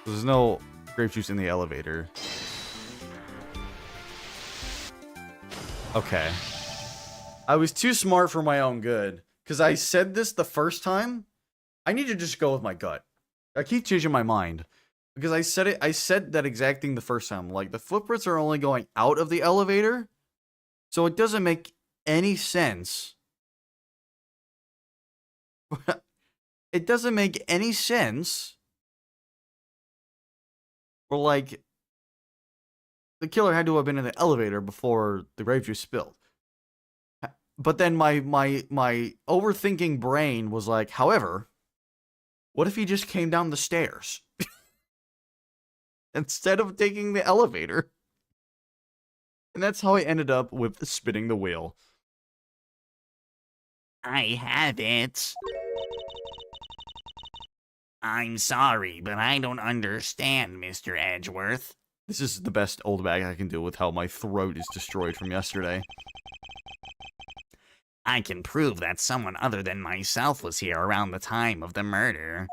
There's no grape juice in the elevator. Okay. I was too smart for my own good. Because I said this the first time. I need to just go with my gut. I keep changing my mind. Because I said that exact thing the first time. Like, the footprints are only going out of the elevator. So it doesn't make any sense. It doesn't make any sense. Or like, the killer had to have been in the elevator before the grape juice spilled. But then my overthinking brain was like, however, what if he just came down the stairs instead of taking the elevator? And that's how I ended up with spinning the wheel. I have it. I'm sorry, but I don't understand, Mr. Edgeworth. This is the best Old Bag I can do with how my throat is destroyed from yesterday. I can prove that someone other than myself was here around the time of the murder.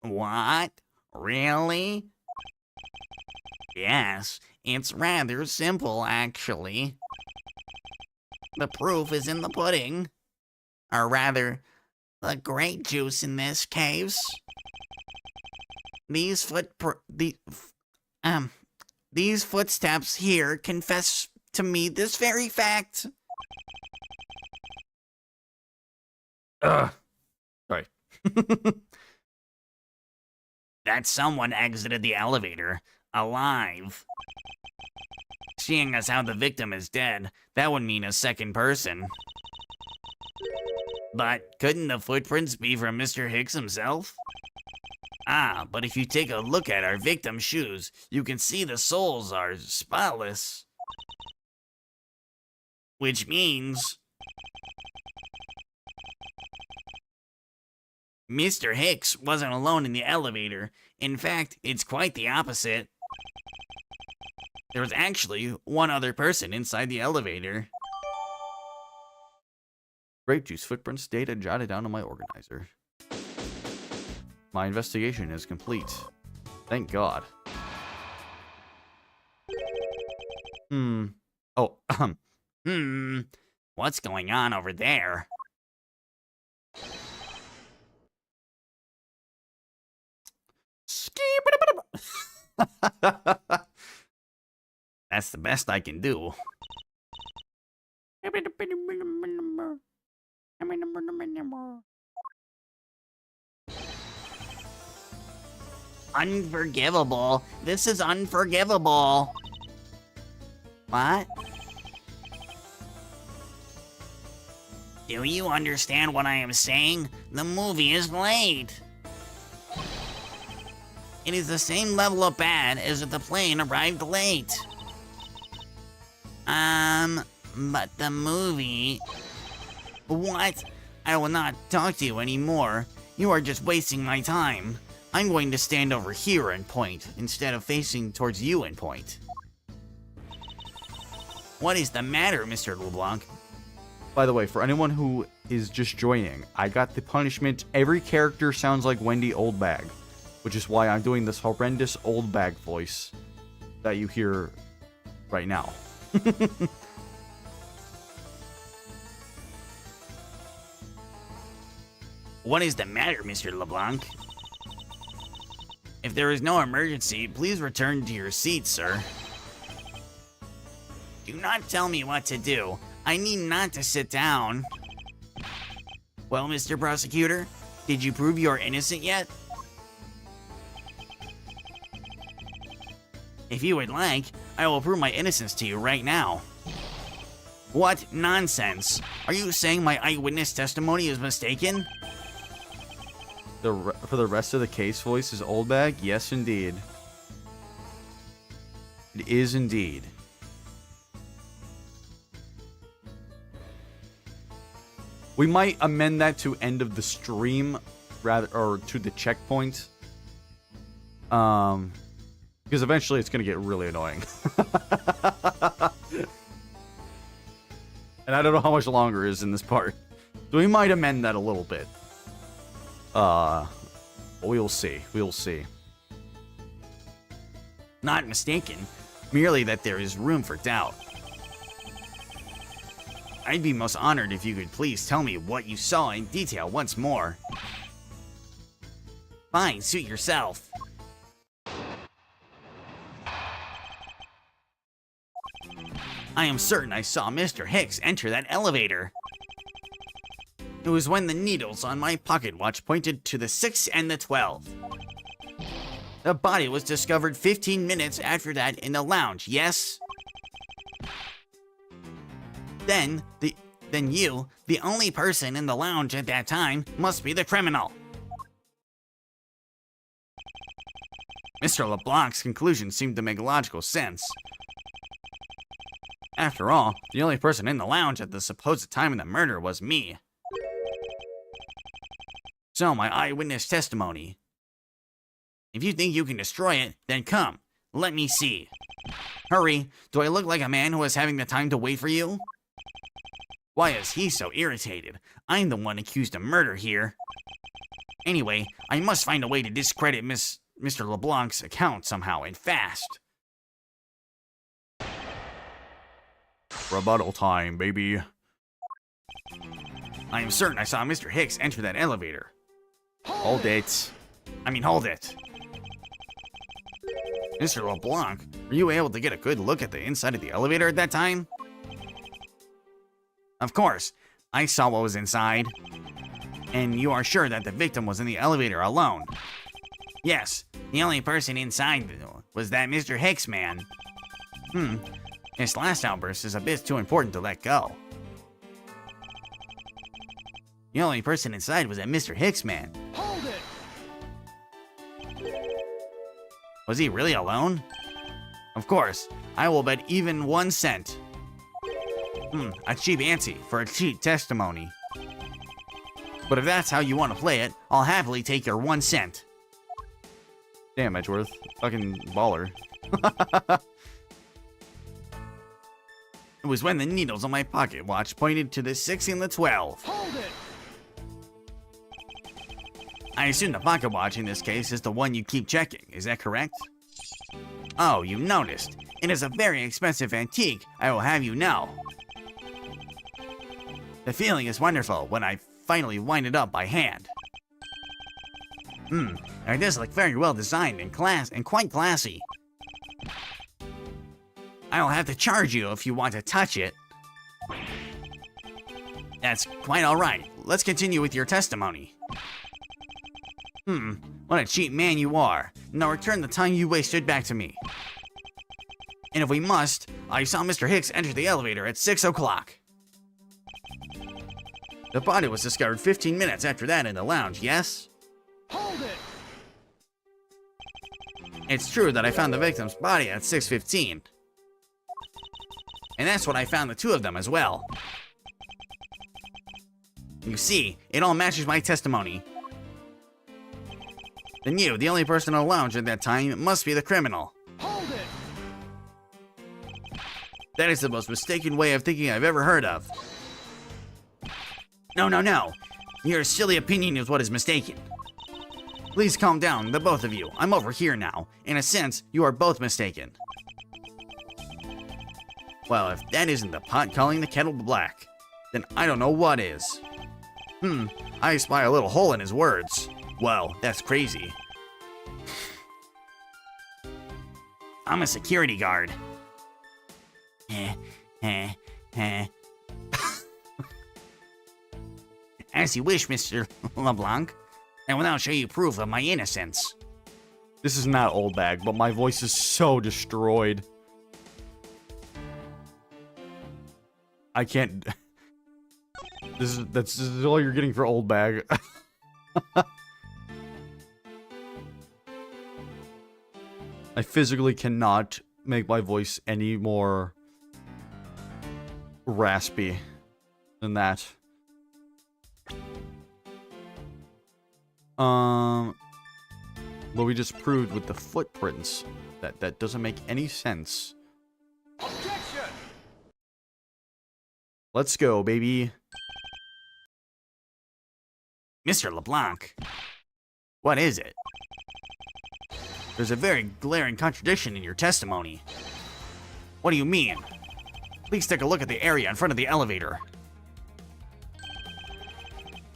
What? Really? Yes, it's rather simple, actually. The proof is in the pudding. Or rather, the grape juice in this case. These footsteps here confess to me this very fact. Sorry. That someone exited the elevator, alive. Seeing as how the victim is dead, that would mean a second person. But couldn't the footprints be from Mr. Hicks himself? Ah, but if you take a look at our victim's shoes, you can see the soles are spotless. Which means Mr. Hicks wasn't alone in the elevator. In fact, it's quite the opposite. There was actually one other person inside the elevator. Grape juice footprints data jotted down on my organizer. My investigation is complete. Thank God. Oh, What's going on over there? That's the best I can do. Unforgivable. This is unforgivable. What? Do you understand what I am saying? The movie is late. It is the same level of bad as if the plane arrived late. But the movie... What? I will not talk to you anymore. You are just wasting my time. I'm going to stand over here and point, instead of facing towards you and point. What is the matter, Mr. LeBlanc? by the way, for anyone who is just joining, I got the punishment. Every character sounds like Wendy Oldbag, which is why I'm doing this horrendous Oldbag voice that you hear right now. What is the matter, Mr. LeBlanc? If there is no emergency, please return to your seat, sir. Do not tell me what to do. I need not to sit down. Well, Mr. Prosecutor, Did you prove you are innocent yet? If you would like, I will prove my innocence to you right now. What nonsense! Are you saying my eyewitness testimony is mistaken? For the rest of the case, voice is old bag? Yes, indeed. It is indeed. We might amend that to end of the stream, rather, or to the checkpoint. Because eventually it's going to get really annoying. And I don't know how much longer is in this part. So we might amend that a little bit. We'll see. We'll see. Not mistaken, merely that there is room for doubt. I'd be most honored if you could please tell me what you saw in detail once more. Fine, suit yourself. I am certain I saw Mr. Hicks enter that elevator. It was when the needles on my pocket watch pointed to the 6 and the 12. The body was discovered 15 minutes after that in the lounge, yes? Then you, the only person in the lounge at that time, must be the criminal. Mr. LeBlanc's conclusion seemed to make logical sense. After all, the only person in the lounge at the supposed time of the murder was me. So, my eyewitness testimony. If you think you can destroy it, then come. Let me see. Hurry, do I look like a man who is having the time to wait for you? Why is he so irritated? I'm the one accused of murder here. Anyway, I must find a way to discredit Mr. LeBlanc's account somehow, and fast. Rebuttal time, baby. I am certain I saw Mr. Hicks enter that elevator. Hold it. Hold it. Mr. LeBlanc, were you able to get a good look at the inside of the elevator at that time? Of course, I saw what was inside. And you are sure that the victim was in the elevator alone? Yes, the only person inside was that Mr. Hicks man. This last outburst is a bit too important to let go. The only person inside was that Mr. Hicks man. Hold it! Was he really alone? Of course, I will bet even 1 cent. A cheap ante for a cheap testimony. But if that's how you want to play it, I'll happily take your 1 cent. Damn, Edgeworth. Fucking baller. It was when the needles on my pocket watch pointed to the 6 and the 12. Hold it! I assume the pocket watch in this case is the one you keep checking, is that correct? Oh, you noticed. It is a very expensive antique, I will have you know. The feeling is wonderful when I finally wind it up by hand. It does look very well designed and quite classy. I'll have to charge you if you want to touch it. That's quite alright. Let's continue with your testimony. What a cheap man you are. Now return the time you wasted back to me. And if we must, I saw Mr. Hicks enter the elevator at 6 o'clock. The body was discovered 15 minutes after that in the lounge, yes? Hold it! It's true that I found the victim's body at 6:15. And that's when I found the two of them as well. You see, it all matches my testimony. Then you, the only person in the lounge at that time, must be the criminal. Hold it! That is the most mistaken way of thinking I've ever heard of. No. Your silly opinion is what is mistaken. Please calm down, the both of you. I'm over here now. In a sense, you are both mistaken. Well, if that isn't the pot calling the kettle black, then I don't know what is. I spy a little hole in his words. Well, that's crazy. I'm a security guard. As you wish, Mr. LeBlanc. I will now show you proof of my innocence. This is not old bag, but my voice is so destroyed. I can't. This is all you're getting for old bag. I physically cannot make my voice any more raspy than that. What we just proved with the footprints, that doesn't make any sense. Objection! Let's go, baby. Mr. LeBlanc, what is it? There's a very glaring contradiction in your testimony. What do you mean? Please take a look at the area in front of the elevator.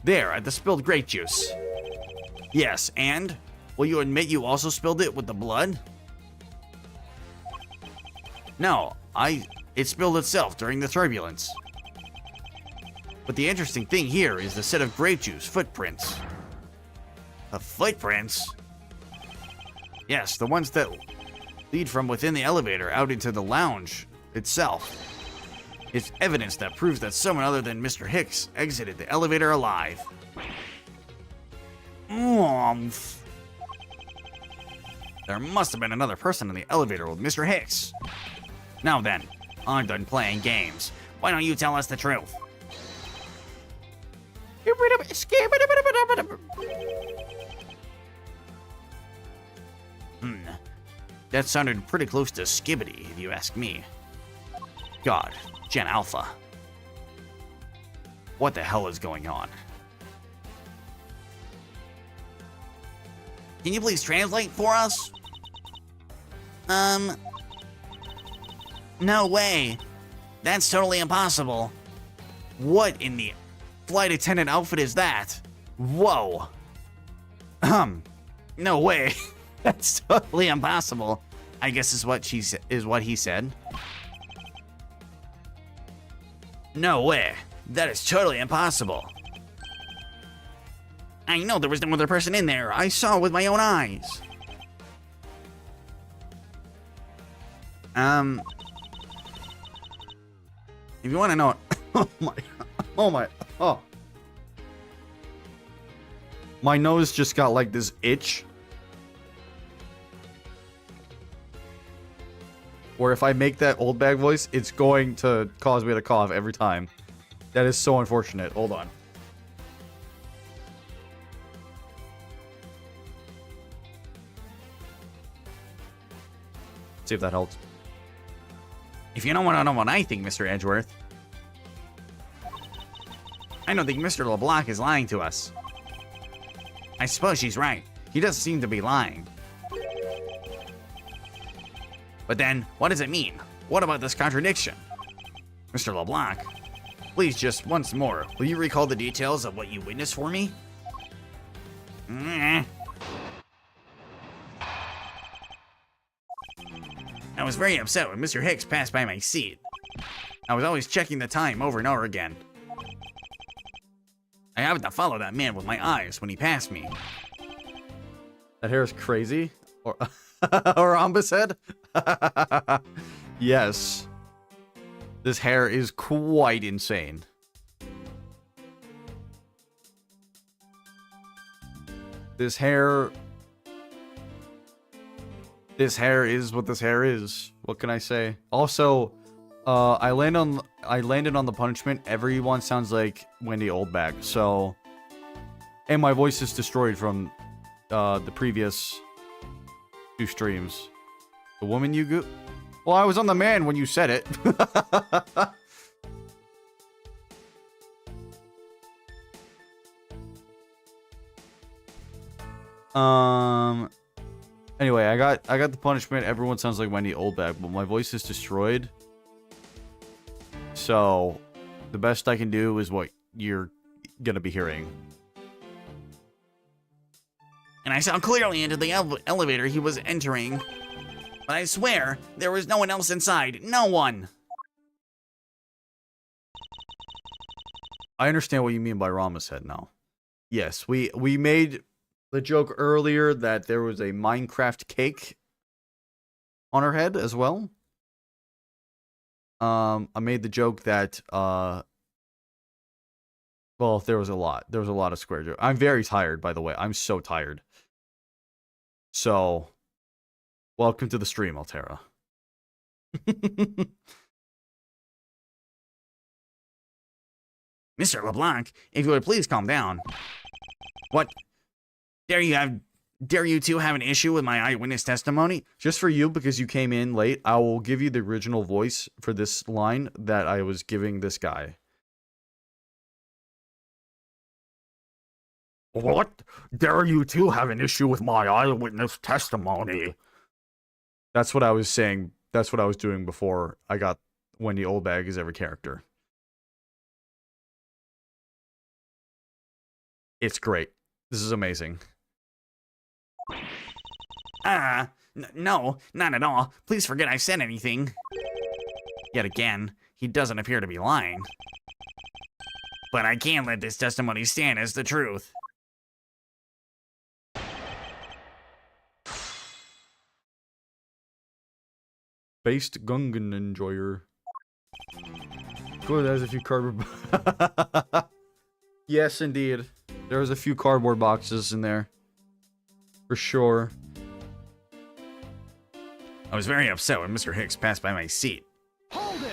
There, at the spilled grape juice. Yes, and? Will you admit you also spilled it with the blood? No, it spilled itself during the turbulence. But the interesting thing here is the set of grape juice footprints. The footprints? Yes, the ones that lead from within the elevator out into the lounge itself. It's evidence that proves that someone other than Mr. Hicks exited the elevator alive. There must have been another person in the elevator with Mr. Hicks. Now then, I'm done playing games. Why don't you tell us the truth? That sounded pretty close to skibbity, if you ask me. God, Gen Alpha. What the hell is going on? Can you please translate for us? No way. That's totally impossible. What in the flight attendant outfit is that? Whoa. No way. That's totally impossible. I guess is what he said. No way. That is totally impossible. I know there was no other person in there. I saw with my own eyes. If you want to know, My nose just got like this itch. Where if I make that old bag voice, it's going to cause me to cough every time. That is so unfortunate. Hold on. See if that helps. If you don't want to know what I think, Mr. Edgeworth, I don't think Mr. LeBlanc is lying to us. I suppose she's right. He does seem to be lying. But then, what does it mean? What about this contradiction? Mr. LeBlanc, please just once more, will you recall the details of what you witnessed for me? I was very upset when Mr. Hicks passed by my seat. I was always checking the time over and over again. I happened to follow that man with my eyes when he passed me. That hair is crazy? Or Rhombus head? Yes. This hair is quite insane. This hair is what this hair is. What can I say? Also, I landed on the punishment. Everyone sounds like Wendy Oldbag. So, and my voice is destroyed from the previous 2 streams. The woman you go. Well, I was on the man when you said it. Anyway, I got the punishment. Everyone sounds like Wendy Oldbag, but my voice is destroyed. So, the best I can do is what you're gonna be hearing. And I saw clearly into the elevator he was entering. But I swear, there was no one else inside. No one! I understand what you mean by Rama's head now. Yes, we made the joke earlier that there was a Minecraft cake on her head as well. I made the joke that well, there was a lot of square jokes. I'm very tired, by the way. I'm so tired. So, welcome to the stream, Altera. Mr. LeBlanc, if you would please calm down. What? Dare you two have an issue with my eyewitness testimony? Just for you, because you came in late, I will give you the original voice for this line that I was giving this guy. What? Dare you two have an issue with my eyewitness testimony? That's what I was saying. That's what I was doing before I got Wendy Oldbag as every character. It's great. This is amazing. No, not at all. Please forget I said anything. Yet again, he doesn't appear to be lying. But I can't let this testimony stand as the truth. Based Gungan enjoyer. Good, there's a few cardboard. Yes, indeed. There was a few cardboard boxes in there. For sure. I was very upset when Mr. Hicks passed by my seat. Hold it!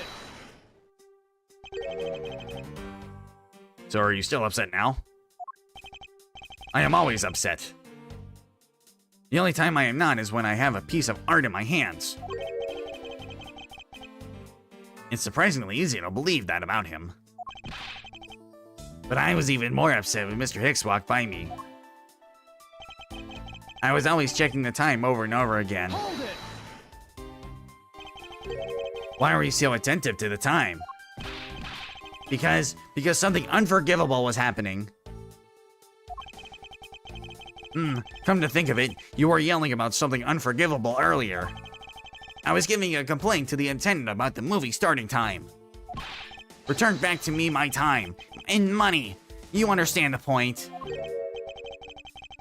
So are you still upset now? I am always upset. The only time I am not is when I have a piece of art in my hands. It's surprisingly easy to believe that about him. But I was even more upset when Mr. Hicks walked by me. I was always checking the time over and over again. Hold it! Why were you so attentive to the time? Because something unforgivable was happening. Come to think of it, you were yelling about something unforgivable earlier. I was giving a complaint to the attendant about the movie starting time. Return back to me my time and money. You understand the point.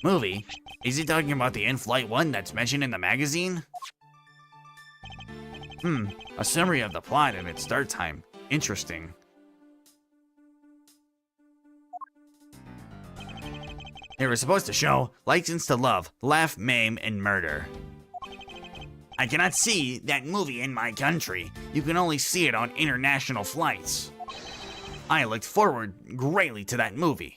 Movie? Is he talking about the in-flight one that's mentioned in the magazine? A summary of the plot and its start time. Interesting. They were supposed to show License to Love, Laugh, Maim, and Murder. I cannot see that movie in my country. You can only see it on international flights. I looked forward greatly to that movie.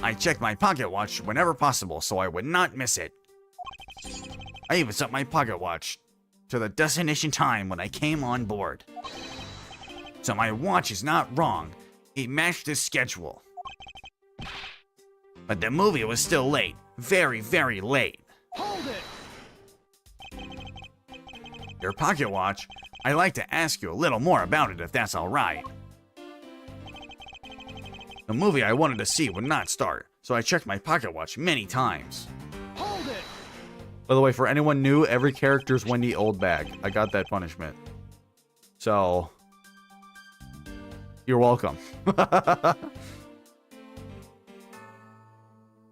I checked my pocket watch whenever possible so I would not miss it. I even set my pocket watch to the destination time when I came on board. So my watch is not wrong. It matched the schedule. But the movie was still late. Very, very late. Hold it! Your pocket watch? I'd like to ask you a little more about it if that's alright. The movie I wanted to see would not start, so I checked my pocket watch many times. Hold it! By the way, for anyone new, every character is Wendy Oldbag. I got that punishment. So, you're welcome.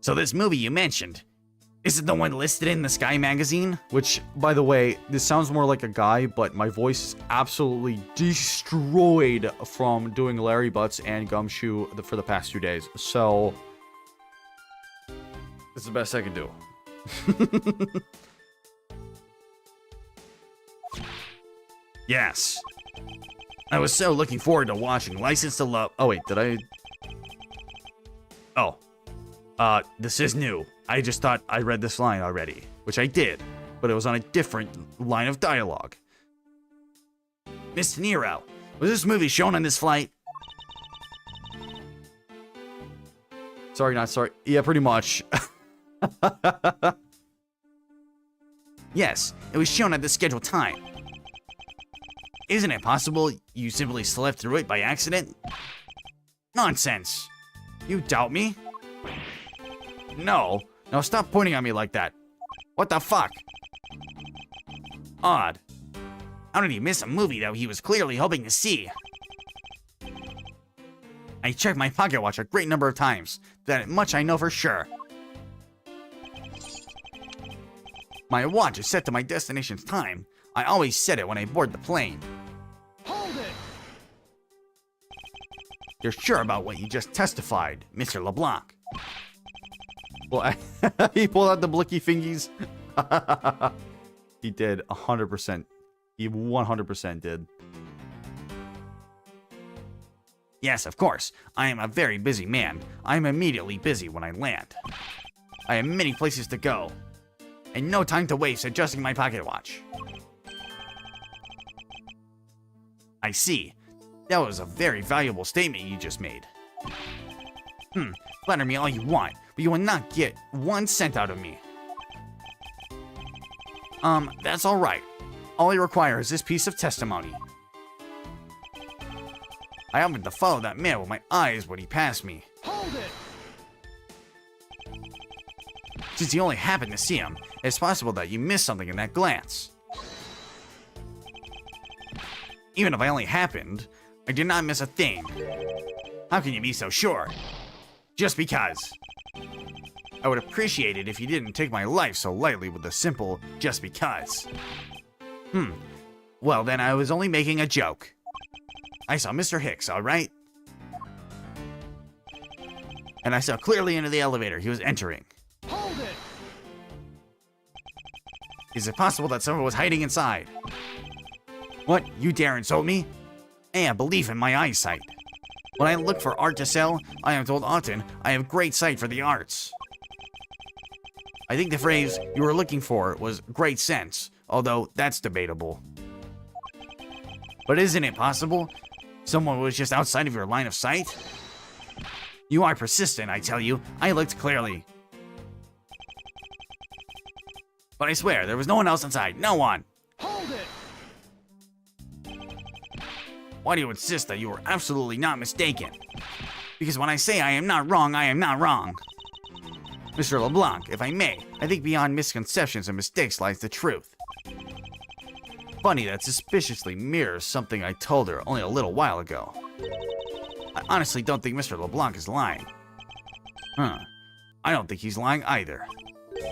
So this movie you mentioned, is it the one listed in the Sky magazine? Which, by the way, this sounds more like a guy, but my voice is absolutely destroyed from doing Larry Butts and Gumshoe for the past 2 days. So, it's the best I can do. Yes. I was so looking forward to watching License to Love. Oh, wait, did I? Oh. This is new. I just thought I read this line already, which I did, but it was on a different line of dialogue. Miss De Niro, was this movie shown on this flight? Sorry, not sorry. Yeah, pretty much. Yes, it was shown at the scheduled time. Isn't it possible you simply slept through it by accident? Nonsense. You doubt me? No. Now stop pointing at me like that. What the fuck? Odd. How did he miss a movie that he was clearly hoping to see? I checked my pocket watch a great number of times. That much I know for sure. My watch is set to my destination's time. I always set it when I board the plane. Hold it! You're sure about what you just testified, Mr. LeBlanc? Well, he pulled out the blicky fingies. He did 100%. He 100% did. Yes, of course. I am a very busy man. I am immediately busy when I land. I have many places to go, and no time to waste adjusting my pocket watch. I see. That was a very valuable statement you just made. Flatter me all you want, but you will not get 1 cent out of me. That's all right. All I require is this piece of testimony. I happened to follow that man with my eyes when he passed me. Hold it! Since you only happened to see him, it's possible that you missed something in that glance. Even if I only happened, I did not miss a thing. How can you be so sure? Just because. I would appreciate it if you didn't take my life so lightly with a simple just because. Well, then I was only making a joke. I saw Mr. Hicks, alright? And I saw clearly into the elevator he was entering. Hold it! Is it possible that someone was hiding inside? What? You dare insult me? Hey, I believe in my eyesight. When I look for art to sell, I am told often I have great sight for the arts. I think the phrase you were looking for was great sense, although that's debatable. But isn't it possible someone was just outside of your line of sight? You are persistent, I tell you. I looked clearly. But I swear, there was no one else inside. No one. Hold it! Why do you insist that you were absolutely not mistaken? Because when I say I am not wrong, I am not wrong. Mr. LeBlanc, if I may, I think beyond misconceptions and mistakes lies the truth. Funny that suspiciously mirrors something I told her only a little while ago. I honestly don't think Mr. LeBlanc is lying. I don't think he's lying either.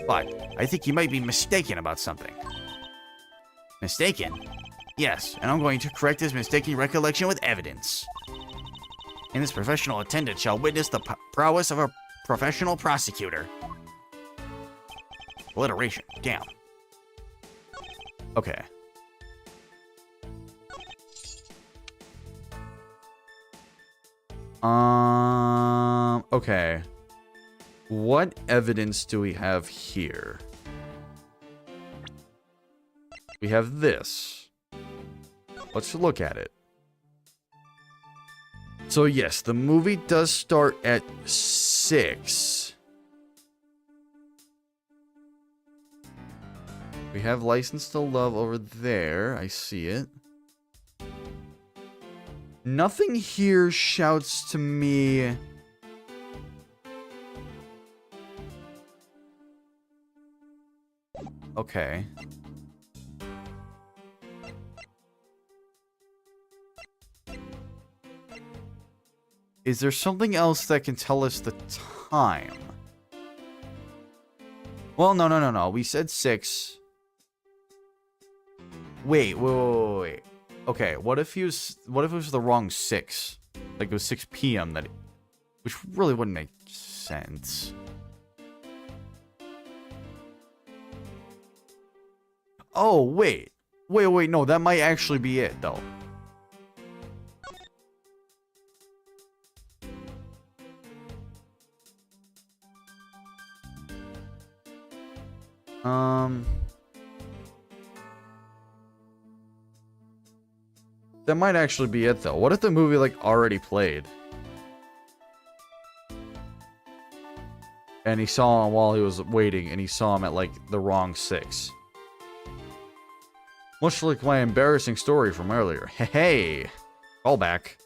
But I think he might be mistaken about something. Mistaken? Yes, and I'm going to correct his mistaken recollection with evidence. And this professional attendant shall witness the prowess of a professional prosecutor. Alliteration, damn. Okay. Okay. What evidence do we have here? We have this. Let's look at it. So yes, the movie does start at 6. We have License to Love over there. I see it. Nothing here shouts to me. Okay. Is there something else that can tell us the time? Well, no. We said 6. Wait. Okay, what if it was the wrong 6? Like it was 6 p.m. which really wouldn't make sense. Oh, wait, no, that might actually be it, though. That might actually be it, though. What if the movie, like, already played? And he saw him while he was waiting, and he saw him at, like, the wrong 6. Much like my embarrassing story from earlier. Hey! Call back.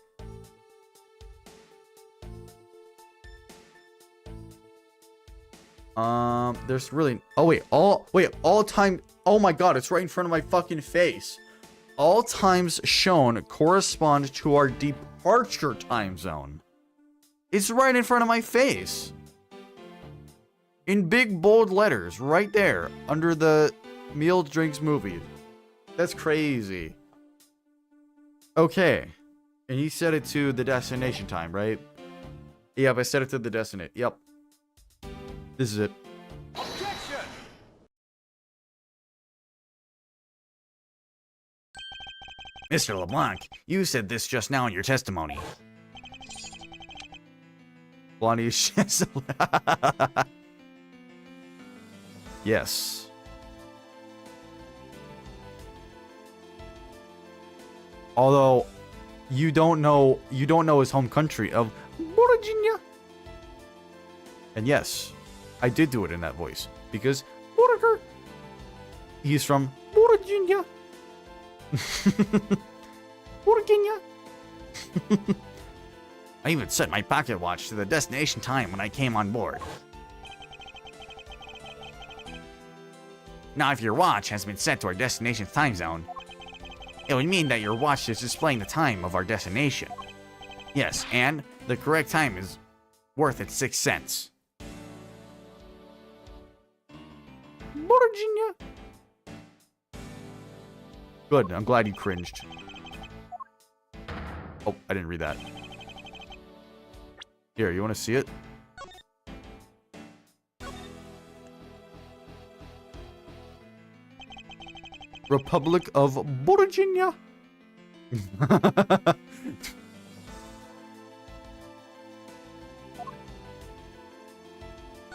There's really... Oh, wait. All time... Oh my god, it's right in front of my fucking face. All times shown correspond to our departure time zone. It's right in front of my face. In big bold letters, right there, under the Meals, Drinks, Movie. That's crazy. Okay. And you set it to the destination time, right? Yep, I set it to the destination. Yep. This is it. Objection! Mr. LeBlanc, you said this just now in your testimony. Blondie Yes. Although you don't know his home country of Virginia. And yes, I did do it in that voice because he's from Virginia. Virginia. I even set my pocket watch to the destination time when I came on board. Now, if your watch has been set to our destination's time zone, it would mean that your watch is displaying the time of our destination. Yes, and the correct time is worth its 6 cents. Virginia. Good, I'm glad you cringed. Oh, I didn't read that. Here, you want to see it? Republic of Virginia.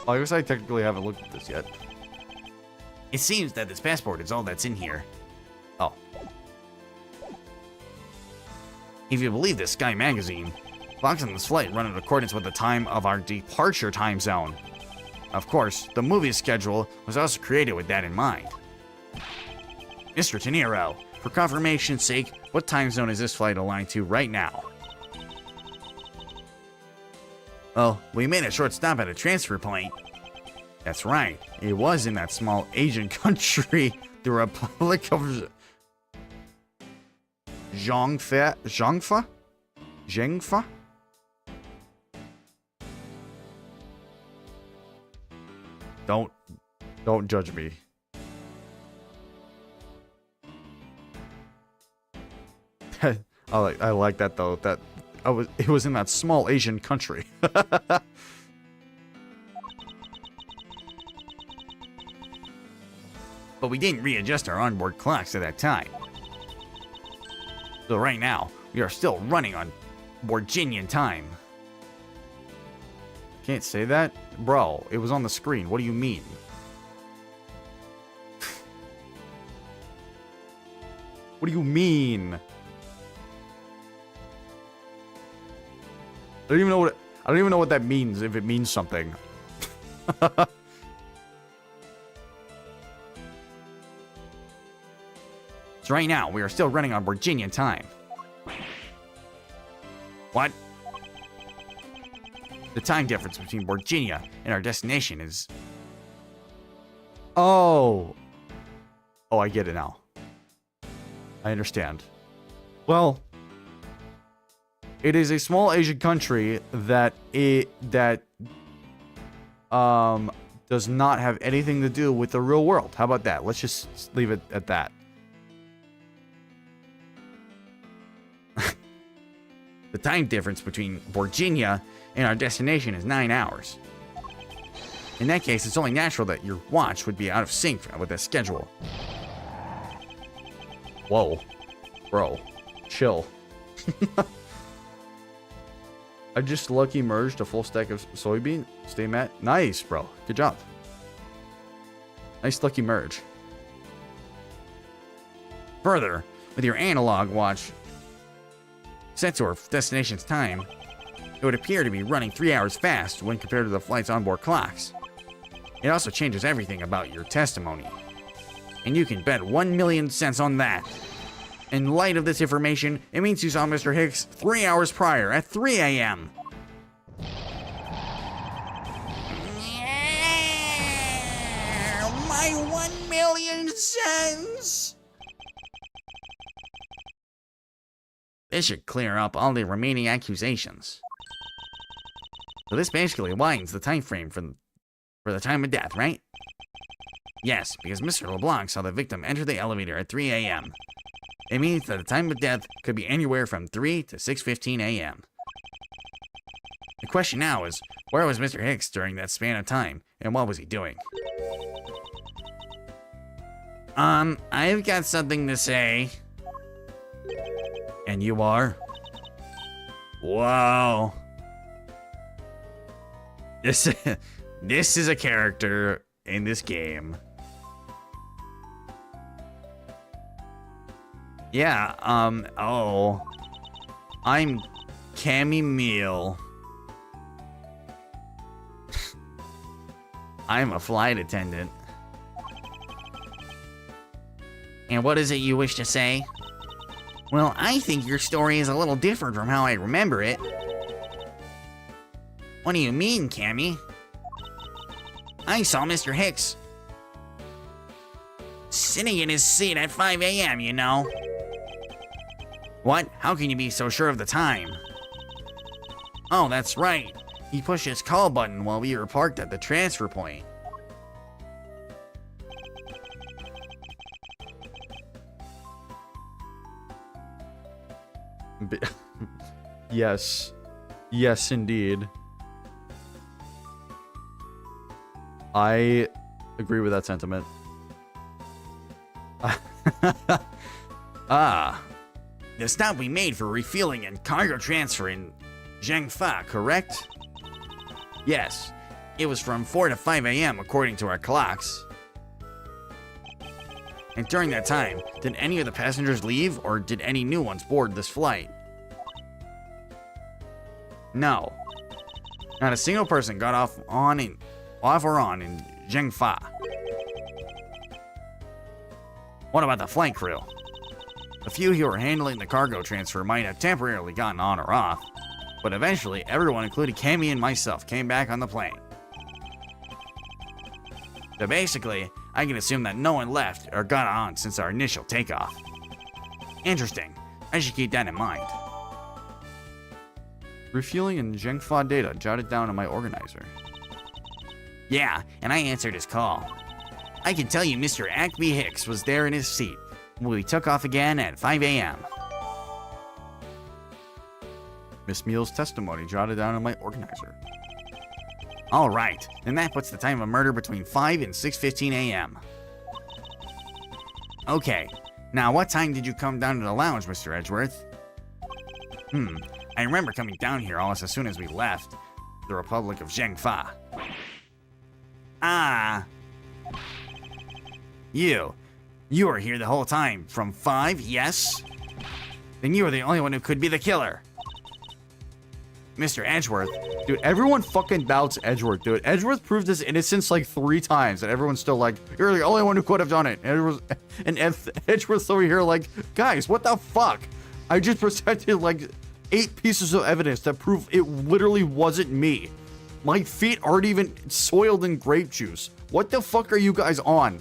I guess I technically haven't looked at this yet. It seems that this passport is all that's in here. Oh. If you believe this Sky magazine, clocks on this flight run in accordance with the time of our departure time zone. Of course, the movie schedule was also created with that in mind. Mr. De Niro, for confirmation's sake, what time zone is this flight aligned to right now? Well, we made a short stop at a transfer point. That's right, it was in that small Asian country, the Republic of Zhangfa? Don't judge me. I like that though. It was in that small Asian country. But we didn't readjust our onboard clocks at that time. So right now, we are still running on Virginian time. Can't say that? Bro, it was on the screen. What do you mean? What do you mean? I don't even know what that means, if it means something. So right now, we are still running on Virginian time. What? The time difference between Virginia and our destination is... Oh, I get it now. I understand. Well, it is a small Asian country that does not have anything to do with the real world. How about that? Let's just leave it at that. The time difference between Virginia and our destination is 9 hours. In that case, it's only natural that your watch would be out of sync with the schedule. Whoa. Bro. Chill. I just lucky merged a full stack of soybean. Stay matte. Nice, bro. Good job. Nice lucky merge. Further, with your analog watch set to our destination's time, it would appear to be running 3 hours fast when compared to the flight's onboard clocks. It also changes everything about your testimony. And you can bet 1,000,000 cents on that. In light of this information, it means you saw Mr. Hicks 3 hours prior at 3 a.m. My 1,000,000 cents! This should clear up all the remaining accusations. So this basically widens the time frame for the time of death, right? Yes, because Mr. LeBlanc saw the victim enter the elevator at 3 a.m. It means that the time of death could be anywhere from 3 to 6:15 a.m. The question now is, where was Mr. Hicks during that span of time, and what was he doing? I've got something to say. And you are? Whoa. This is a character in this game. Yeah, oh. I'm Cammy Meal. I'm a flight attendant. And what is it you wish to say? Well, I think your story is a little different from how I remember it. What do you mean, Cammy? I saw Mr. Hicks sitting in his seat at 5 a.m., you know. What? How can you be so sure of the time? Oh, that's right. He pushed his call button while we were parked at the transfer point. Yes. Yes, indeed. I agree with that sentiment. The stop we made for refueling and cargo transfer in Zhengfa, correct? Yes. It was from 4 to 5 a.m. according to our clocks. And during that time, did any of the passengers leave or did any new ones board this flight? No. Not a single person got off or on in Zhengfa. What about the flight crew? A few who were handling the cargo transfer might have temporarily gotten on or off, but eventually everyone, including Cammy and myself, came back on the plane. So basically, I can assume that no one left or got on since our initial takeoff. Interesting. I should keep that in mind. Refueling and Zhengfa data jotted down on my organizer. Yeah, and I answered his call. I can tell you Mr. Acme Hicks was there in his seat when we took off again at 5 a.m. Miss Meal's testimony jotted down on my organizer. All right, and that puts the time of murder between 5 and 6:15 a.m. Okay, now what time did you come down to the lounge, Mr. Edgeworth? I remember coming down here almost as soon as we left the Republic of Zhengfa. Ah. You were here the whole time, from 5, yes? Then you were the only one who could be the killer. Mr. Edgeworth. Dude, everyone fucking doubts Edgeworth, dude. Edgeworth proved his innocence like 3 times, and everyone's still like, you're the only one who could have done it. And Edgeworth's over here like, guys, what the fuck? I just presented like 8 pieces of evidence that prove it literally wasn't me. My feet aren't even soiled in grape juice. What the fuck are you guys on?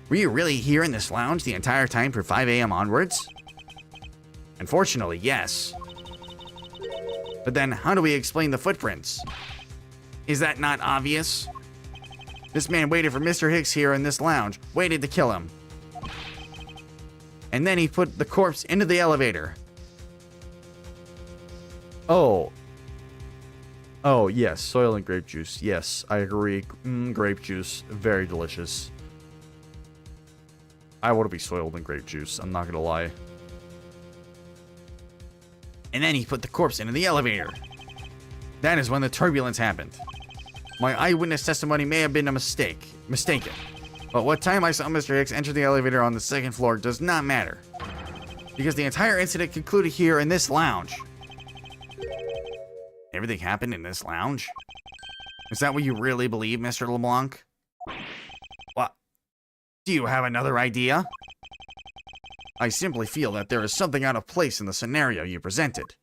Were you really here in this lounge the entire time from 5 a.m. onwards? Unfortunately, yes. But then, how do we explain the footprints? Is that not obvious? This man waited for Mr. Hicks here in this lounge, waited to kill him. And then he put the corpse into the elevator. Oh, yes, soil and grape juice. Yes, I agree. Grape juice, very delicious. I want to be soiled in grape juice, I'm not gonna lie. And then he put the corpse into the elevator. That is when the turbulence happened. My eyewitness testimony may have been mistaken. But what time I saw Mr. Hicks enter the elevator on the 2nd floor does not matter. Because the entire incident concluded here in this lounge. Everything happened in this lounge? Is that what you really believe, Mr. LeBlanc? What? Do you have another idea? I simply feel that there is something out of place in the scenario you presented.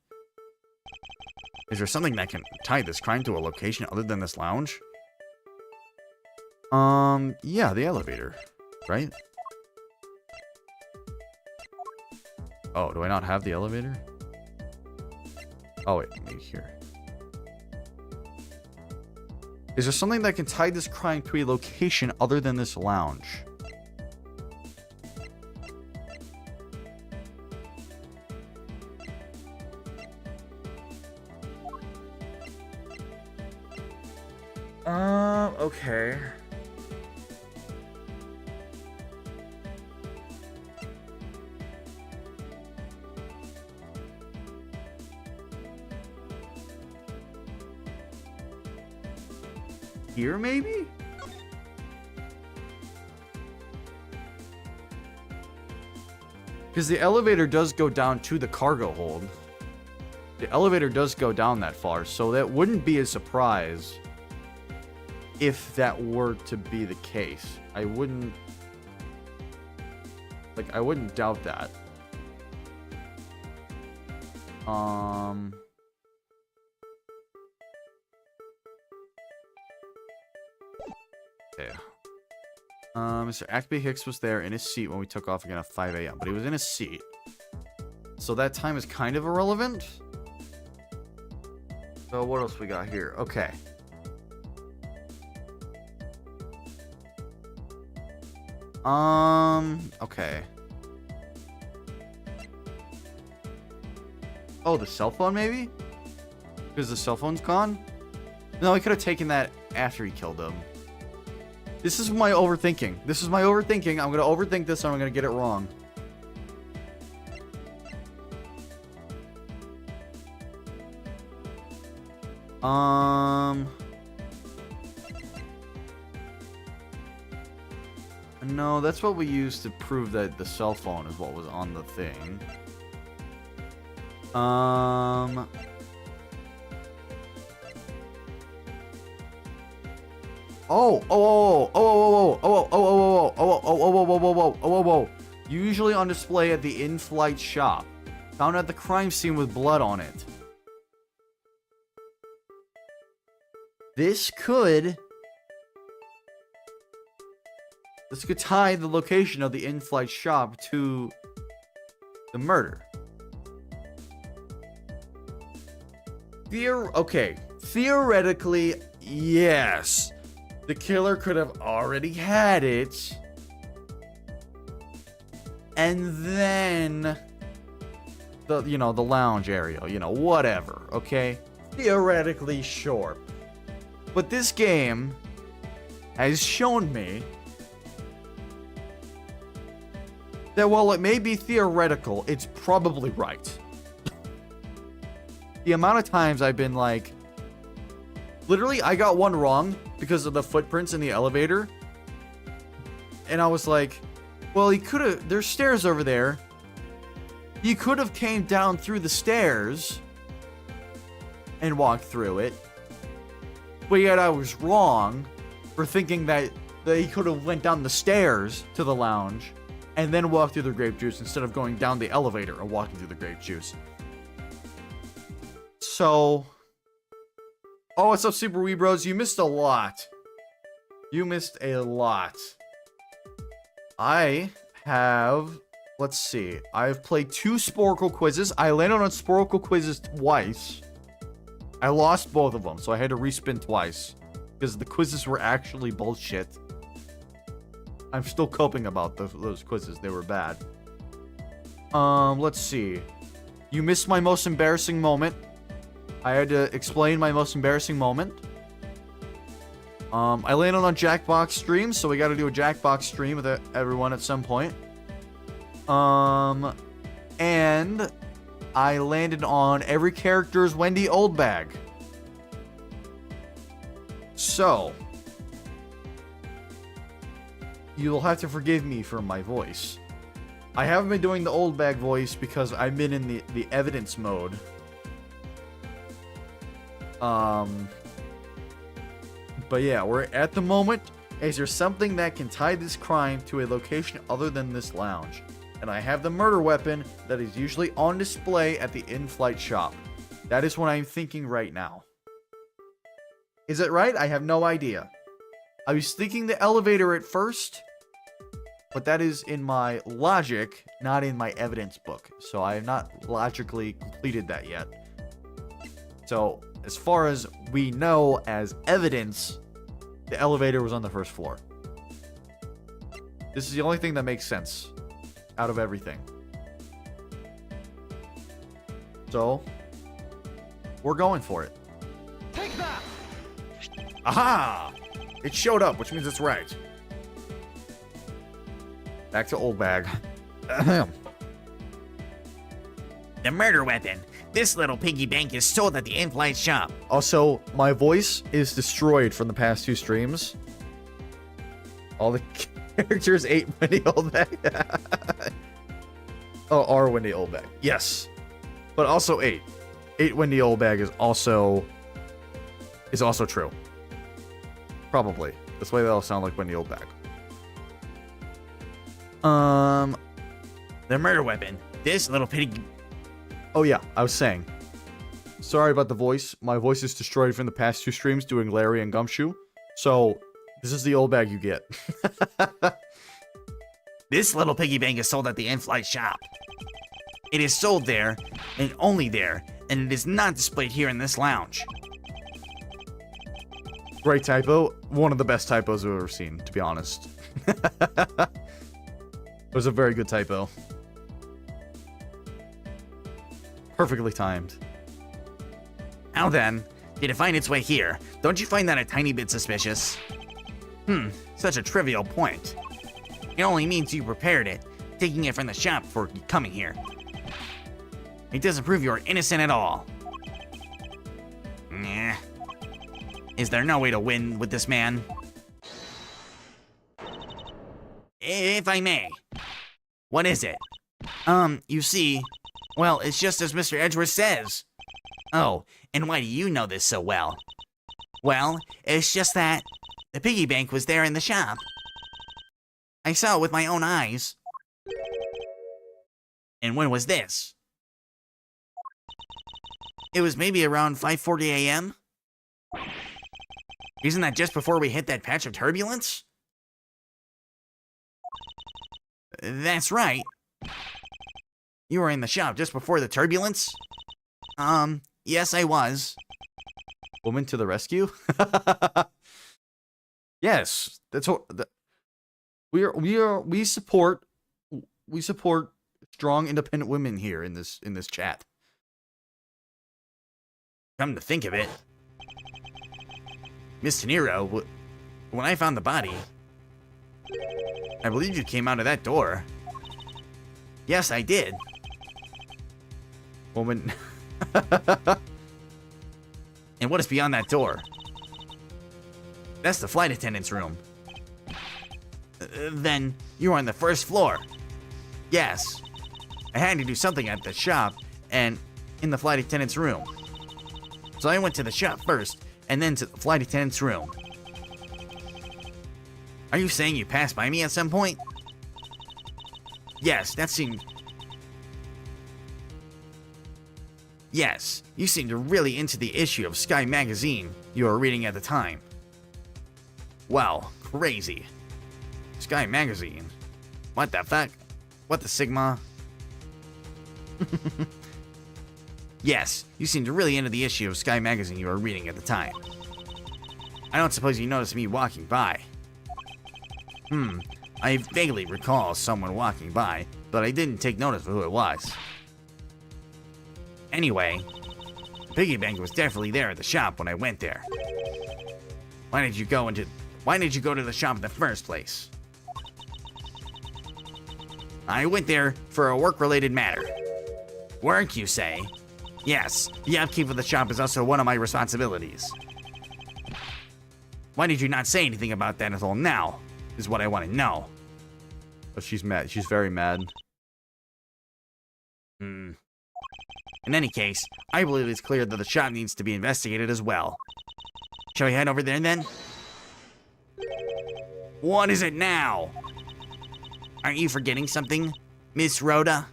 Is there something that can tie this crime to a location other than this lounge? Yeah, the elevator, right? Oh, do I not have the elevator? Oh, wait, maybe here. Is there something that can tie this crime to a location other than this lounge? Okay. Here, maybe? Because the elevator does go down to the cargo hold. The elevator does go down that far, so that wouldn't be a surprise if that were to be the case. I wouldn't doubt that. Okay. Mr. Ackby Hicks was there in his seat when we took off again at 5 a.m., but he was in his seat. So that time is kind of irrelevant. So what else we got here? Okay. Okay. Oh, the cell phone maybe? Because the cell phone's gone? No, he could have taken that after he killed him. This is my overthinking. This is my overthinking. I'm going to overthink this and I'm going to get it wrong. No, that's what we used to prove that the cell phone is what was on the thing. Usually on display at the in-flight shop. Found at the crime scene with blood on it. This could tie the location of the in-flight shop to the murder. Theoretically, yes. The killer could have already had it. And then the lounge area, whatever, okay? Theoretically, sure. But this game has shown me that while it may be theoretical, it's probably right. The amount of times I've been like, literally, I got one wrong because of the footprints in the elevator. And I was like, well, he could have, there's stairs over there. He could have came down through the stairs and walked through it. But yet I was wrong for thinking that he could have went down the stairs to the lounge and then walked through the grape juice instead of going down the elevator and walking through the grape juice. So, oh, what's up, Super Wee Bros? You missed a lot. You missed a lot. I have, let's see, I've played 2 Sporkle quizzes. I landed on Sporkle quizzes twice. I lost both of them, so I had to respin twice because the quizzes were actually bullshit. I'm still coping about those quizzes. They were bad. Let's see. You missed my most embarrassing moment. I had to explain my most embarrassing moment. I landed on Jackbox stream, so we got to do a Jackbox stream with everyone at some point. And I landed on every character's Wendy Oldbag. So, you'll have to forgive me for my voice. I haven't been doing the Oldbag voice because I've been in the evidence mode. But yeah, we're at the moment. Is there something that can tie this crime to a location other than this lounge? And I have the murder weapon that is usually on display at the in-flight shop. That is what I'm thinking right now. Is it right? I have no idea. I was thinking the elevator at first, but that is in my logic, not in my evidence book. So I have not logically completed that yet. So as far as we know as evidence, the elevator was on the first floor. This is the only thing that makes sense out of everything. So we're going for it. Take that! Aha! It showed up, which means it's right. Back to old bag. Ahem. The murder weapon. This little piggy bank is sold at the in-flight shop. Also, my voice is destroyed from the past 2 streams. All the characters ate Wendy Old Bag. Oh, are Wendy Old Bag. Yes. But also 8. 8 Wendy Old Bag is also true. Probably. This way they'll sound like Wendy Old Bag. The murder weapon. This little piggy... Oh yeah, I was saying. Sorry about the voice. My voice is destroyed from the past 2 streams doing Larry and Gumshoe. So, this is the old bag you get. This little piggy bank is sold at the in-flight shop. It is sold there, and only there, and it is not displayed here in this lounge. Great typo. One of the best typos I've ever seen, to be honest. It was a very good typo. Perfectly timed. How then did it find its way here? Don't you find that a tiny bit suspicious? Such a trivial point. It only means you prepared it, taking it from the shop before coming here. It doesn't prove you're innocent at all. Nah. Is there no way to win with this man? If I may. What is it? You see, well, it's just as Mr. Edgeworth says. Oh, and why do you know this so well? Well, it's just that the piggy bank was there in the shop. I saw it with my own eyes. And when was this? It was maybe around 5:40 a.m. Isn't that just before we hit that patch of turbulence? That's right. You were in the shop just before the turbulence? Yes, I was. Woman to the rescue? Yes, that's what we support strong independent women here in this chat. Come to think of it, Miss Teniro, when I found the body, I believe you came out of that door. Yes, I did. Woman. And what is beyond that door? That's the flight attendant's room. Then you were on the first floor. Yes. I had to do something at the shop and in the flight attendant's room. So I went to the shop first and then to the flight attendant's room. Are you saying you passed by me at some point? Yes, that seemed... Yes, you seemed really into the issue of Sky magazine you were reading at the time. Well, crazy. Sky magazine? What the fuck? What the Sigma? Yes, you seemed really into the issue of Sky magazine you were reading at the time. I don't suppose you noticed me walking by. I vaguely recall someone walking by, but I didn't take notice of who it was. Anyway, the piggy bank was definitely there at the shop when I went there. Why did you go to the shop in the first place? I went there for a work-related matter. Work, you say? Yes, the upkeep of the shop is also one of my responsibilities. Why did you not say anything about that until now, is what I want to know. But she's mad. She's very mad. In any case, I believe it's clear that the shop needs to be investigated as well. Shall we head over there then? What is it now? Aren't you forgetting something, Miss Rhoda?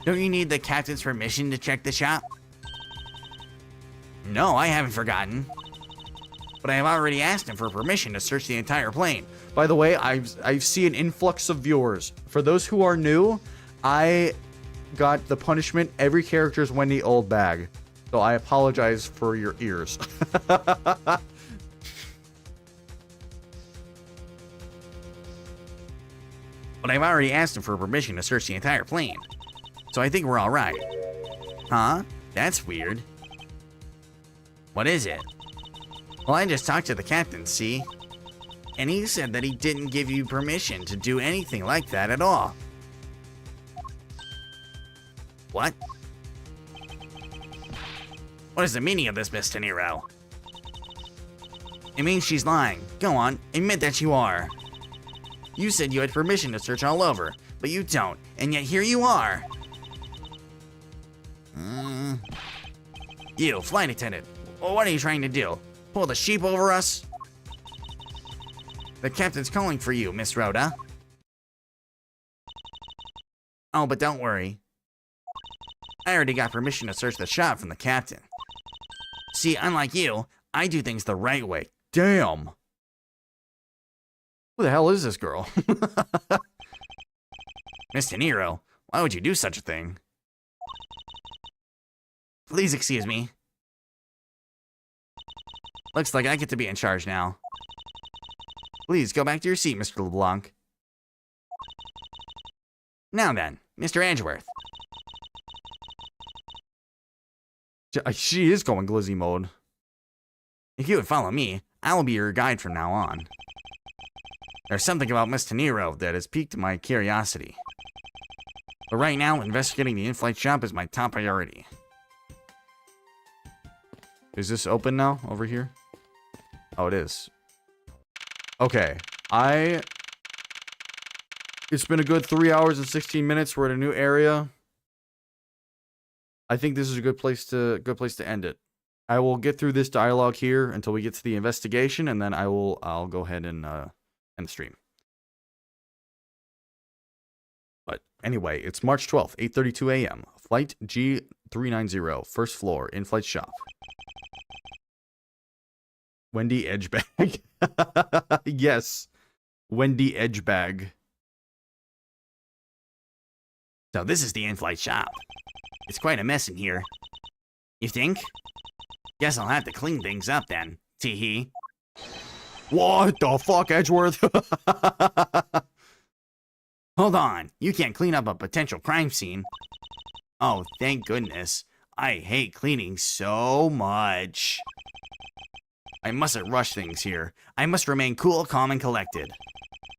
Don't you need the captain's permission to check the shop? No, I haven't forgotten. but I have already asked him for permission to search the entire plane. By the way, I see an influx of viewers. For those who are new, I got the punishment every character's Wendy old bag. So I apologize for your ears. But I've already asked him for permission to search the entire plane. So I think we're all right. Huh? That's weird. What is it? Well, I just talked to the captain, see? And he said that he didn't give you permission to do anything like that at all. What? What is the meaning of this, Miss De Niro? It means she's lying. Go on, admit that you are. You said you had permission to search all over, but you don't, and yet here you are. You, flight attendant, what are you trying to do? Pull the sheep over us? The captain's calling for you, Miss Rhoda. Oh, but don't worry. I already got permission to search the shop from the captain. See, unlike you, I do things the right way. Damn. Who the hell is this girl? Miss De Niro, why would you do such a thing? Please excuse me. Looks like I get to be in charge now. Please go back to your seat, Mr. LeBlanc. Now then, Mr. Edgeworth. She is going glizzy mode. If you would follow me, I will be your guide from now on. There's something about Miss De Niro that has piqued my curiosity. But right now, investigating the in-flight shop is my top priority. Is this open now over here? Oh, it is. Okay. It's been a good 3 hours and 16 minutes. We're in a new area. I think this is a good place to end it. I will get through this dialogue here until we get to the investigation, and then I'll go ahead and end the stream. But anyway, it's March 12th, 8:32 a.m. Flight G390, first floor, in-flight shop. Wendy Edgebag. Yes. Wendy Edgebag. So this is the in-flight shop. It's quite a mess in here. You think? Guess I'll have to clean things up then. Tee-hee. What the fuck, Edgeworth? Hold on. You can't clean up a potential crime scene. Oh, thank goodness. I hate cleaning so much. I mustn't rush things here. I must remain cool, calm, and collected.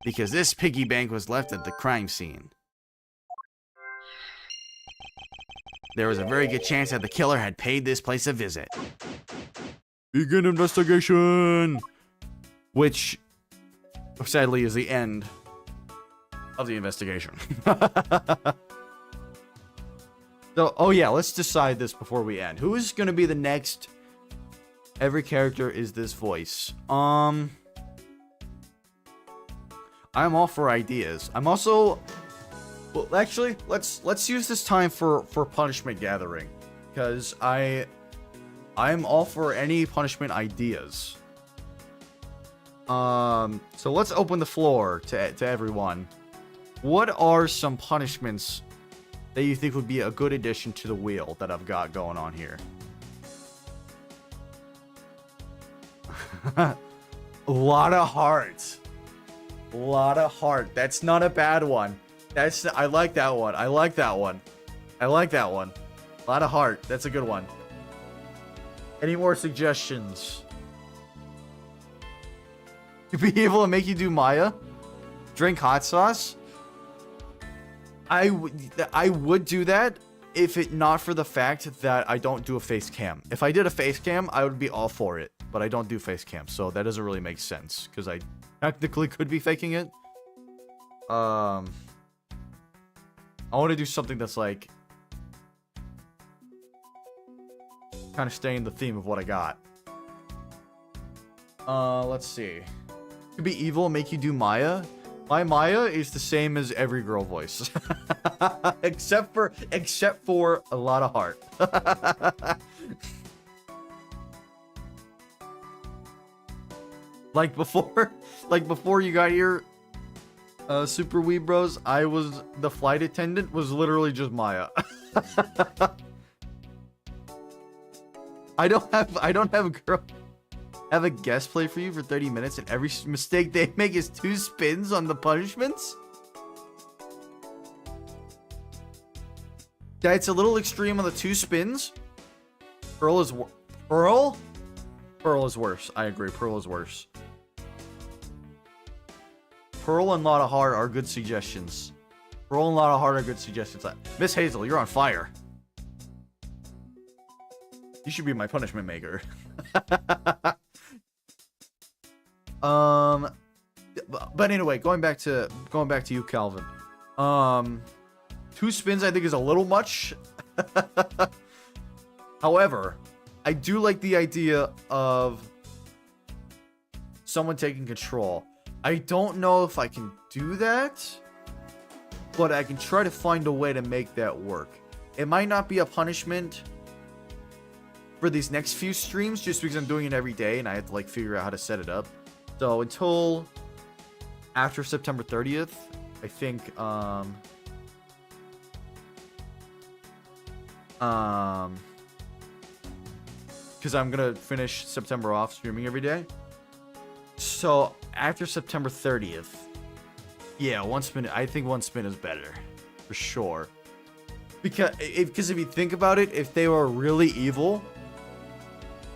Because this piggy bank was left at the crime scene. There was a very good chance that the killer had paid this place a visit. Begin investigation! Which, sadly, is the end of the investigation. So, oh yeah, let's decide this before we end. Who is going to be the next... Every character is this voice. I'm all for ideas. I'm also... Well, actually, let's use this time for punishment gathering. Because I'm all for any punishment ideas. So let's open the floor to everyone. What are some punishments that you think would be a good addition to the wheel that I've got going on here? A lot of heart. A lot of heart. That's not a bad one. I like that one. I like that one. I like that one. A lot of heart. That's a good one. Any more suggestions? To be able to make you do Maya? Drink hot sauce? I would do that if it not for the fact that I don't do a face cam. If I did a face cam, I would be all for it. But I don't do face cam, so that doesn't really make sense. Because I technically could be faking it. I want to do something that's like... kind of staying the theme of what I got. Let's see. Could be evil and make you do Maya. My Maya is the same as every girl voice. except for a lot of heart. Like before, like before you got here, Super Wee Bros, the flight attendant was literally just Maya. I don't have a guest play for you for 30 minutes and every mistake they make is 2 spins on the punishments? That's a little extreme on the 2 spins. Pearl is worse. I agree. Pearl is worse. Pearl and Lotta Heart are good suggestions. Pearl and Lotta Heart are good suggestions. Miss Hazel, you're on fire. You should be my punishment maker. But anyway, going back to you, Calvin. 2 spins I think is a little much. However, I do like the idea of someone taking control. I don't know if I can do that, but I can try to find a way to make that work. It might not be a punishment for these next few streams just because I'm doing it every day and I have to like figure out how to set it up. So until after September 30th, I think because I'm gonna finish September off streaming every day. So after September 30th, yeah, 1 spin. I think 1 spin is better, for sure. Because if you think about it, if they were really evil,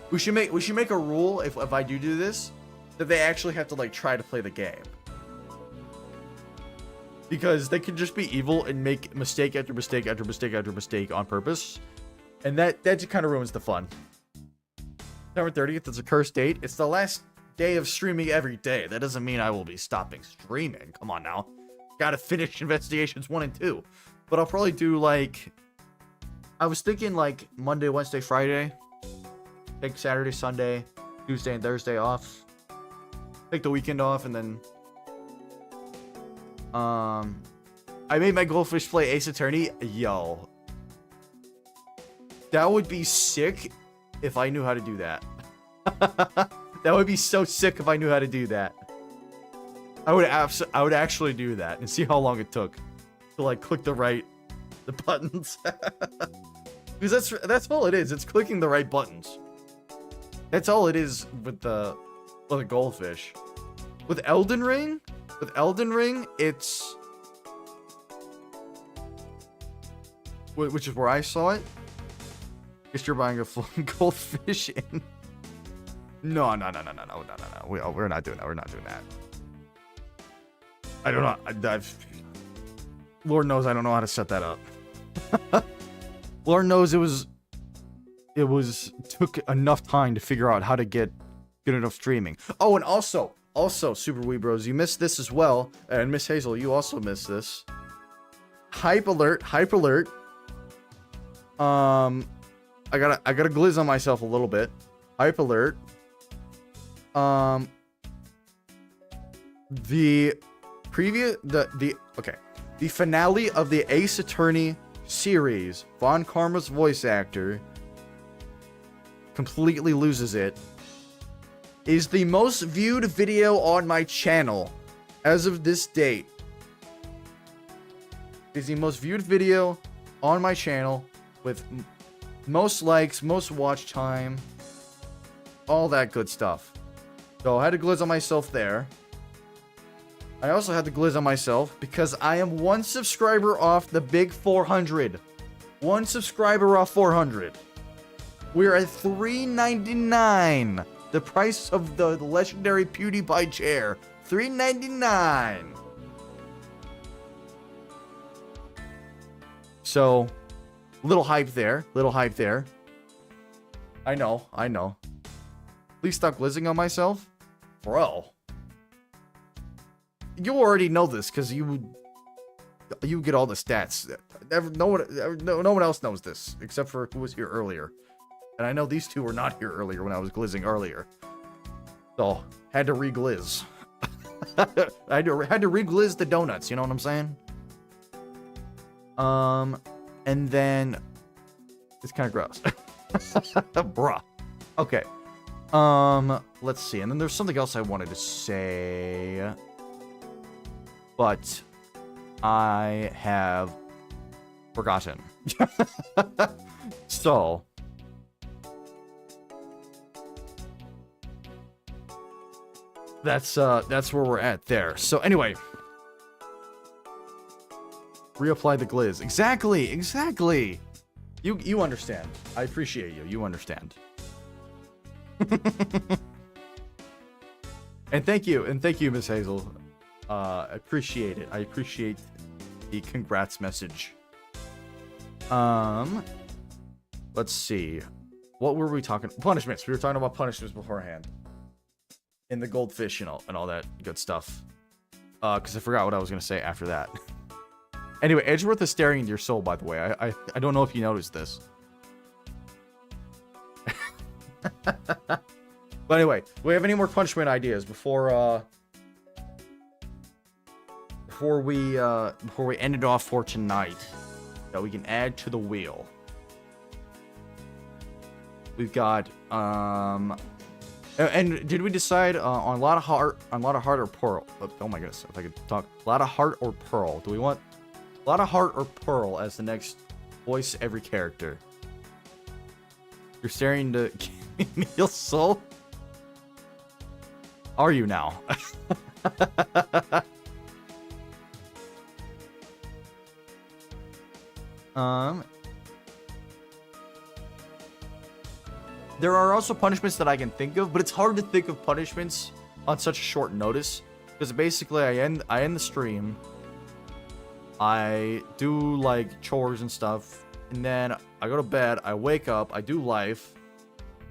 we should make a rule if I do this that they actually have to like try to play the game. Because they could just be evil and make mistake after mistake after mistake after mistake on purpose, and that just kind of ruins the fun. September 30th is a cursed date. It's the last day of streaming every day. That doesn't mean I will be stopping streaming. Come on now. Gotta finish Investigations 1 and 2. But I'll probably do like... I was thinking like Monday, Wednesday, Friday. Take Saturday, Sunday, Tuesday, and Thursday off. Take the weekend off, and then... I made my goldfish play Ace Attorney. Yo. That would be sick if I knew how to do that. That would be so sick if I knew how to do that. I would actually do that and see how long it took to like click the buttons. Because that's all it is. It's clicking the right buttons. That's all it is with the goldfish. With Elden Ring, it's which is where I saw it. Guess you're buying a full goldfish in. No. We're not doing that. We're not doing that. I don't know. Lord knows I don't know how to set that up. Lord knows it took enough time to figure out how to get good enough streaming. Oh, and also, Super Wee Bros, you missed this as well. And Miss Hazel, you also missed this. Hype alert. I gotta glizz on myself a little bit. Hype alert. The finale of the Ace Attorney series, Von Karma's voice actor completely loses it, is the most viewed video on my channel as of this date. Is the most viewed video on my channel with most likes, most watch time, all that good stuff. So I had to glizz on myself there. I also had to glizz on myself because I am 1 subscriber off the big 400. 1 subscriber off 400. We're at $3.99. The price of the legendary PewDiePie chair. $3.99. So, little hype there. I know. Please stop glizzing on myself. Bro. You already know this because you get all the stats. No one else knows this except for who was here earlier. And I know these two were not here earlier when I was glizzing earlier. So, had to re-glizz. I had to re-glizz the donuts, you know what I'm saying? And then... It's kind of gross. Bruh. Okay. Let's see. And then there's something else I wanted to say, but I have forgotten. So that's where we're at there. So anyway, reapply the glizz. Exactly. You understand. I appreciate you. You understand. And thank you, Miss Hazel. I appreciate it. I appreciate the congrats message. Let's see. What were we talking? Punishments. We were talking about punishments beforehand. In the goldfish and all that good stuff. Because I forgot what I was gonna say after that. Anyway, Edgeworth is staring into your soul, by the way. I don't know if you noticed this. But anyway, do we have any more punishment ideas before we end it off for tonight that we can add to the wheel? We've got and did we decide on a lot of heart or pearl? Oh my goodness, if I could talk. A lot of heart or pearl? Do we want a lot of heart or pearl as the next voice every character? You're staring to Emil's soul? Are you now? There are also punishments that I can think of, but it's hard to think of punishments on such a short notice because basically I end the stream, I do like chores and stuff, and then I go to bed, I wake up, I do life,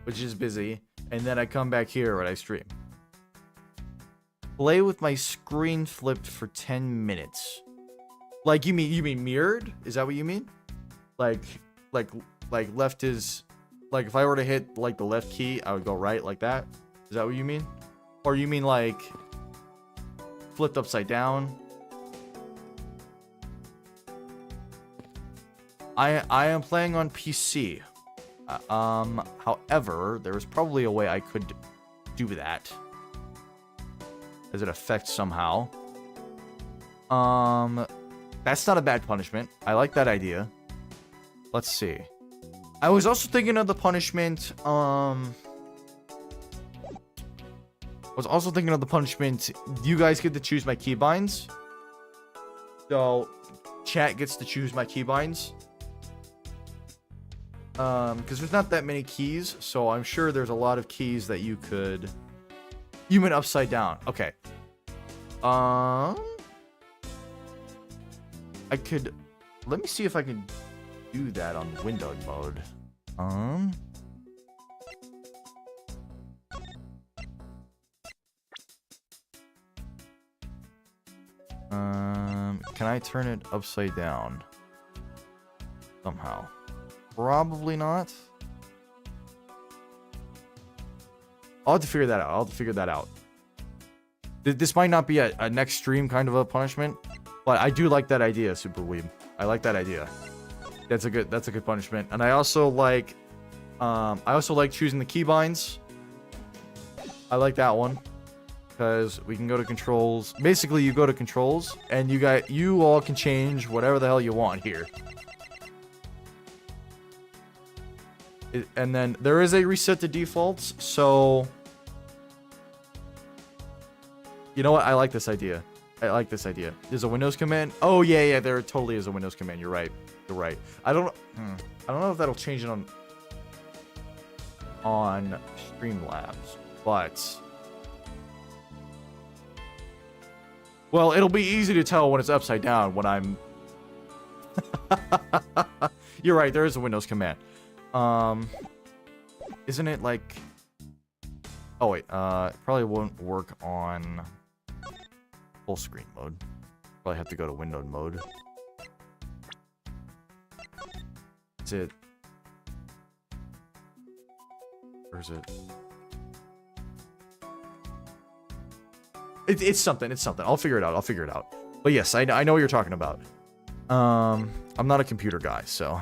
which is busy, and then I come back here and I stream. Play with my screen flipped for 10 minutes. Like you mean mirrored? Is that what you mean? Like left is like if I were to hit like the left key, I would go right like that. Is that what you mean? Or you mean like flipped upside down? I am playing on PC. However, there is probably a way I could do that. As it affects somehow. That's not a bad punishment. I like that idea. Let's see. I was also thinking of the punishment, you guys get to choose my keybinds. So, chat gets to choose my keybinds. Because there's not that many keys, so I'm sure there's a lot of keys that you could... You meant upside down. Okay. I could... Let me see if I can do that on windowed mode. Can I turn it upside down? Somehow. Probably not. I'll have to figure that out. This might not be a next stream kind of a punishment, but I do like that idea, Super Weeb. I like that idea. That's a good punishment. And I also like choosing the keybinds. I like that one because we can go to controls. Basically, you go to controls and you all can change whatever the hell you want here. And then there is a reset to defaults, so... You know what? I like this idea. There's a Windows command. Oh, yeah, there totally is a Windows command. You're right. I don't know if that'll change it on Streamlabs, but... Well, it'll be easy to tell when it's upside down when I'm... You're right, there is a Windows command. Isn't it like... Oh wait, it probably won't work on full screen mode. Probably have to go to windowed mode. Is it... Where is it? It's something. I'll figure it out. But yes, I know what you're talking about. I'm not a computer guy, so...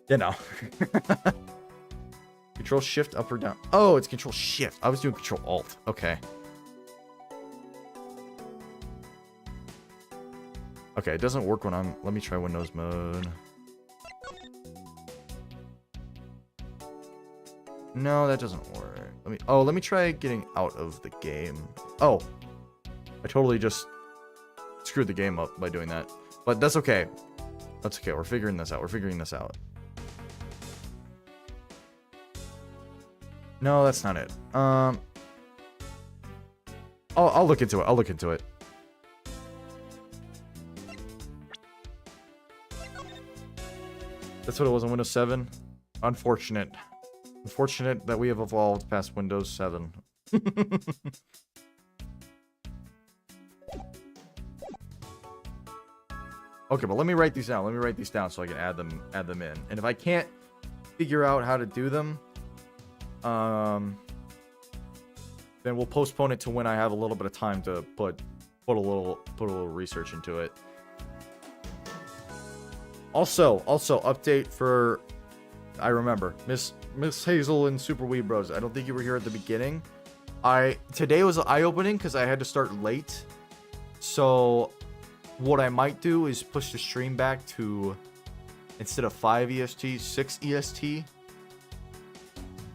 You know. Control Shift up or down. Oh, it's Control Shift. I was doing Control Alt. Okay. Okay, it doesn't work when I'm... Let me try Windows mode. No, that doesn't work. Let me try getting out of the game. Oh. I totally just screwed the game up by doing that. But that's okay. That's okay. We're figuring this out. We're figuring this out. No, that's not it. I'll look into it. I'll look into it. That's what it was on Windows 7. Unfortunate. Unfortunate that we have evolved past Windows 7. Okay, but let me write these down. Let me write these down so I can add them in. And if I can't figure out how to do them, then we'll postpone it to when I have a little bit of time to put a little research into it. Also update for, I remember, Miss Hazel and Super Wee Bros. I don't think you were here at the beginning. Today was eye-opening because I had to start late. So what I might do is push the stream back to, instead of 5 EST, 6 EST.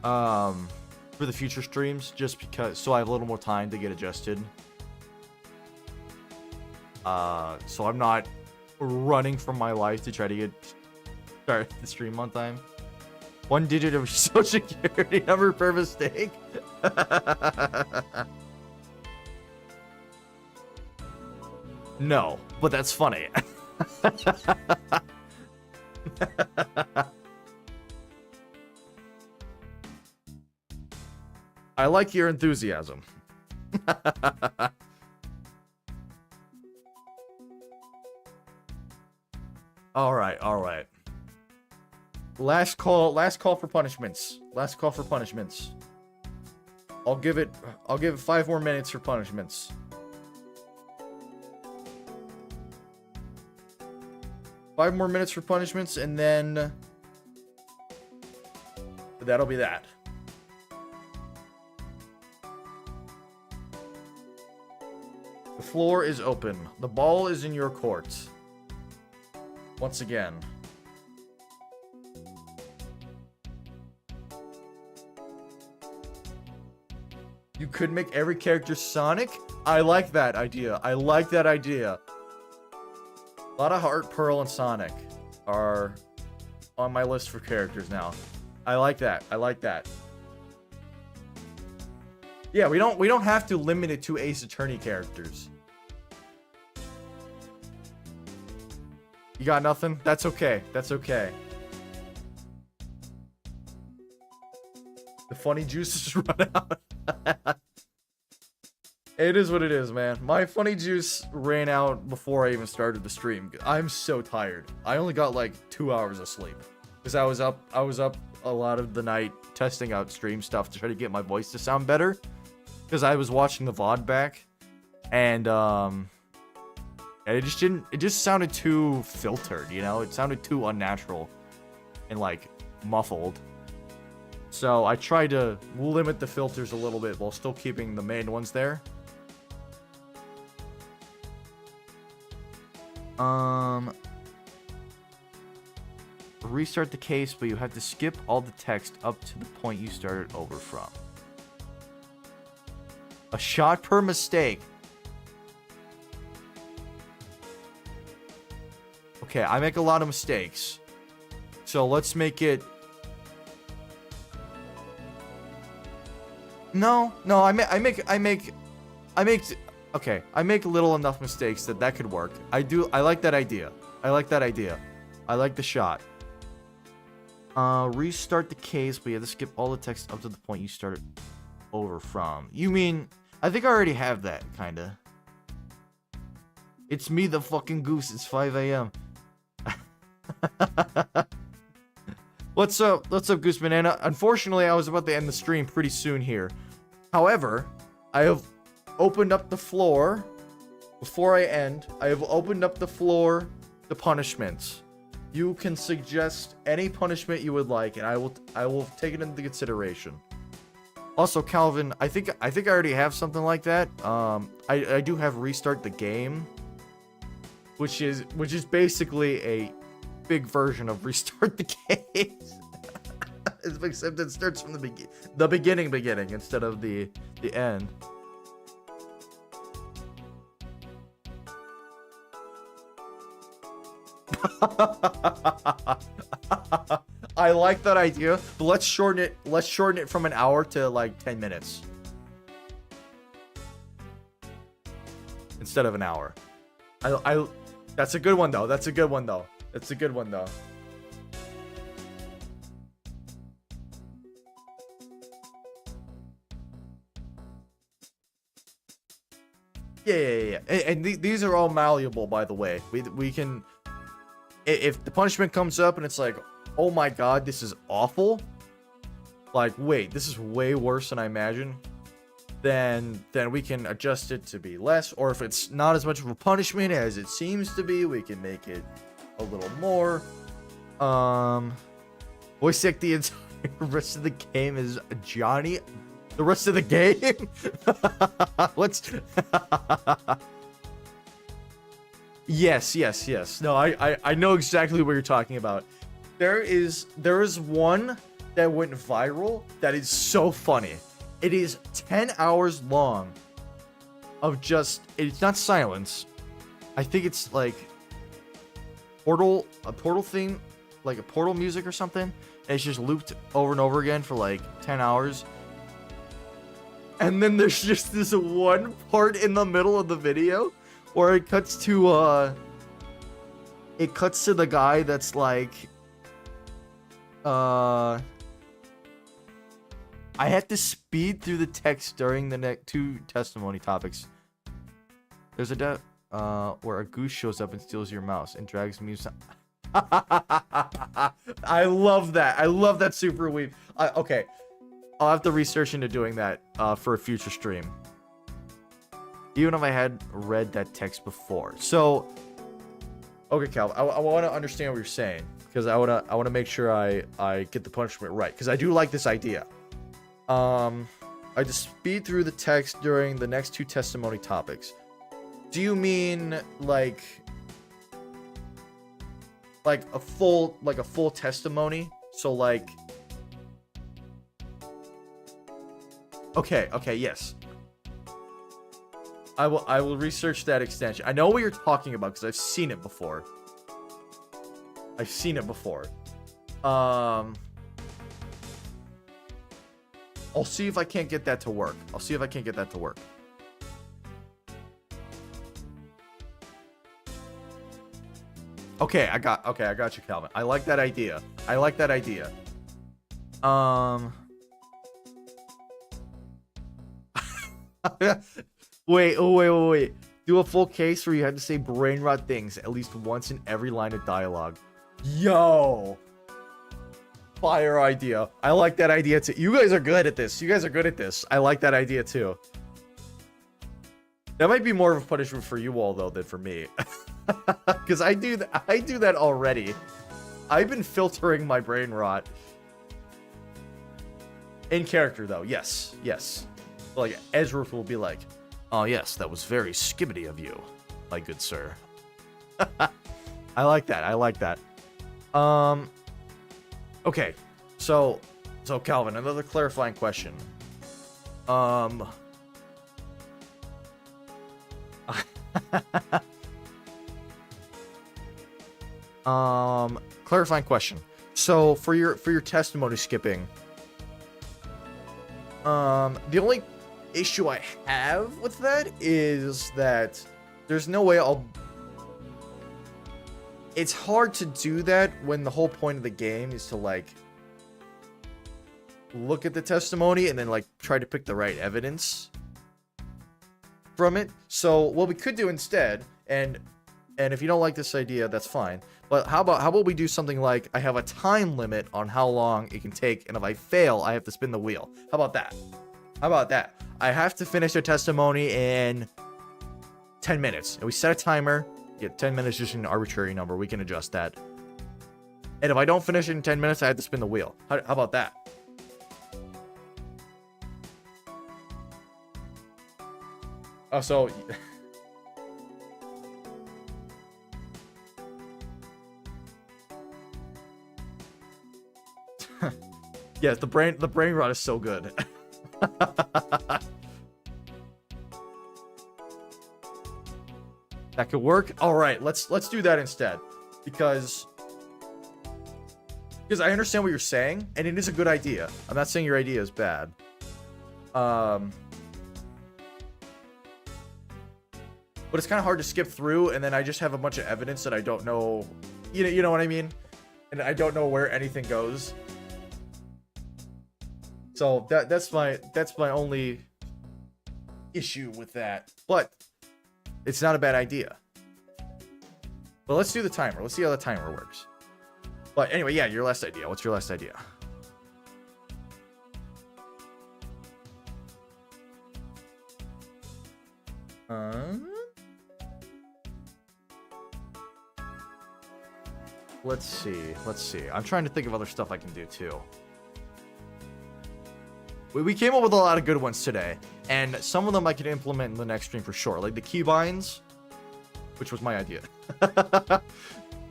For the future streams, just because, so I have a little more time to get adjusted. So I'm not running from my life to try to start the stream on time. 1 digit of your social security number per mistake. No, but that's funny. I like your enthusiasm. All right. Last call for punishments. Last call for punishments. I'll give it 5 more minutes for punishments. Five more minutes for punishments, and then that'll be that. The floor is open. The ball is in your court. Once again. You could make every character Sonic? I like that idea. I like that idea. A lot of Heart, Pearl, and Sonic are on my list for characters now. I like that. I like that. Yeah, we don't have to limit it to Ace Attorney characters. You got nothing? That's okay. That's okay. The funny juice is run out. It is what it is, man. My funny juice ran out before I even started the stream. I'm so tired. I only got like 2 hours of sleep because I was up a lot of the night testing out stream stuff to try to get my voice to sound better, because I was watching the VOD back, and it just sounded too filtered, you know? It sounded too unnatural and like muffled. So I tried to limit the filters a little bit while still keeping the main ones there. Restart the case, but you have to skip all the text up to the point you started over from. A shot per mistake. Okay, I make a lot of mistakes. So let's make it... No, I make little enough mistakes that could work. I like that idea. I like the shot. Restart the case, but you have to skip all the text up to the point you started over from. You mean, I think I already have that, kinda. It's me, the fucking goose. It's 5 a.m. What's up, Goose Banana? Unfortunately, I was about to end the stream pretty soon here. However, I have opened up the floor. Before I end, I have opened up the floor to punishments. You can suggest any punishment you would like, and I will take it into consideration. Also, Calvin, I think I already have something like that. I do have restart the game, which is basically a big version of restart the game. Except it starts from the beginning instead of the end. I like that idea, but let's shorten it from an hour to like 10 minutes instead of an hour. That's a good one though. That's a good one though. Yeah. And these are all malleable, by the way. We can, if the punishment comes up and it's like, oh my god, this is awful. Like, wait, this is way worse than I imagined. Then we can adjust it to be less. Or if it's not as much of a punishment as it seems to be, we can make it a little more. Voice act the entire rest of the game is Johnny. The rest of the game? Let's... Yes. No, I know exactly what you're talking about. There is one that went viral that is so funny. It is 10 hours long of just... It's not silence. I think it's like a portal theme, like a portal music or something. And it's just looped over and over again for like 10 hours. And then there's just this one part in the middle of the video where it cuts to the guy that's like, I had to speed through the text during the next 2 testimony topics. There's a where a goose shows up and steals your mouse and drags music. I love that. I love that super weave. Okay. I'll have to research into doing that for a future stream. Even if I had read that text before. So, okay, Cal, I want to understand what you're saying. Because I want to make sure I get the punishment right. Because I do like this idea. I just speed through the text during the next 2 testimony topics. Do you mean like a full testimony? So like... Okay, yes. I will research that extension. I know what you're talking about because I've seen it before. I'll see if I can't get that to work. Okay, I got you, Calvin. I like that idea. Wait. Do a full case where you have to say brain rot things at least once in every line of dialogue. Yo! Fire idea. I like that idea too. You guys are good at this. I like that idea too. That might be more of a punishment for you all though than for me. Because I do that already. I've been filtering my brain rot. In character though, yes. Like, Edgeworth will be like, oh yes, that was very skibbity of you, my good sir. I like that. Okay, so Calvin, another clarifying question. Clarifying question. So for your testimony skipping, the only issue I have with that is that there's no way it's hard to do that when the whole point of the game is to like look at the testimony and then like try to pick the right evidence from it. So what we could do instead, and if you don't like this idea, that's fine. But how about we do something like I have a time limit on how long it can take, and if I fail, I have to spin the wheel. How about that? I have to finish a testimony in 10 minutes. And we set a timer. Yeah, 10 minutes is just an arbitrary number. We can adjust that. And if I don't finish it in 10 minutes, I have to spin the wheel. How about that? Oh, so... Yes, the brain rot is so good. That could work. All right, let's do that instead, because I understand what you're saying, and it is a good idea. I'm not saying your idea is bad. But it's kind of hard to skip through, and then I just have a bunch of evidence that I don't know. You know what I mean? And I don't know where anything goes. So that's my only issue with that. But it's not a bad idea. But let's do the timer. Let's see how the timer works. But anyway, yeah, your last idea. What's your last idea? Let's see. I'm trying to think of other stuff I can do too. We came up with a lot of good ones today, and some of them I can implement in the next stream for sure, like the keybinds, which was my idea.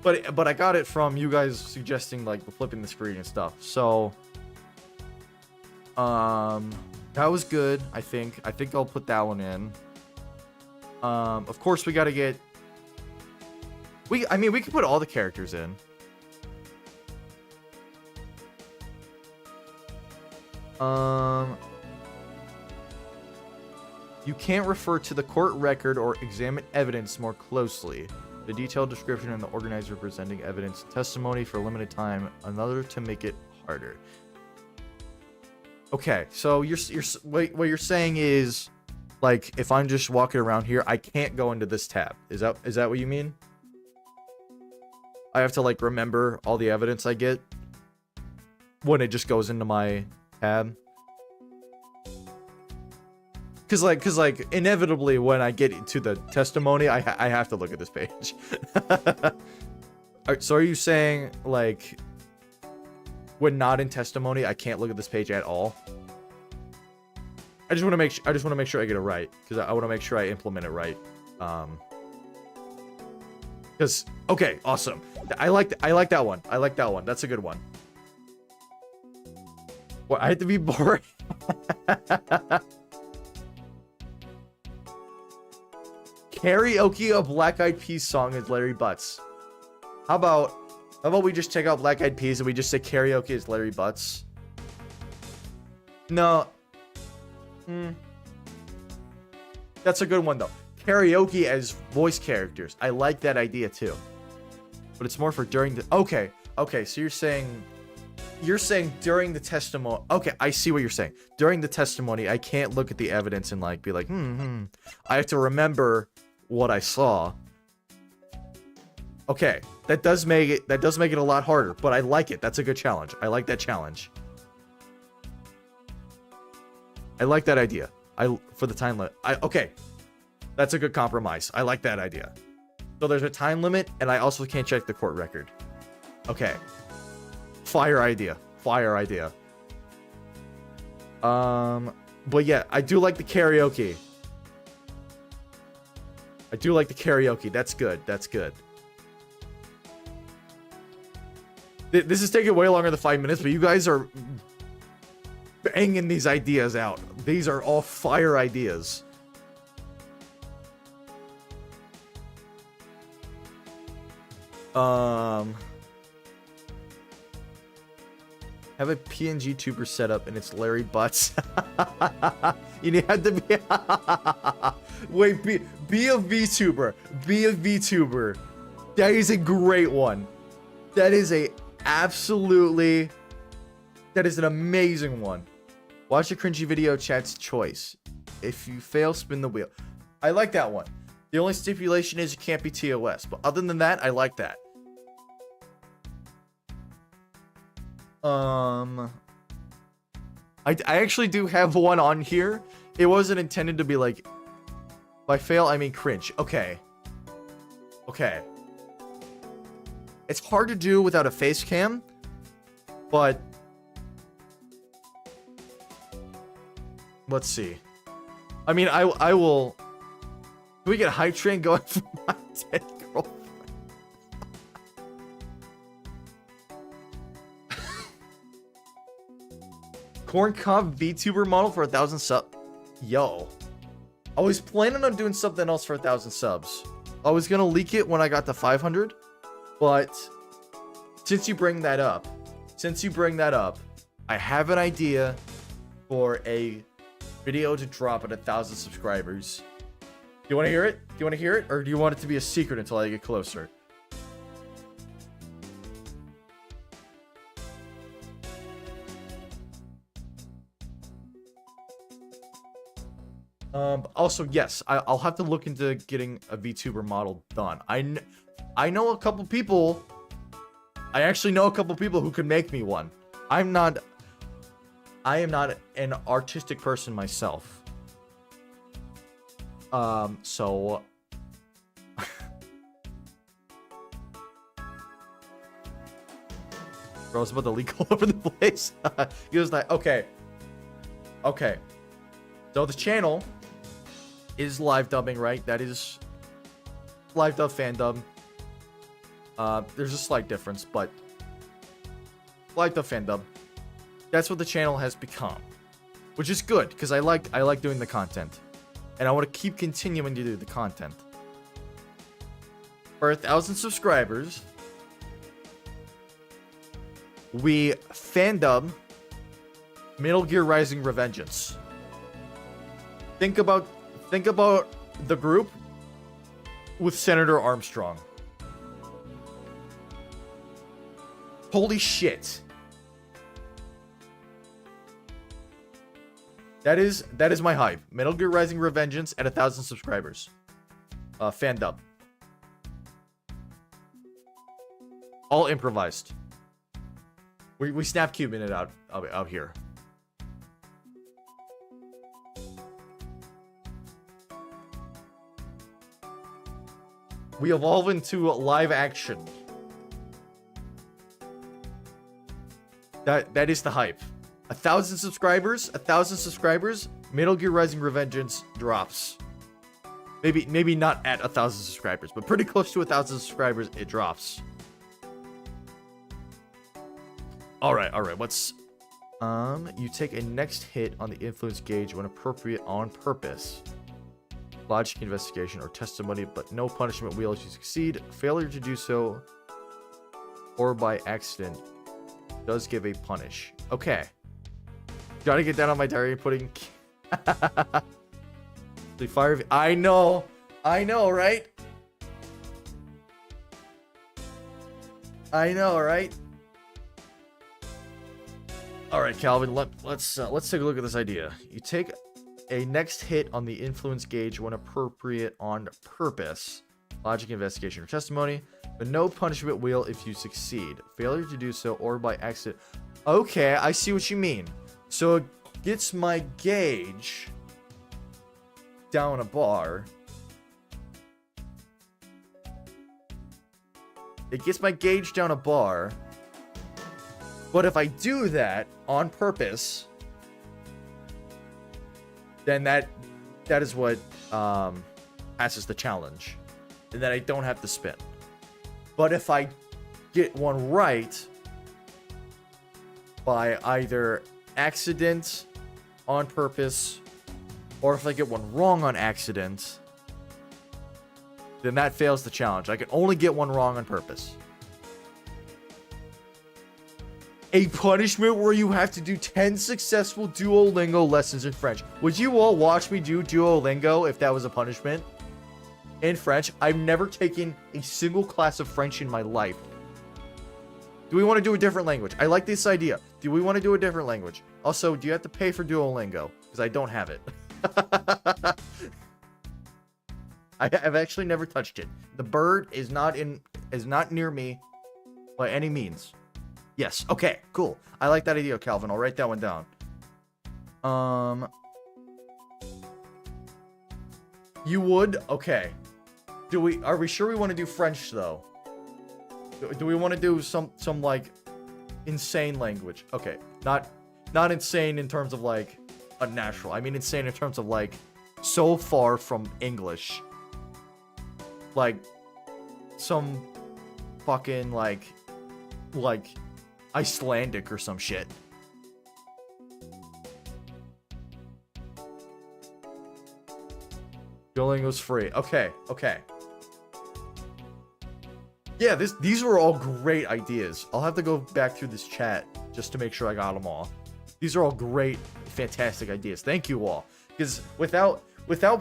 but I got it from you guys suggesting like the flipping the screen and stuff. So that was good. I think I'll put that one in. Of course we got to get. I mean we could put all the characters in. You can't refer to the court record or examine evidence more closely. The detailed description and the organizer presenting evidence, testimony for a limited time, another to make it harder. Okay, so what you're saying is, like, if I'm just walking around here, I can't go into this tab. Is that what you mean? I have to like remember all the evidence I get when it just goes into my tab. Cause like inevitably when I get to the testimony, I have to look at this page. So are you saying like when not in testimony, I can't look at this page at all? I just want to make sure I get it right, because I want to make sure I implement it right. Because okay, awesome. I like that one. I like that one. That's a good one. What, I have to be boring? Karaoke a Black Eyed Peas song is Larry Butts. How about we just take out Black Eyed Peas and we just say karaoke is Larry Butts? No. That's a good one though. Karaoke as voice characters. I like that idea too. But it's more for during the... Okay, so you're saying during the testimony... Okay, I see what you're saying. During the testimony, I can't look at the evidence and like be like, I have to remember what I saw. Okay, that does make it a lot harder, but I like it. That's a good challenge. I like that challenge. I like that idea. For the time limit. Okay. That's a good compromise. I like that idea. So there's a time limit, and I also can't check the court record. Okay. Fire idea. But yeah, I do like the karaoke. That's good. This is taking way longer than 5 minutes, but you guys are banging these ideas out. These are all fire ideas. Have a PNG tuber set up and it's Larry Butts. You had to be... Wait, be a VTuber. Be a VTuber. That is a great one. That is an amazing one. Watch a cringy video, chat's choice. If you fail, spin the wheel. I like that one. The only stipulation is you can't be TOS. But other than that, I like that. I actually do have one on here. It wasn't intended to be like, by fail, I mean cringe. Okay. It's hard to do without a face cam, but let's see. I mean, I will. Can we get a hype train going for my dead girlfriend? Corn Cob VTuber model for 1,000 subs. Yo. I was planning on doing something else for 1,000 subs. I was gonna leak it when I got to 500, but since you bring that up, I have an idea for a video to drop at 1,000 subscribers. Do you want to hear it? Or do you want it to be a secret until I get closer? Also, yes, I'll have to look into getting a VTuber model done. I know a couple people. I actually know a couple people who could make me one. I am not an artistic person myself. So bro, it's about to leak all over the place. He was like, okay. So the channel is live dubbing, right? That is live dub fan dub. There's a slight difference, but live dub fan dub. That's what the channel has become, which is good because I like doing the content, and I want to keep continuing to do the content. For 1,000 subscribers, we fan dub Metal Gear Rising Revengeance. Think about the group with Senator Armstrong. Holy shit. That is my hype. Metal Gear Rising Revengeance at 1,000 subscribers. Fan dub. All improvised. We snap cubing it out here. We evolve into live action. That is the hype. 1,000 subscribers, Metal Gear Rising Revengeance drops. Maybe not at 1,000 subscribers, but pretty close to 1,000 subscribers, it drops. All right. What's you take a next hit on the influence gauge when appropriate on purpose. Logic, investigation, or testimony, but no punishment wheel if you succeed. Failure to do so, or by accident, does give a punish. Okay. Gotta get that on my diary pudding. The fire. I know, right? All right, Calvin. Let's take a look at this idea. You take a next hit on the influence gauge when appropriate on purpose. Logic, investigation, or testimony, but no punishment wheel if you succeed. Failure to do so or by accident. Okay, I see what you mean. So it gets my gauge down a bar. But if I do that on purpose, then that is what passes the challenge, and then I don't have to spin. But if I get one right by either accident, on purpose, or if I get one wrong on accident, then that fails the challenge. I can only get one wrong on purpose. A punishment where you have to do 10 successful Duolingo lessons in French. Would you all watch me do Duolingo if that was a punishment? In French, I've never taken a single class of French in my life. Do we want to do a different language? I like this idea. Do we want to do a different language? Also, do you have to pay for Duolingo? Because I don't have it. I've actually never touched it. The bird is not near me by any means. Yes. Okay. Cool. I like that idea, Calvin. I'll write that one down. You would? Okay. Are we sure we want to do French though? Do we want to do some like insane language? Okay, not insane in terms of like unnatural. I mean insane in terms of like so far from English. Like some fucking like Icelandic or some shit. Duolingo's free. Okay. Yeah, these were all great ideas. I'll have to go back through this chat just to make sure I got them all. These are all great, fantastic ideas. Thank you all. Because without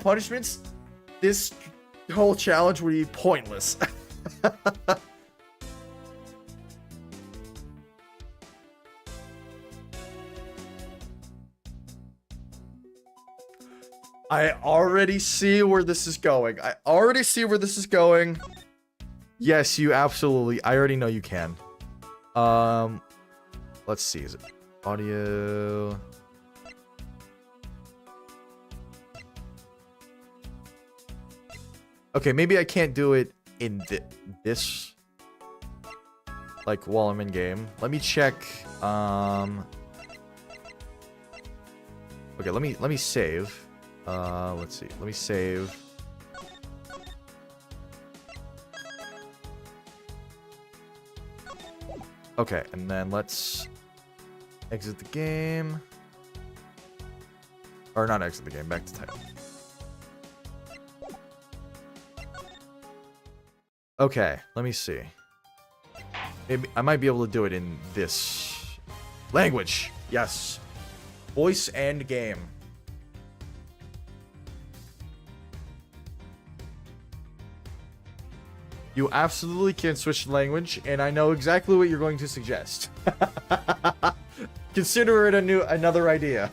punishments, this whole challenge would be pointless. I already see where this is going. Yes, you absolutely. I already know you can. Let's see. Is it audio? Okay, maybe I can't do it in this. Like while I'm in game. Let me check. Okay, let me save. Let's see. Let me save. Okay, and then let's exit the game. Or not exit the game, back to title. Okay, let me see. Maybe I might be able to do it in this language. Yes. Voice and game. You absolutely can switch language, and I know exactly what you're going to suggest. Consider it another idea.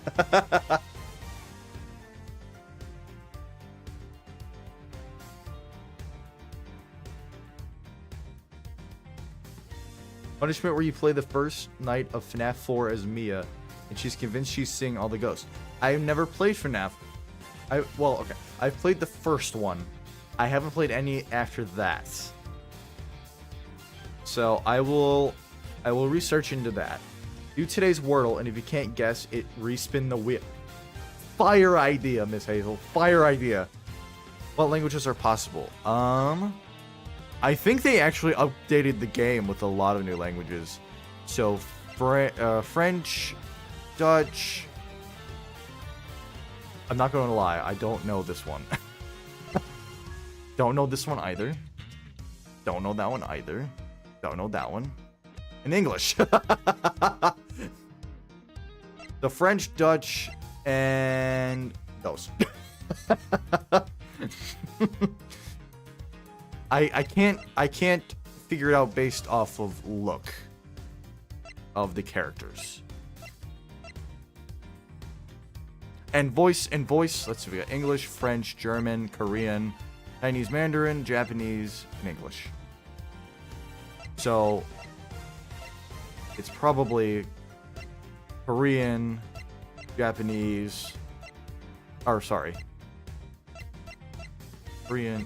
Punishment where you play the first night of FNAF 4 as Mia, and she's convinced she's seeing all the ghosts. I've never played FNAF. Okay. I've played the first one. I haven't played any after that. So I will research into that. Do today's Wordle, and if you can't guess it, respin the wheel. Fire idea, Miss Hazel. Fire idea. What languages are possible? I think they actually updated the game with a lot of new languages. So French, Dutch. I'm not going to lie, I don't know this one. Don't know this one either. Don't know that one either. Don't know that one. In English. The French, Dutch, and those. I can't figure it out based off of look of the characters. And voice, let's see, we got English, French, German, Korean, Chinese Mandarin, Japanese, and English. So it's probably Korean, Japanese, or sorry. Korean,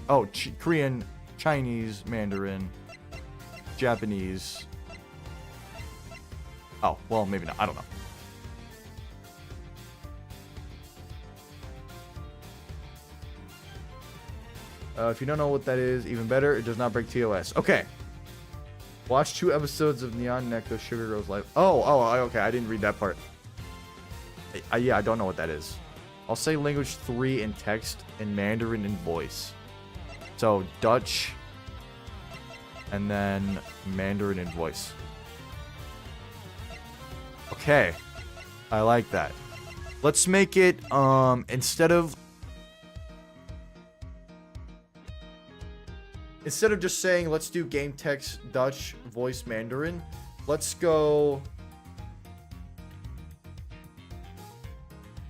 Korean, Chinese, Mandarin, Japanese. Oh, well, maybe not. I don't know. If you don't know what that is, even better, it does not break TOS. Okay. Watch 2 episodes of Neon Neko Sugar Rose Life. Okay, I didn't read that part. Yeah, I don't know what that is. I'll say language 3 in text and Mandarin in voice. So, Dutch, and then Mandarin in voice. Okay. I like that. Let's make it, instead of just saying let's do game text Dutch voice Mandarin, let's go.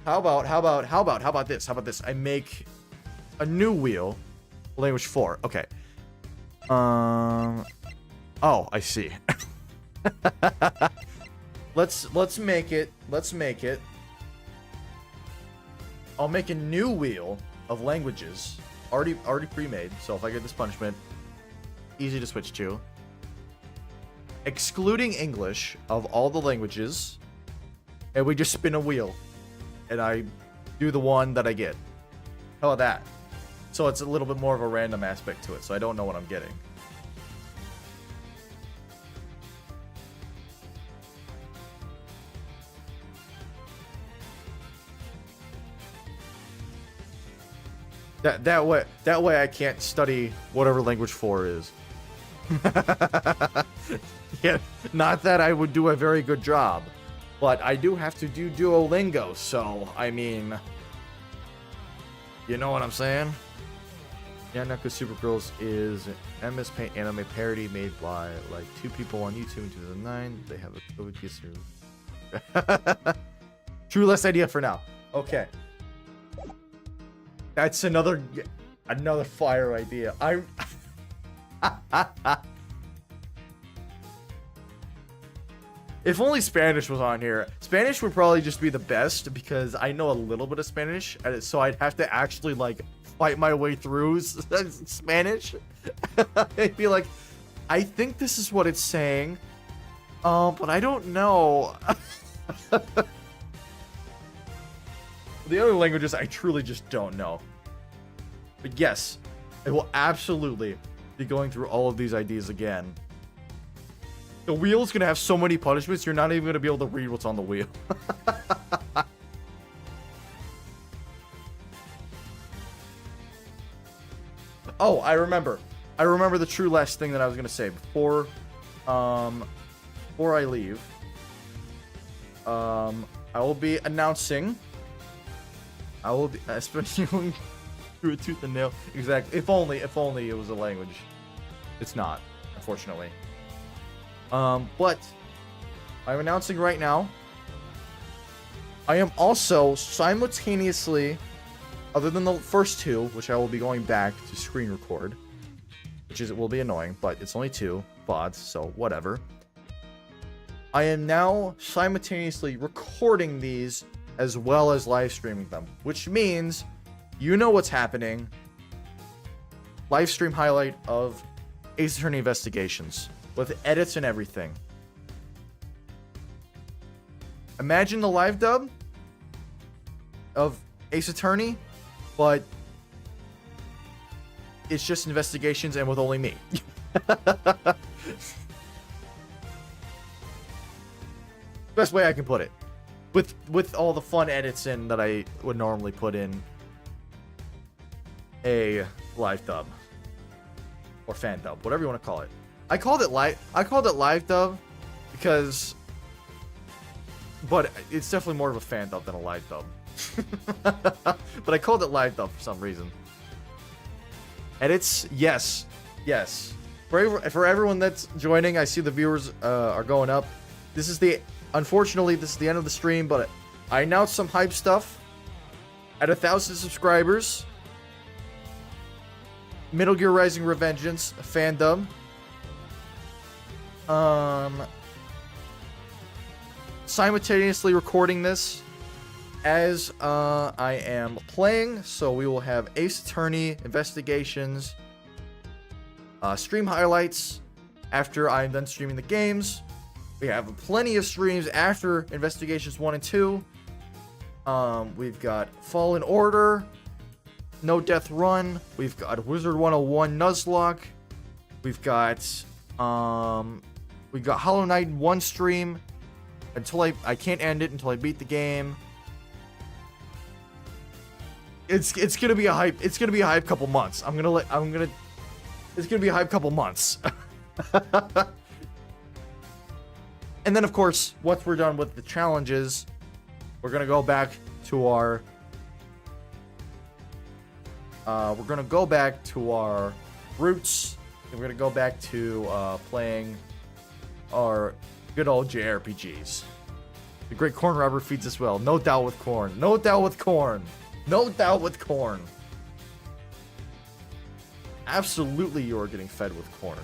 How about this? I make a new wheel, language 4. Okay. Oh, I see. Let's make it. I'll make a new wheel of languages already pre-made. So if I get this punishment, easy to switch to. excluding English of all the languages, and we just spin a wheel, and I do the one that I get. How about that? So it's a little bit more of a random aspect to it, so I don't know what I'm getting. That way I can't study whatever language 4 is. Yeah, not that I would do a very good job, but I do have to do Duolingo, so I mean, you know what I'm saying? Yanaka Supergirls is an MS Paint anime parody made by like 2 people on YouTube in 2009. They have a COVID case. True less idea for now. Okay. That's another fire idea. If only Spanish was on here. Spanish would probably just be the best because I know a little bit of Spanish, so I'd have to actually like fight my way through Spanish. I'd be like, I think this is what it's saying, but I don't know. The other languages I truly just don't know. But yes, I will absolutely be going through all of these ideas again. The wheel's gonna have so many punishments, you're not even gonna be able to read what's on the wheel. Oh, I remember. I remember the true last thing that I was gonna say before I leave. I will be announcing. I will be, especially going through a tooth and nail. Exactly. If only it was a language. It's not, unfortunately. But I'm announcing right now. I am also simultaneously, other than the first 2, which I will be going back to screen record, it will be annoying, but it's only 2 VODs, so whatever. I am now simultaneously recording these as well as live streaming them, which means you know what's happening. Live stream highlight of Ace Attorney Investigations with edits and everything. Imagine the live dub of Ace Attorney, but it's just investigations and with only me. Best way I can put it. With all the fun edits in that I would normally put in a live dub or fan dub, whatever you want to call it. I called it live dub because, but it's definitely more of a fan dub than a live dub. But I called it live dub for some reason. Edits, yes. For everyone that's joining, I see the viewers are going up. Unfortunately, this is the end of the stream, but I announced some hype stuff. At 1,000 subscribers, Metal Gear Rising Revengeance, a fan dub. Simultaneously recording this as I am playing, so we will have Ace Attorney Investigations stream highlights after I'm done streaming the games. We have plenty of streams after Investigations 1 and 2. We've got Fallen Order, No Death Run. We've got Wizard 101 Nuzlocke. We've got Hollow Knight 1 stream until I can't end it until I beat the game. It's gonna be a hype. It's gonna be a hype couple months. It's gonna be a hype couple months. And then, of course, once we're done with the challenges, we're gonna go back to our roots, and we're gonna go back to playing our good old JRPGs. The Great Corn Robber feeds us well, no doubt with corn. No doubt with corn. No doubt with corn. Absolutely, you're getting fed with corn.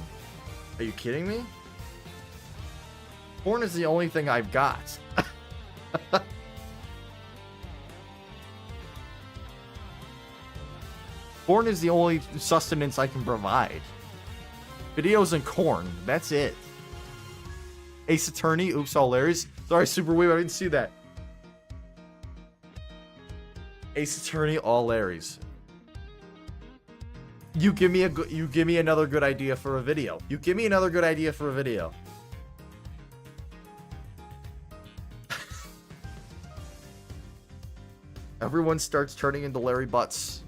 Are you kidding me? Corn is the only thing I've got. Corn is the only sustenance I can provide. Videos and corn. That's it. Ace Attorney. Oops, all Larry's. Sorry, Super Weeb, I didn't see that. Ace Attorney, all Larry's. You give me another good idea for a video. You give me another good idea for a video. Everyone starts turning into Larry Butts.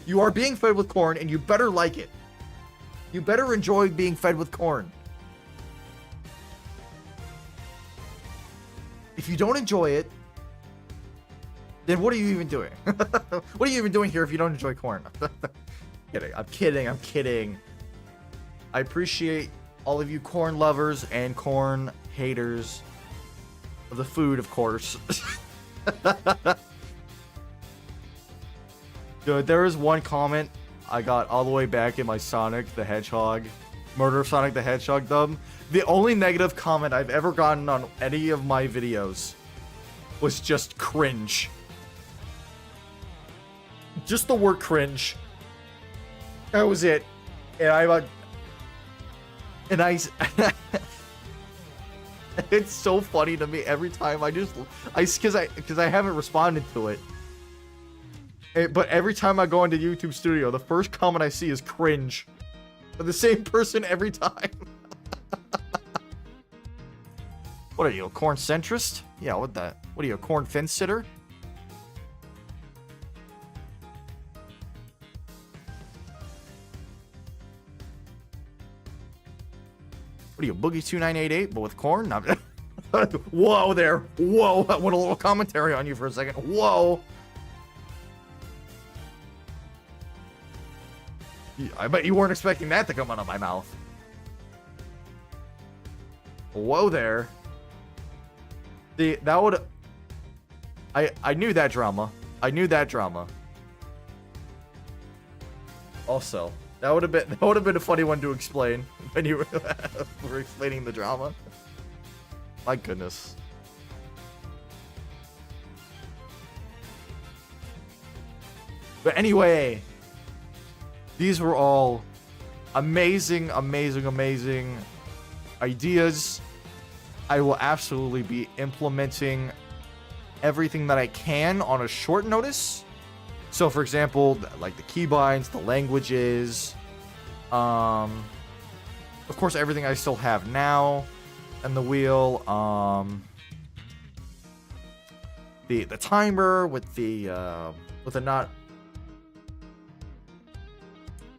You are being fed with corn, and you better like it. You better enjoy being fed with corn. If you don't enjoy it, then what are you even doing? What are you even doing here if you don't enjoy corn? Kidding. I'm kidding. I'm kidding. I appreciate all of you corn lovers and corn haters of the food, of course. Dude, there is one comment I got all the way back in my Sonic the Hedgehog, Murder of Sonic the Hedgehog dub. The only negative comment I've ever gotten on any of my videos was just cringe. Just the word cringe. That was it. And it's so funny to me every time. Because I haven't responded to it. But every time I go into YouTube Studio, the first comment I see is cringe. For the same person every time. What are you, a corn centrist? Yeah, what are you, a corn fence sitter? What are you, Boogie 2988, but with corn? Whoa there. Whoa. I want a little commentary on you for a second. Whoa. I bet you weren't expecting that to come out of my mouth. Whoa there. That would... I knew that drama. I knew that drama. Also, that would have been a funny one to explain when you were explaining the drama. My goodness. But anyway, these were all amazing, amazing, amazing ideas. I will absolutely be implementing everything that I can on a short notice. So, for example, like the keybinds, the languages, of course, everything I still have now, and the wheel, the timer with the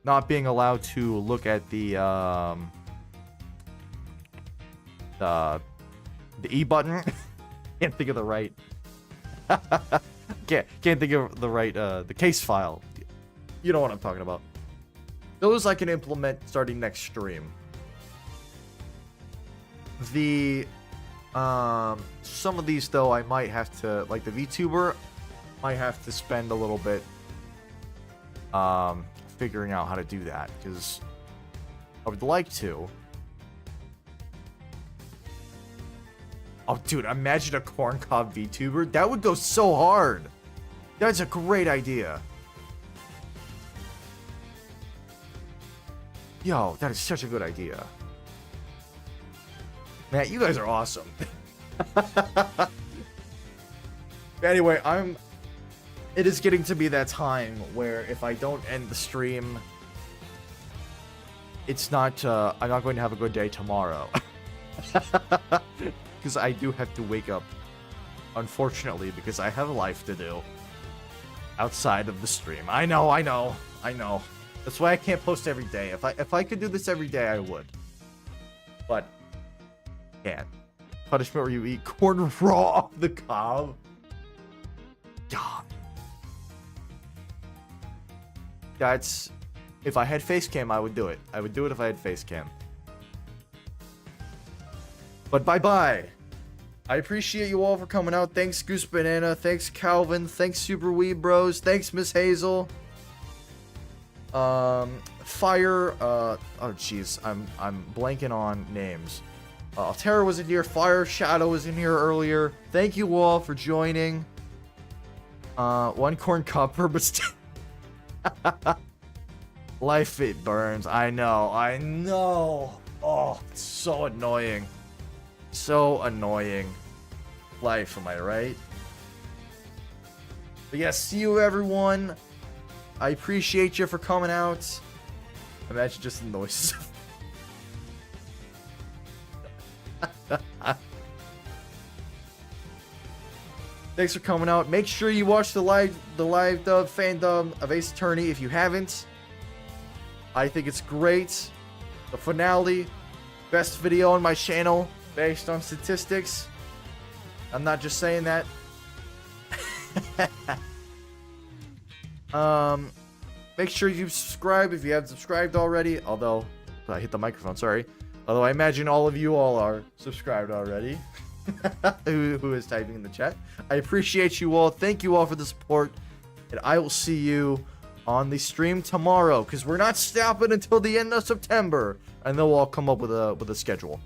not being allowed to look at the E button. Can't think of the right. can't think of the right the case file. You know what I'm talking about. Those I can implement starting next stream. The some of these though I might have to, like the VTuber, might have to spend a little bit figuring out how to do that, because I would like to. Oh, dude, imagine a corncob VTuber. That would go so hard. That's a great idea. Yo, that is such a good idea. Man, you guys are awesome. Anyway, it is getting to be that time where if I don't end the stream, it's not, I'm not going to have a good day tomorrow. Because I do have to wake up, unfortunately, because I have life to do outside of the stream. I know. That's why I can't post every day. If I could do this every day, I would. But can't. Punishment where you eat corn raw off the cob. God. That's... If I had face cam, I would do it. I would do it if I had face cam. But bye-bye. I appreciate you all for coming out. Thanks, Goose Banana. Thanks, Calvin. Thanks, Super Weeb Bros. Thanks, Miss Hazel. Fire. Oh, jeez. I'm blanking on names. Terra was in here. Fire Shadow was in here earlier. Thank you all for joining. One corn copper, but Life it burns. I know. I know. Oh, it's so annoying. So annoying. Life, am I right? But yeah, see you everyone. I appreciate you for coming out. Imagine just the noises. Thanks for coming out. Make sure you watch the live dub, fan dub of Ace Attorney if you haven't. I think it's great. The finale, best video on my channel based on statistics. I'm not just saying that. Make sure you subscribe if you haven't subscribed already. Although, I hit the microphone, sorry. Although I imagine all of you all are subscribed already. who is typing in the chat. I appreciate you all. Thank you all for the support. And I will see you on the stream tomorrow. Because we're not stopping until the end of September. And then we'll all come up with a schedule.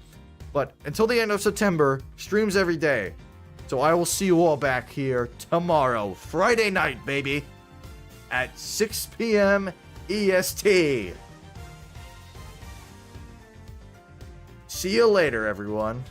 But until the end of September, streams every day. So I will see you all back here tomorrow. Friday night, baby. At 6 p.m. EST. See you later, everyone.